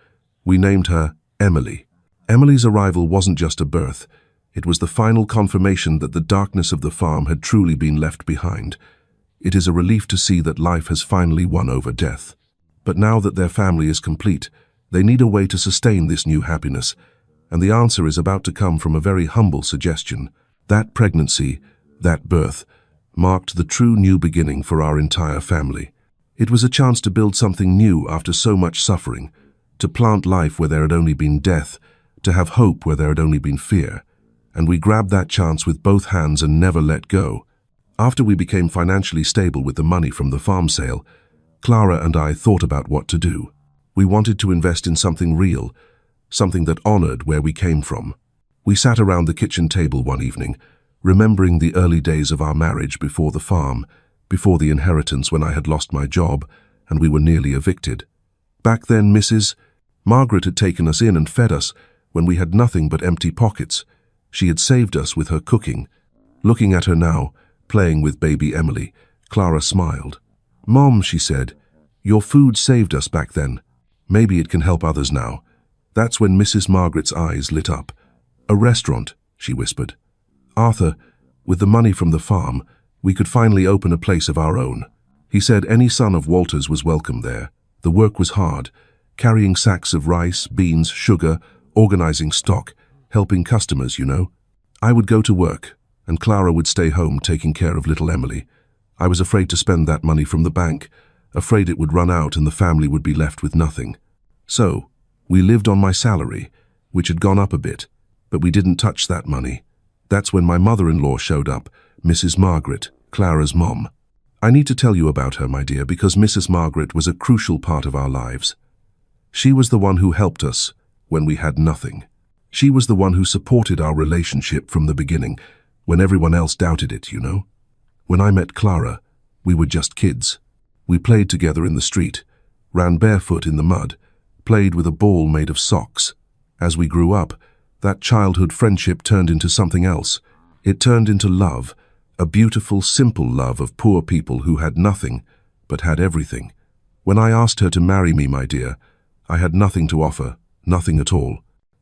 We named her Emily. Emily's arrival wasn't just a birth. It was the final confirmation that the darkness of the farm had truly been left behind. It is a relief to see that life has finally won over death. But now that their family is complete, they need a way to sustain this new happiness, and the answer is about to come from a very humble suggestion. That pregnancy, that birth, marked the true new beginning for our entire family. It was a chance to build something new after so much suffering, to plant life where there had only been death, to have hope where there had only been fear. And we grabbed that chance with both hands and never let go. After we became financially stable with the money from the farm sale, Clara and I thought about what to do. We wanted to invest in something real, something that honored where we came from. We sat around the kitchen table one evening, remembering the early days of our marriage before the farm, before the inheritance when I had lost my job and we were nearly evicted. Back then, Mrs. Margaret had taken us in and fed us when we had nothing but empty pockets. She had saved us with her cooking. Looking at her now, playing with baby Emily, Clara smiled. "Mom," she said, "your food saved us back then. Maybe it can help others now." That's when Mrs. Margaret's eyes lit up. "A restaurant," she whispered. "Arthur, with the money from the farm, we could finally open a place of our own." He said any son of Walter's was welcome there. The work was hard, carrying sacks of rice, beans, sugar, organizing stock, helping customers, you know. I would go to work, and Clara would stay home taking care of little Emily. I was afraid to spend that money from the bank, afraid it would run out and the family would be left with nothing. So, we lived on my salary, which had gone up a bit, but we didn't touch that money. That's when my mother-in-law showed up, Mrs. Margaret, Clara's mom. I need to tell you about her, my dear, because Mrs. Margaret was a crucial part of our lives. She was the one who helped us when we had nothing. She was the one who supported our relationship from the beginning, when everyone else doubted it, you know. When I met Clara, we were just kids. We played together in the street, ran barefoot in the mud, played with a ball made of socks. As we grew up, that childhood friendship turned into something else. It turned into love, a beautiful, simple love of poor people who had nothing, but had everything. When I asked her to marry me, my dear, I had nothing to offer, nothing at all.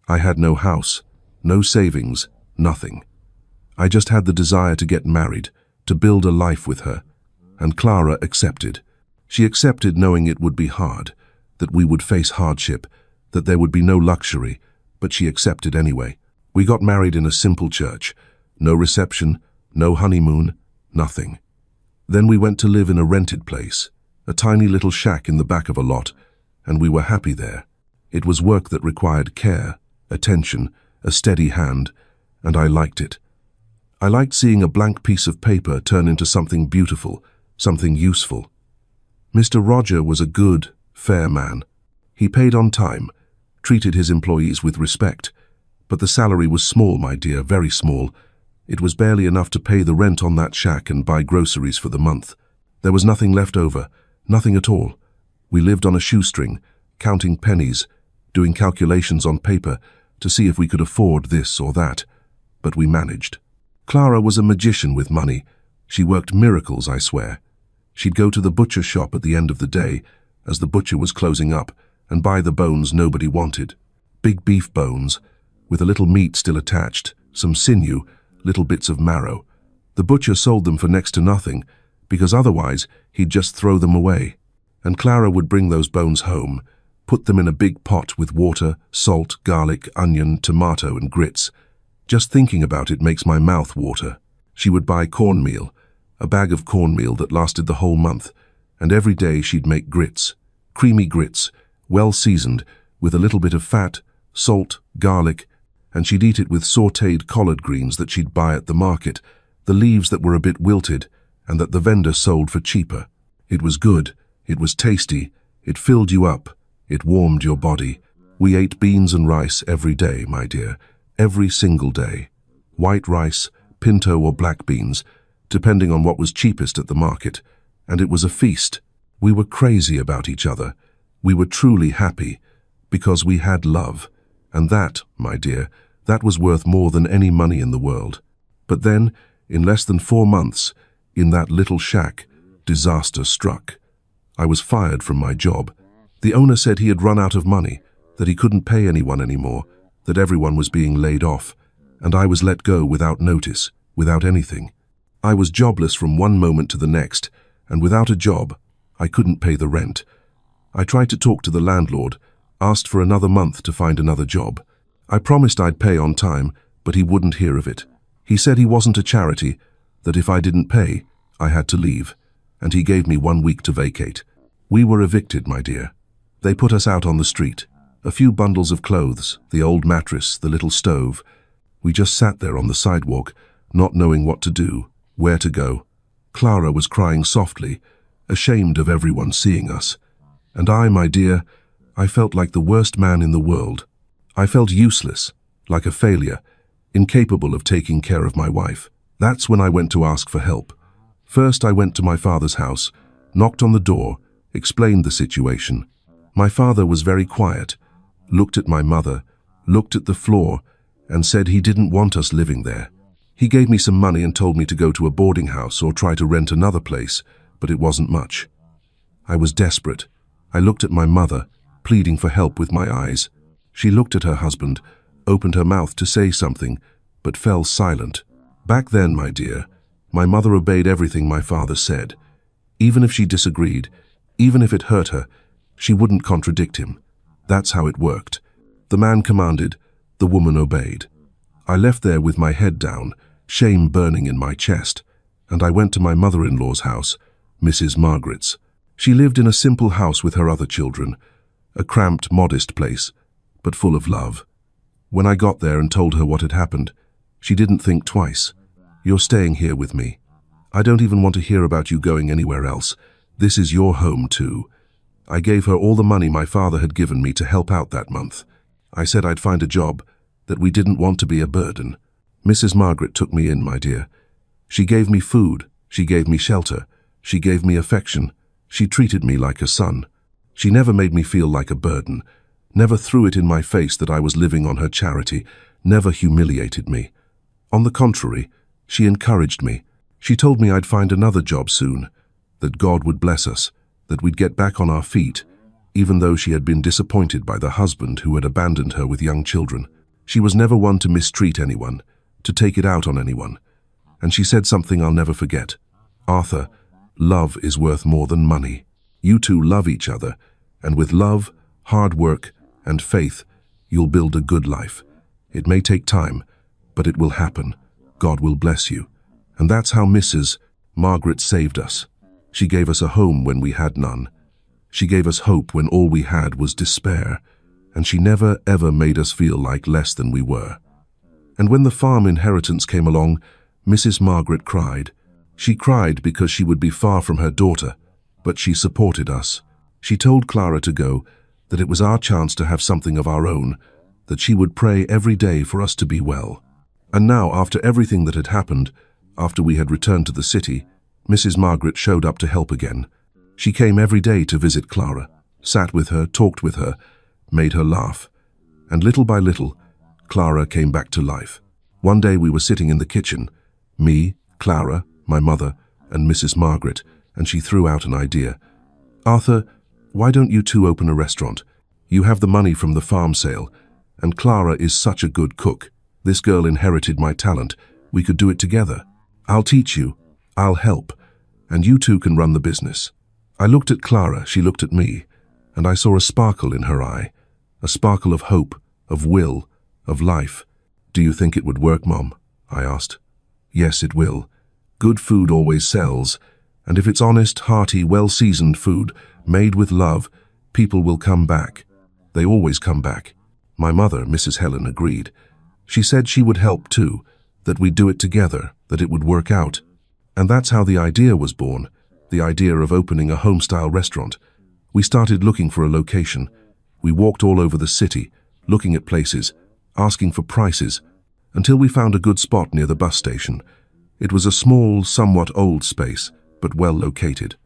I had no house, no savings, nothing. I just had the desire to get married, to build a life with her. And Clara accepted. She accepted knowing it would be hard, that we would face hardship, that there would be no luxury, but she accepted anyway. We got married in a simple church. No reception, no honeymoon, nothing. Then we went to live in a rented place, a tiny little shack in the back of a lot, and we were happy there. It was work that required care, attention, a steady hand, and I liked it. I liked seeing a blank piece of paper turn into something beautiful, something useful. Mr. Roger was a good, fair man. He paid on time, treated his employees with respect, but the salary was small, my dear, very small. It was barely enough to pay the rent on that shack and buy groceries for the month. There was nothing left over, nothing at all. We lived on a shoestring, counting pennies, doing calculations on paper to see if we could afford this or that, but we managed. Clara was a magician with money. She worked miracles, I swear. She'd go to the butcher shop at the end of the day, as the butcher was closing up, and buy the bones nobody wanted. Big beef bones, with a little meat still attached, some sinew, little bits of marrow. The butcher sold them for next to nothing, because otherwise he'd just throw them away. And Clara would bring those bones home, put them in a big pot with water, salt, garlic, onion, tomato, and grits. Just thinking about it makes my mouth water. She would buy cornmeal, a bag of cornmeal that lasted the whole month, and every day she'd make grits, creamy grits, well seasoned, with a little bit of fat, salt, garlic, and she'd eat it with sautéed collard greens that she'd buy at the market, the leaves that were a bit wilted, and that the vendor sold for cheaper. It was good, it was tasty, it filled you up, it warmed your body. We ate beans and rice every day, my dear, every single day. White rice, pinto or black beans, depending on what was cheapest at the market, and it was a feast. We were crazy about each other. We were truly happy, because we had love. And that, my dear, that was worth more than any money in the world. But then, in less than 4 months, in that little shack, disaster struck. I was fired from my job. The owner said he had run out of money, that he couldn't pay anyone anymore, that everyone was being laid off, and I was let go without notice, without anything. I was jobless from one moment to the next, and without a job, I couldn't pay the rent. I tried to talk to the landlord, asked for another month to find another job. I promised I'd pay on time, but he wouldn't hear of it. He said he wasn't a charity, that if I didn't pay, I had to leave, and he gave me 1 week to vacate. We were evicted, my dear. They put us out on the street. A few bundles of clothes, the old mattress, the little stove. We just sat there on the sidewalk, not knowing what to do, where to go. Clara was crying softly, ashamed of everyone seeing us. And I, my dear, I felt like the worst man in the world. I felt useless, like a failure, incapable of taking care of my wife. That's when I went to ask for help. First, I went to my father's house, knocked on the door, explained the situation. My father was very quiet, looked at my mother, looked at the floor, and said he didn't want us living there. He gave me some money and told me to go to a boarding house or try to rent another place, but it wasn't much. I was desperate. I looked at my mother, pleading for help with my eyes. She looked at her husband, opened her mouth to say something, but fell silent. Back then, my dear, my mother obeyed everything my father said. Even if she disagreed, even if it hurt her, she wouldn't contradict him. That's how it worked. The man commanded, the woman obeyed. I left there with my head down, shame burning in my chest, and I went to my mother-in-law's house, Mrs. Margaret's. She lived in a simple house with her other children, a cramped, modest place, but full of love. When I got there and told her what had happened, she didn't think twice. You're staying here with me. I don't even want to hear about you going anywhere else. This is your home too. I gave her all the money my father had given me to help out that month. I said I'd find a job, that we didn't want to be a burden. Mrs. Margaret took me in, my dear. She gave me food, she gave me shelter, she gave me affection. She treated me like a son. She never made me feel like a burden, never threw it in my face that I was living on her charity, never humiliated me. On the contrary, she encouraged me. She told me I'd find another job soon, that God would bless us, that we'd get back on our feet, even though she had been disappointed by the husband who had abandoned her with young children. She was never one to mistreat anyone, to take it out on anyone. And she said something I'll never forget. "Arthur, love is worth more than money. You two love each other, and with love, hard work, and faith, you'll build a good life. It may take time, but it will happen. God will bless you." And that's how Mrs. Margaret saved us. She gave us a home when we had none. She gave us hope when all we had was despair, and she never ever made us feel like less than we were. And when the farm inheritance came along, Mrs. Margaret cried. She cried because she would be far from her daughter, but she supported us. She told Clara to go, that it was our chance to have something of our own, that she would pray every day for us to be well. And now, after everything that had happened, after we had returned to the city, Mrs. Margaret showed up to help again. She came every day to visit Clara, sat with her, talked with her, made her laugh. And little by little, Clara came back to life. One day we were sitting in the kitchen, me, Clara, my mother, and Mrs. Margaret, and she threw out an idea. "Arthur, why don't you two open a restaurant? You have the money from the farm sale, and Clara is such a good cook. This girl inherited my talent. We could do it together. I'll teach you, I'll help, and you two can run the business." I looked at Clara, she looked at me, and I saw a sparkle in her eye, a sparkle of hope, of will, of life. "Do you think it would work, Mom?" I asked. "Yes, it will. Good food always sells, and if it's honest, hearty, well-seasoned food, made with love, people will come back. They always come back." My mother, Mrs. Helen, agreed. She said she would help too, that we'd do it together, that it would work out. And that's how the idea was born, the idea of opening a home-style restaurant. We started looking for a location. We walked all over the city, looking at places, asking for prices, until we found a good spot near the bus station. It was a small, somewhat old space, but well located.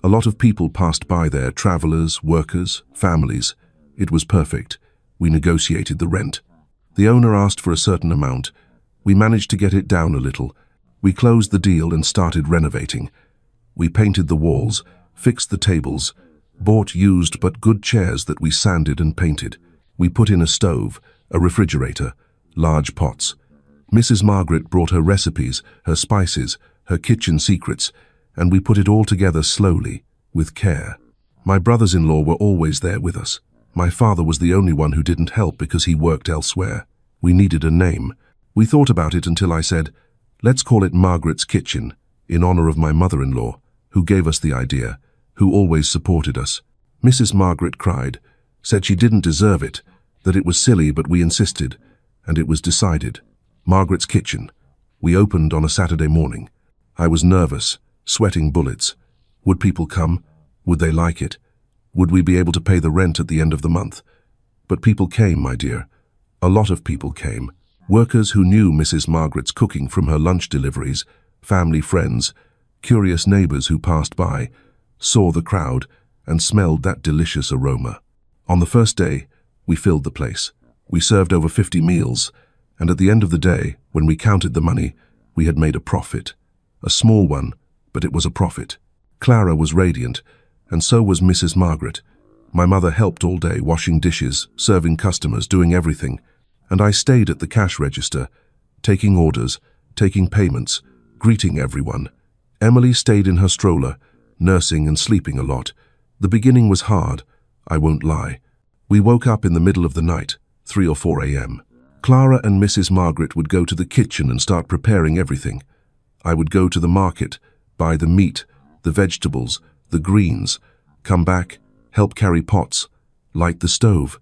A lot of people passed by there, travelers, workers, families. It was perfect. We negotiated the rent. The owner asked for a certain amount. We managed to get it down a little. We closed the deal and started renovating. We painted the walls, fixed the tables, bought used but good chairs that we sanded and painted. We put in a stove, a refrigerator, large pots. Mrs. Margaret brought her recipes, her spices, her kitchen secrets, and we put it all together slowly, with care. My brothers-in-law were always there with us. My father was the only one who didn't help because he worked elsewhere. We needed a name. We thought about it until I said, "Let's call it Margaret's Kitchen," in honor of my mother-in-law, who gave us the idea, who always supported us. Mrs. Margaret cried, said she didn't deserve it, that it was silly, but we insisted, and it was decided. Margaret's Kitchen. We opened on a Saturday morning. I was nervous, sweating bullets. Would people come? Would they like it? Would we be able to pay the rent at the end of the month? But people came, my dear. A lot of people came. Workers who knew Mrs. Margaret's cooking from her lunch deliveries, family friends, curious neighbors who passed by, saw the crowd, and smelled that delicious aroma. On the first day, we filled the place. We served over 50 meals, and at the end of the day, when we counted the money, we had made a profit. A small one, but it was a profit. Clara was radiant, and so was Mrs. Margaret. My mother helped all day, washing dishes, serving customers, doing everything, and I stayed at the cash register, taking orders, taking payments, greeting everyone. Emily stayed in her stroller, nursing and sleeping a lot. The beginning was hard, I won't lie. We woke up in the middle of the night, 3 or 4 a.m. Clara and Mrs. Margaret would go to the kitchen and start preparing everything. I would go to the market, buy the meat, the vegetables, the greens, come back, help carry pots, light the stove.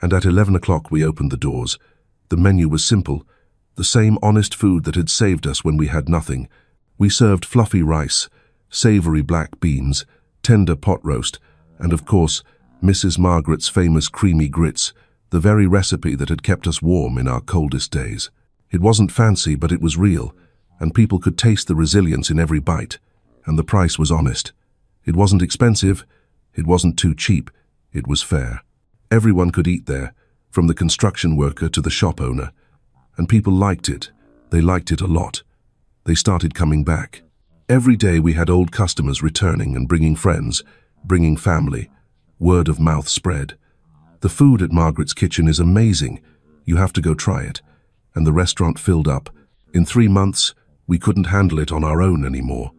And at 11 o'clock we opened the doors. The menu was simple, the same honest food that had saved us when we had nothing. We served fluffy rice, savory black beans, tender pot roast, and of course, Mrs. Margaret's famous creamy grits, the very recipe that had kept us warm in our coldest days. It wasn't fancy, but it was real, and people could taste the resilience in every bite, and the price was honest. It wasn't expensive, it wasn't too cheap, it was fair. Everyone could eat there, from the construction worker to the shop owner, and people liked it. They liked it a lot. They started coming back. Every day we had old customers returning and bringing friends. bringing family. Word of mouth spread. The food at Margaret's Kitchen is amazing. You have to go try it. And the restaurant filled up. In 3 months, we couldn't handle it on our own anymore.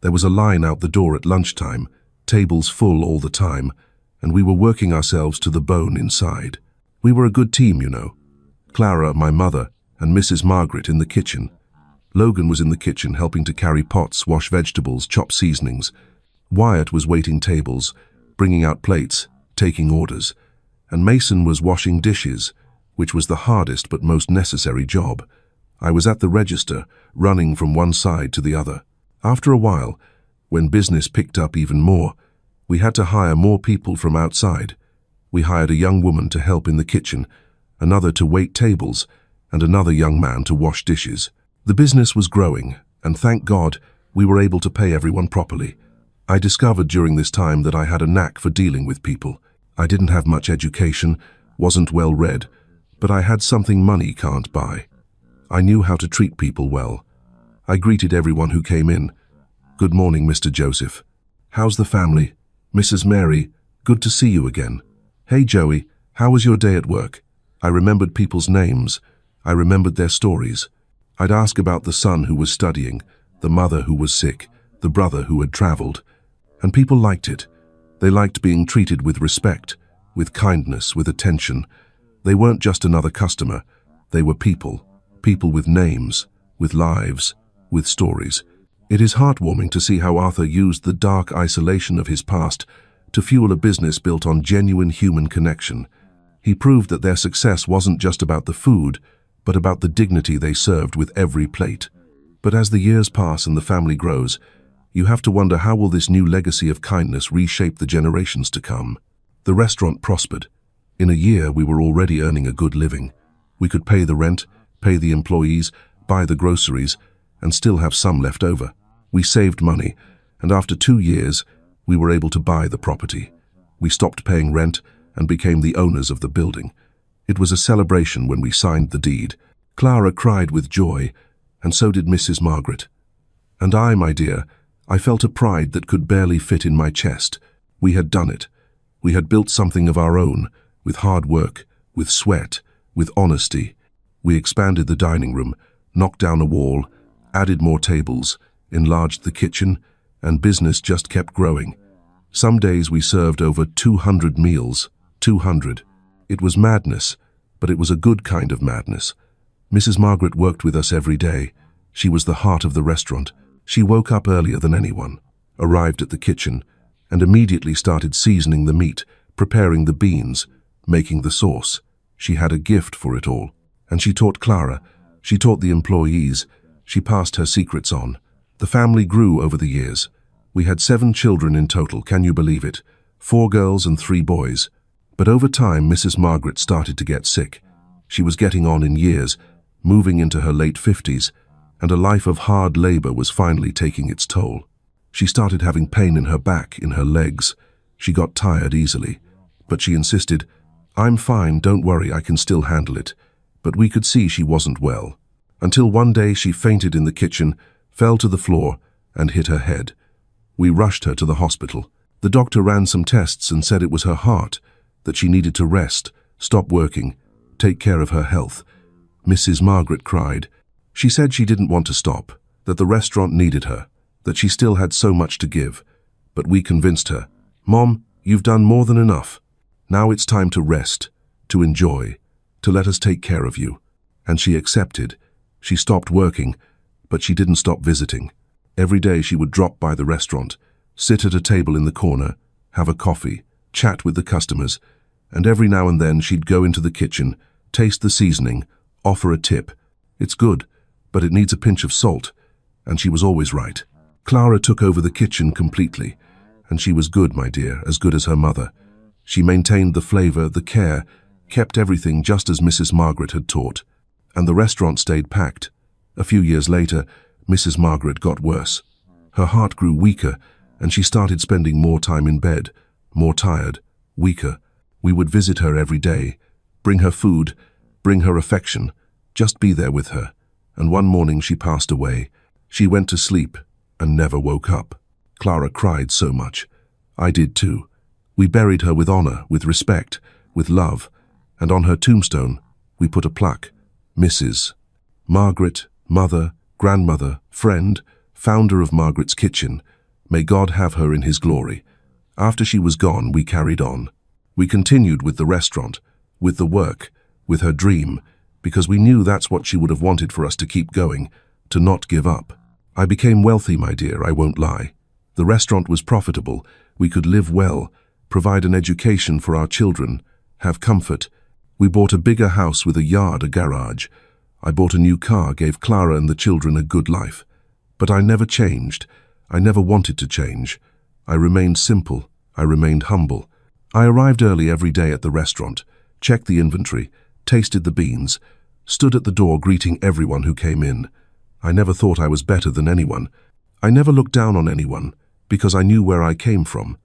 There was a line out the door at lunchtime, tables full all the time, and we were working ourselves to the bone inside. We were a good team, you know. Clara, my mother, and Mrs. Margaret in the kitchen. Logan was in the kitchen helping to carry pots, wash vegetables, chop seasonings. Wyatt was waiting tables, bringing out plates, taking orders. And Mason was washing dishes, which was the hardest but most necessary job. I was at the register, running from one side to the other. After a while, when business picked up even more, we had to hire more people from outside. We hired a young woman to help in the kitchen, another to wait tables, and another young man to wash dishes. The business was growing, and thank God, we were able to pay everyone properly. I discovered during this time that I had a knack for dealing with people. I didn't have much education, wasn't well read, but I had something money can't buy. I knew how to treat people well. I greeted everyone who came in. "Good morning, Mr. Joseph. How's the family? Mrs. Mary, good to see you again. Hey, Joey, how was your day at work?" I remembered people's names. I remembered their stories. I'd ask about the son who was studying, the mother who was sick, the brother who had traveled. And people liked it. They liked being treated with respect, with kindness, with attention. They weren't just another customer. They were people. People with names, with lives, with stories. It is heartwarming to see how Arthur used the dark isolation of his past to fuel a business built on genuine human connection. He proved that their success wasn't just about the food, but about the dignity they served with every plate. But as the years pass and the family grows, you have to wonder, how will this new legacy of kindness reshape the generations to come? The restaurant prospered. In a year, we were already earning a good living. We could pay the rent, pay the employees, buy the groceries, and still have some left over. We saved money, and after 2 years, we were able to buy the property. We stopped paying rent and became the owners of the building. It was a celebration when we signed the deed. Clara cried with joy, and so did Mrs. Margaret. And I, my dear, I felt a pride that could barely fit in my chest. We had done it. We had built something of our own, with hard work, with sweat, with honesty. We expanded the dining room, knocked down a wall, added more tables, enlarged the kitchen, and business just kept growing. Some days we served over 200 meals. 200. It was madness, but it was a good kind of madness. Mrs. Margaret worked with us every day. She was the heart of the restaurant. She woke up earlier than anyone, arrived at the kitchen, and immediately started seasoning the meat, preparing the beans, making the sauce. She had a gift for it all. And she taught Clara, she taught the employees, she passed her secrets on. The family grew over the years. We had 7 children in total, can you believe it? 4 girls and 3 boys. But over time, Mrs. Margaret started to get sick. She was getting on in years, moving into her late 50s, and a life of hard labor was finally taking its toll. She started having pain in her back, in her legs. She got tired easily. But she insisted, "I'm fine, don't worry, I can still handle it." But we could see she wasn't well. Until one day she fainted in the kitchen, fell to the floor, and hit her head. We rushed her to the hospital. The doctor ran some tests and said it was her heart, that she needed to rest, stop working, take care of her health. Mrs. Margaret cried. She said she didn't want to stop, that the restaurant needed her, that she still had so much to give. But we convinced her, "Mom, you've done more than enough. Now it's time to rest, to enjoy, to let us take care of you." And she accepted. She stopped working, but she didn't stop visiting. Every day she would drop by the restaurant, sit at a table in the corner, have a coffee, chat with the customers, and every now and then she'd go into the kitchen, taste the seasoning, offer a tip. "It's good, but it needs a pinch of salt," and she was always right. Clara took over the kitchen completely, and she was good, my dear, as good as her mother. She maintained the flavor, the care, kept everything just as Mrs. Margaret had taught, and the restaurant stayed packed. A few years later, Mrs. Margaret got worse. Her heart grew weaker, and she started spending more time in bed, more tired, weaker. We would visit her every day, bring her food, bring her affection, just be there with her. And one morning she passed away. She went to sleep and never woke up. Clara cried so much. I did too. We buried her with honor, with respect, with love, and on her tombstone, we put a plaque, Mrs. Margaret, mother, grandmother, friend, founder of Margaret's Kitchen. May God have her in his glory. After she was gone, we carried on. We continued with the restaurant, with the work, with her dream, because we knew that's what she would have wanted for us to keep going, to not give up. I became wealthy, my dear, I won't lie. The restaurant was profitable, we could live well, provide an education for our children, have comfort. We bought a bigger house with a yard, a garage. I bought a new car, gave Clara and the children a good life. But I never changed. I never wanted to change. I remained simple. I remained humble. I arrived early every day at the restaurant, checked the inventory, tasted the beans, stood at the door greeting everyone who came in. I never thought I was better than anyone. I never looked down on anyone, because I knew where I came from.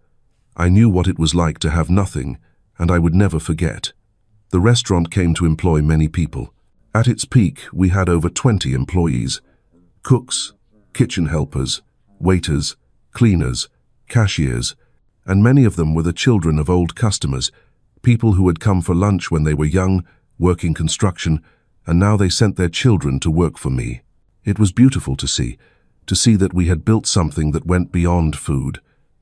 I knew what it was like to have nothing, and I would never forget. The restaurant came to employ many people. At its peak, we had over 20 employees. Cooks, kitchen helpers, waiters, cleaners, cashiers, and many of them were the children of old customers, people who had come for lunch when they were young, working construction, and now they sent their children to work for me. It was beautiful to see that we had built something that went beyond food.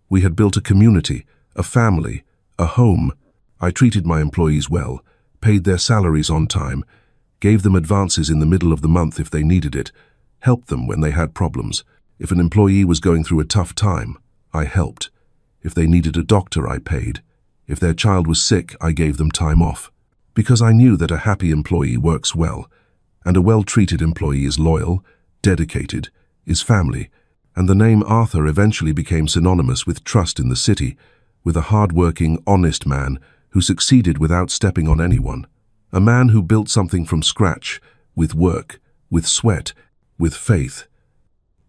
We had built a community, a family, a home. I treated my employees well, paid their salaries on time, gave them advances in the middle of the month if they needed it, helped them when they had problems. If an employee was going through a tough time, I helped. If they needed a doctor, I paid. If their child was sick, I gave them time off. Because I knew that a happy employee works well, and a well-treated employee is loyal, dedicated, is family, and the name Arthur eventually became synonymous with trust in the city, with a hard-working, honest man who succeeded without stepping on anyone. A man who built something from scratch, with work, with sweat, with faith.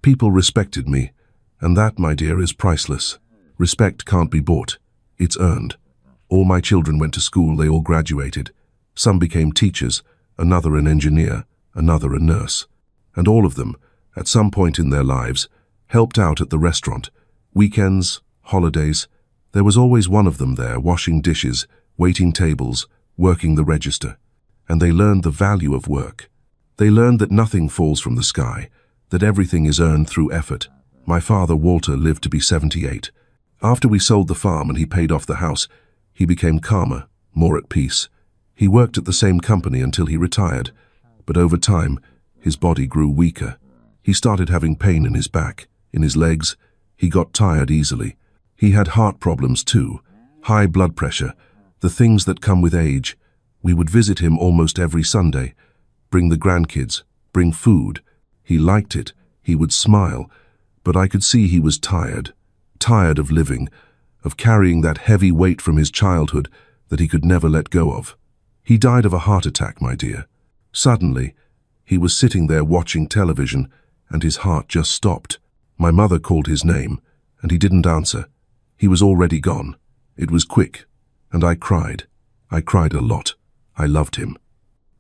People respected me, and that, my dear, is priceless. Respect can't be bought. It's earned. All my children went to school, they all graduated. Some became teachers, another an engineer, another a nurse. And all of them, at some point in their lives, helped out at the restaurant. Weekends, holidays, there was always one of them there, washing dishes, waiting tables, working the register. And they learned the value of work. They learned that nothing falls from the sky, that everything is earned through effort. My father, Walter, lived to be 78. After we sold the farm and he paid off the house, he became calmer, more at peace. He worked at the same company until he retired, but over time, his body grew weaker. He started having pain in his back, in his legs. He got tired easily. He had heart problems too, high blood pressure, the things that come with age. We would visit him almost every Sunday, bring the grandkids, bring food. He liked it. He would smile, but I could see he was tired of living, of carrying that heavy weight from his childhood that he could never let go of. He died of a heart attack, my dear. Suddenly, he was sitting there watching television, and his heart just stopped. My mother called his name, and he didn't answer. He was already gone. It was quick, and I cried. I cried a lot. I loved him.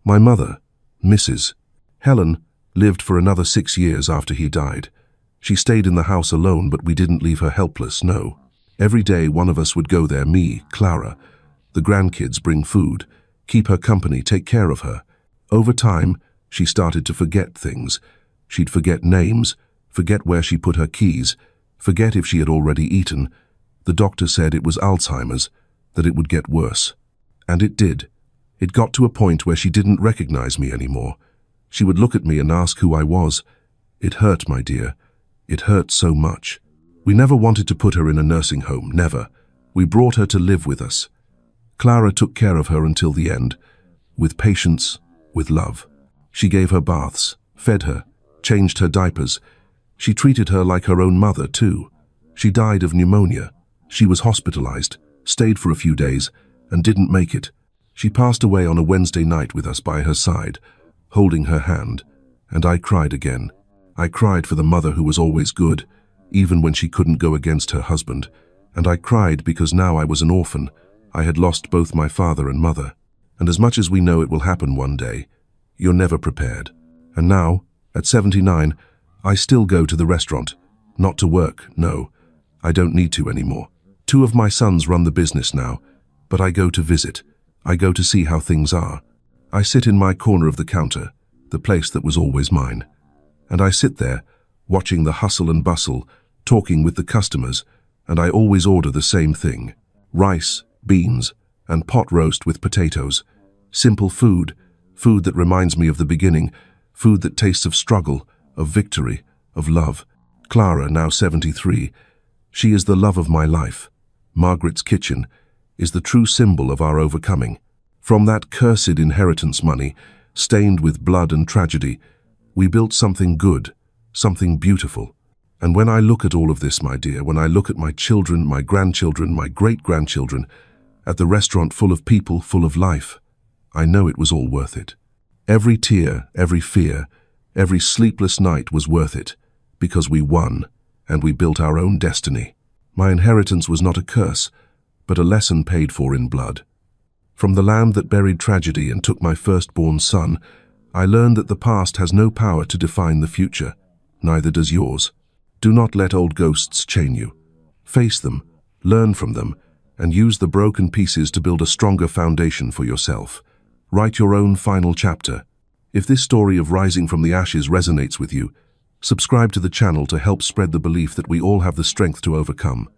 My mother, Mrs. Helen, lived for another 6 years after he died. She stayed in the house alone, but we didn't leave her helpless, no. Every day one of us would go there, me, Clara. The grandkids bring food, keep her company, take care of her. Over time, she started to forget things. She'd forget names, forget where she put her keys, forget if she had already eaten. The doctor said it was Alzheimer's, that it would get worse. And it did. It got to a point where she didn't recognize me anymore. She would look at me and ask who I was. It hurt, my dear. It hurt so much. We never wanted to put her in a nursing home, never. We brought her to live with us. Clara took care of her until the end, with patience, with love. She gave her baths, fed her, changed her diapers. She treated her like her own mother, too. She died of pneumonia. She was hospitalized, stayed for a few days, and didn't make it. She passed away on a Wednesday night with us by her side, holding her hand, and I cried again. I cried for the mother who was always good, even when she couldn't go against her husband, and I cried because now I was an orphan. I had lost both my father and mother, and as much as we know it will happen one day, you're never prepared. And now, at 79, I still go to the restaurant. Not to work, no. I don't need to anymore. 2 of my sons run the business now, but I go to visit. I go to see how things are. I sit in my corner of the counter, the place that was always mine. And I sit there, watching the hustle and bustle, talking with the customers, and I always order the same thing: rice, beans, and pot roast with potatoes. Simple food, food that reminds me of the beginning, food that tastes of struggle, of victory, of love. Clara, now 73, she is the love of my life. Margaret's kitchen is the true symbol of our overcoming. From that cursed inheritance money, stained with blood and tragedy, we built something good, something beautiful. And when I look at all of this, my dear, when I look at my children, my grandchildren, my great-grandchildren, at the restaurant full of people, full of life, I know it was all worth it. Every tear, every fear, every sleepless night was worth it, because we won, and we built our own destiny. My inheritance was not a curse, but a lesson paid for in blood. From the land that buried tragedy and took my firstborn son, I learned that the past has no power to define the future, neither does yours. Do not let old ghosts chain you. Face them, learn from them, and use the broken pieces to build a stronger foundation for yourself. Write your own final chapter. If this story of rising from the ashes resonates with you, subscribe to the channel to help spread the belief that we all have the strength to overcome.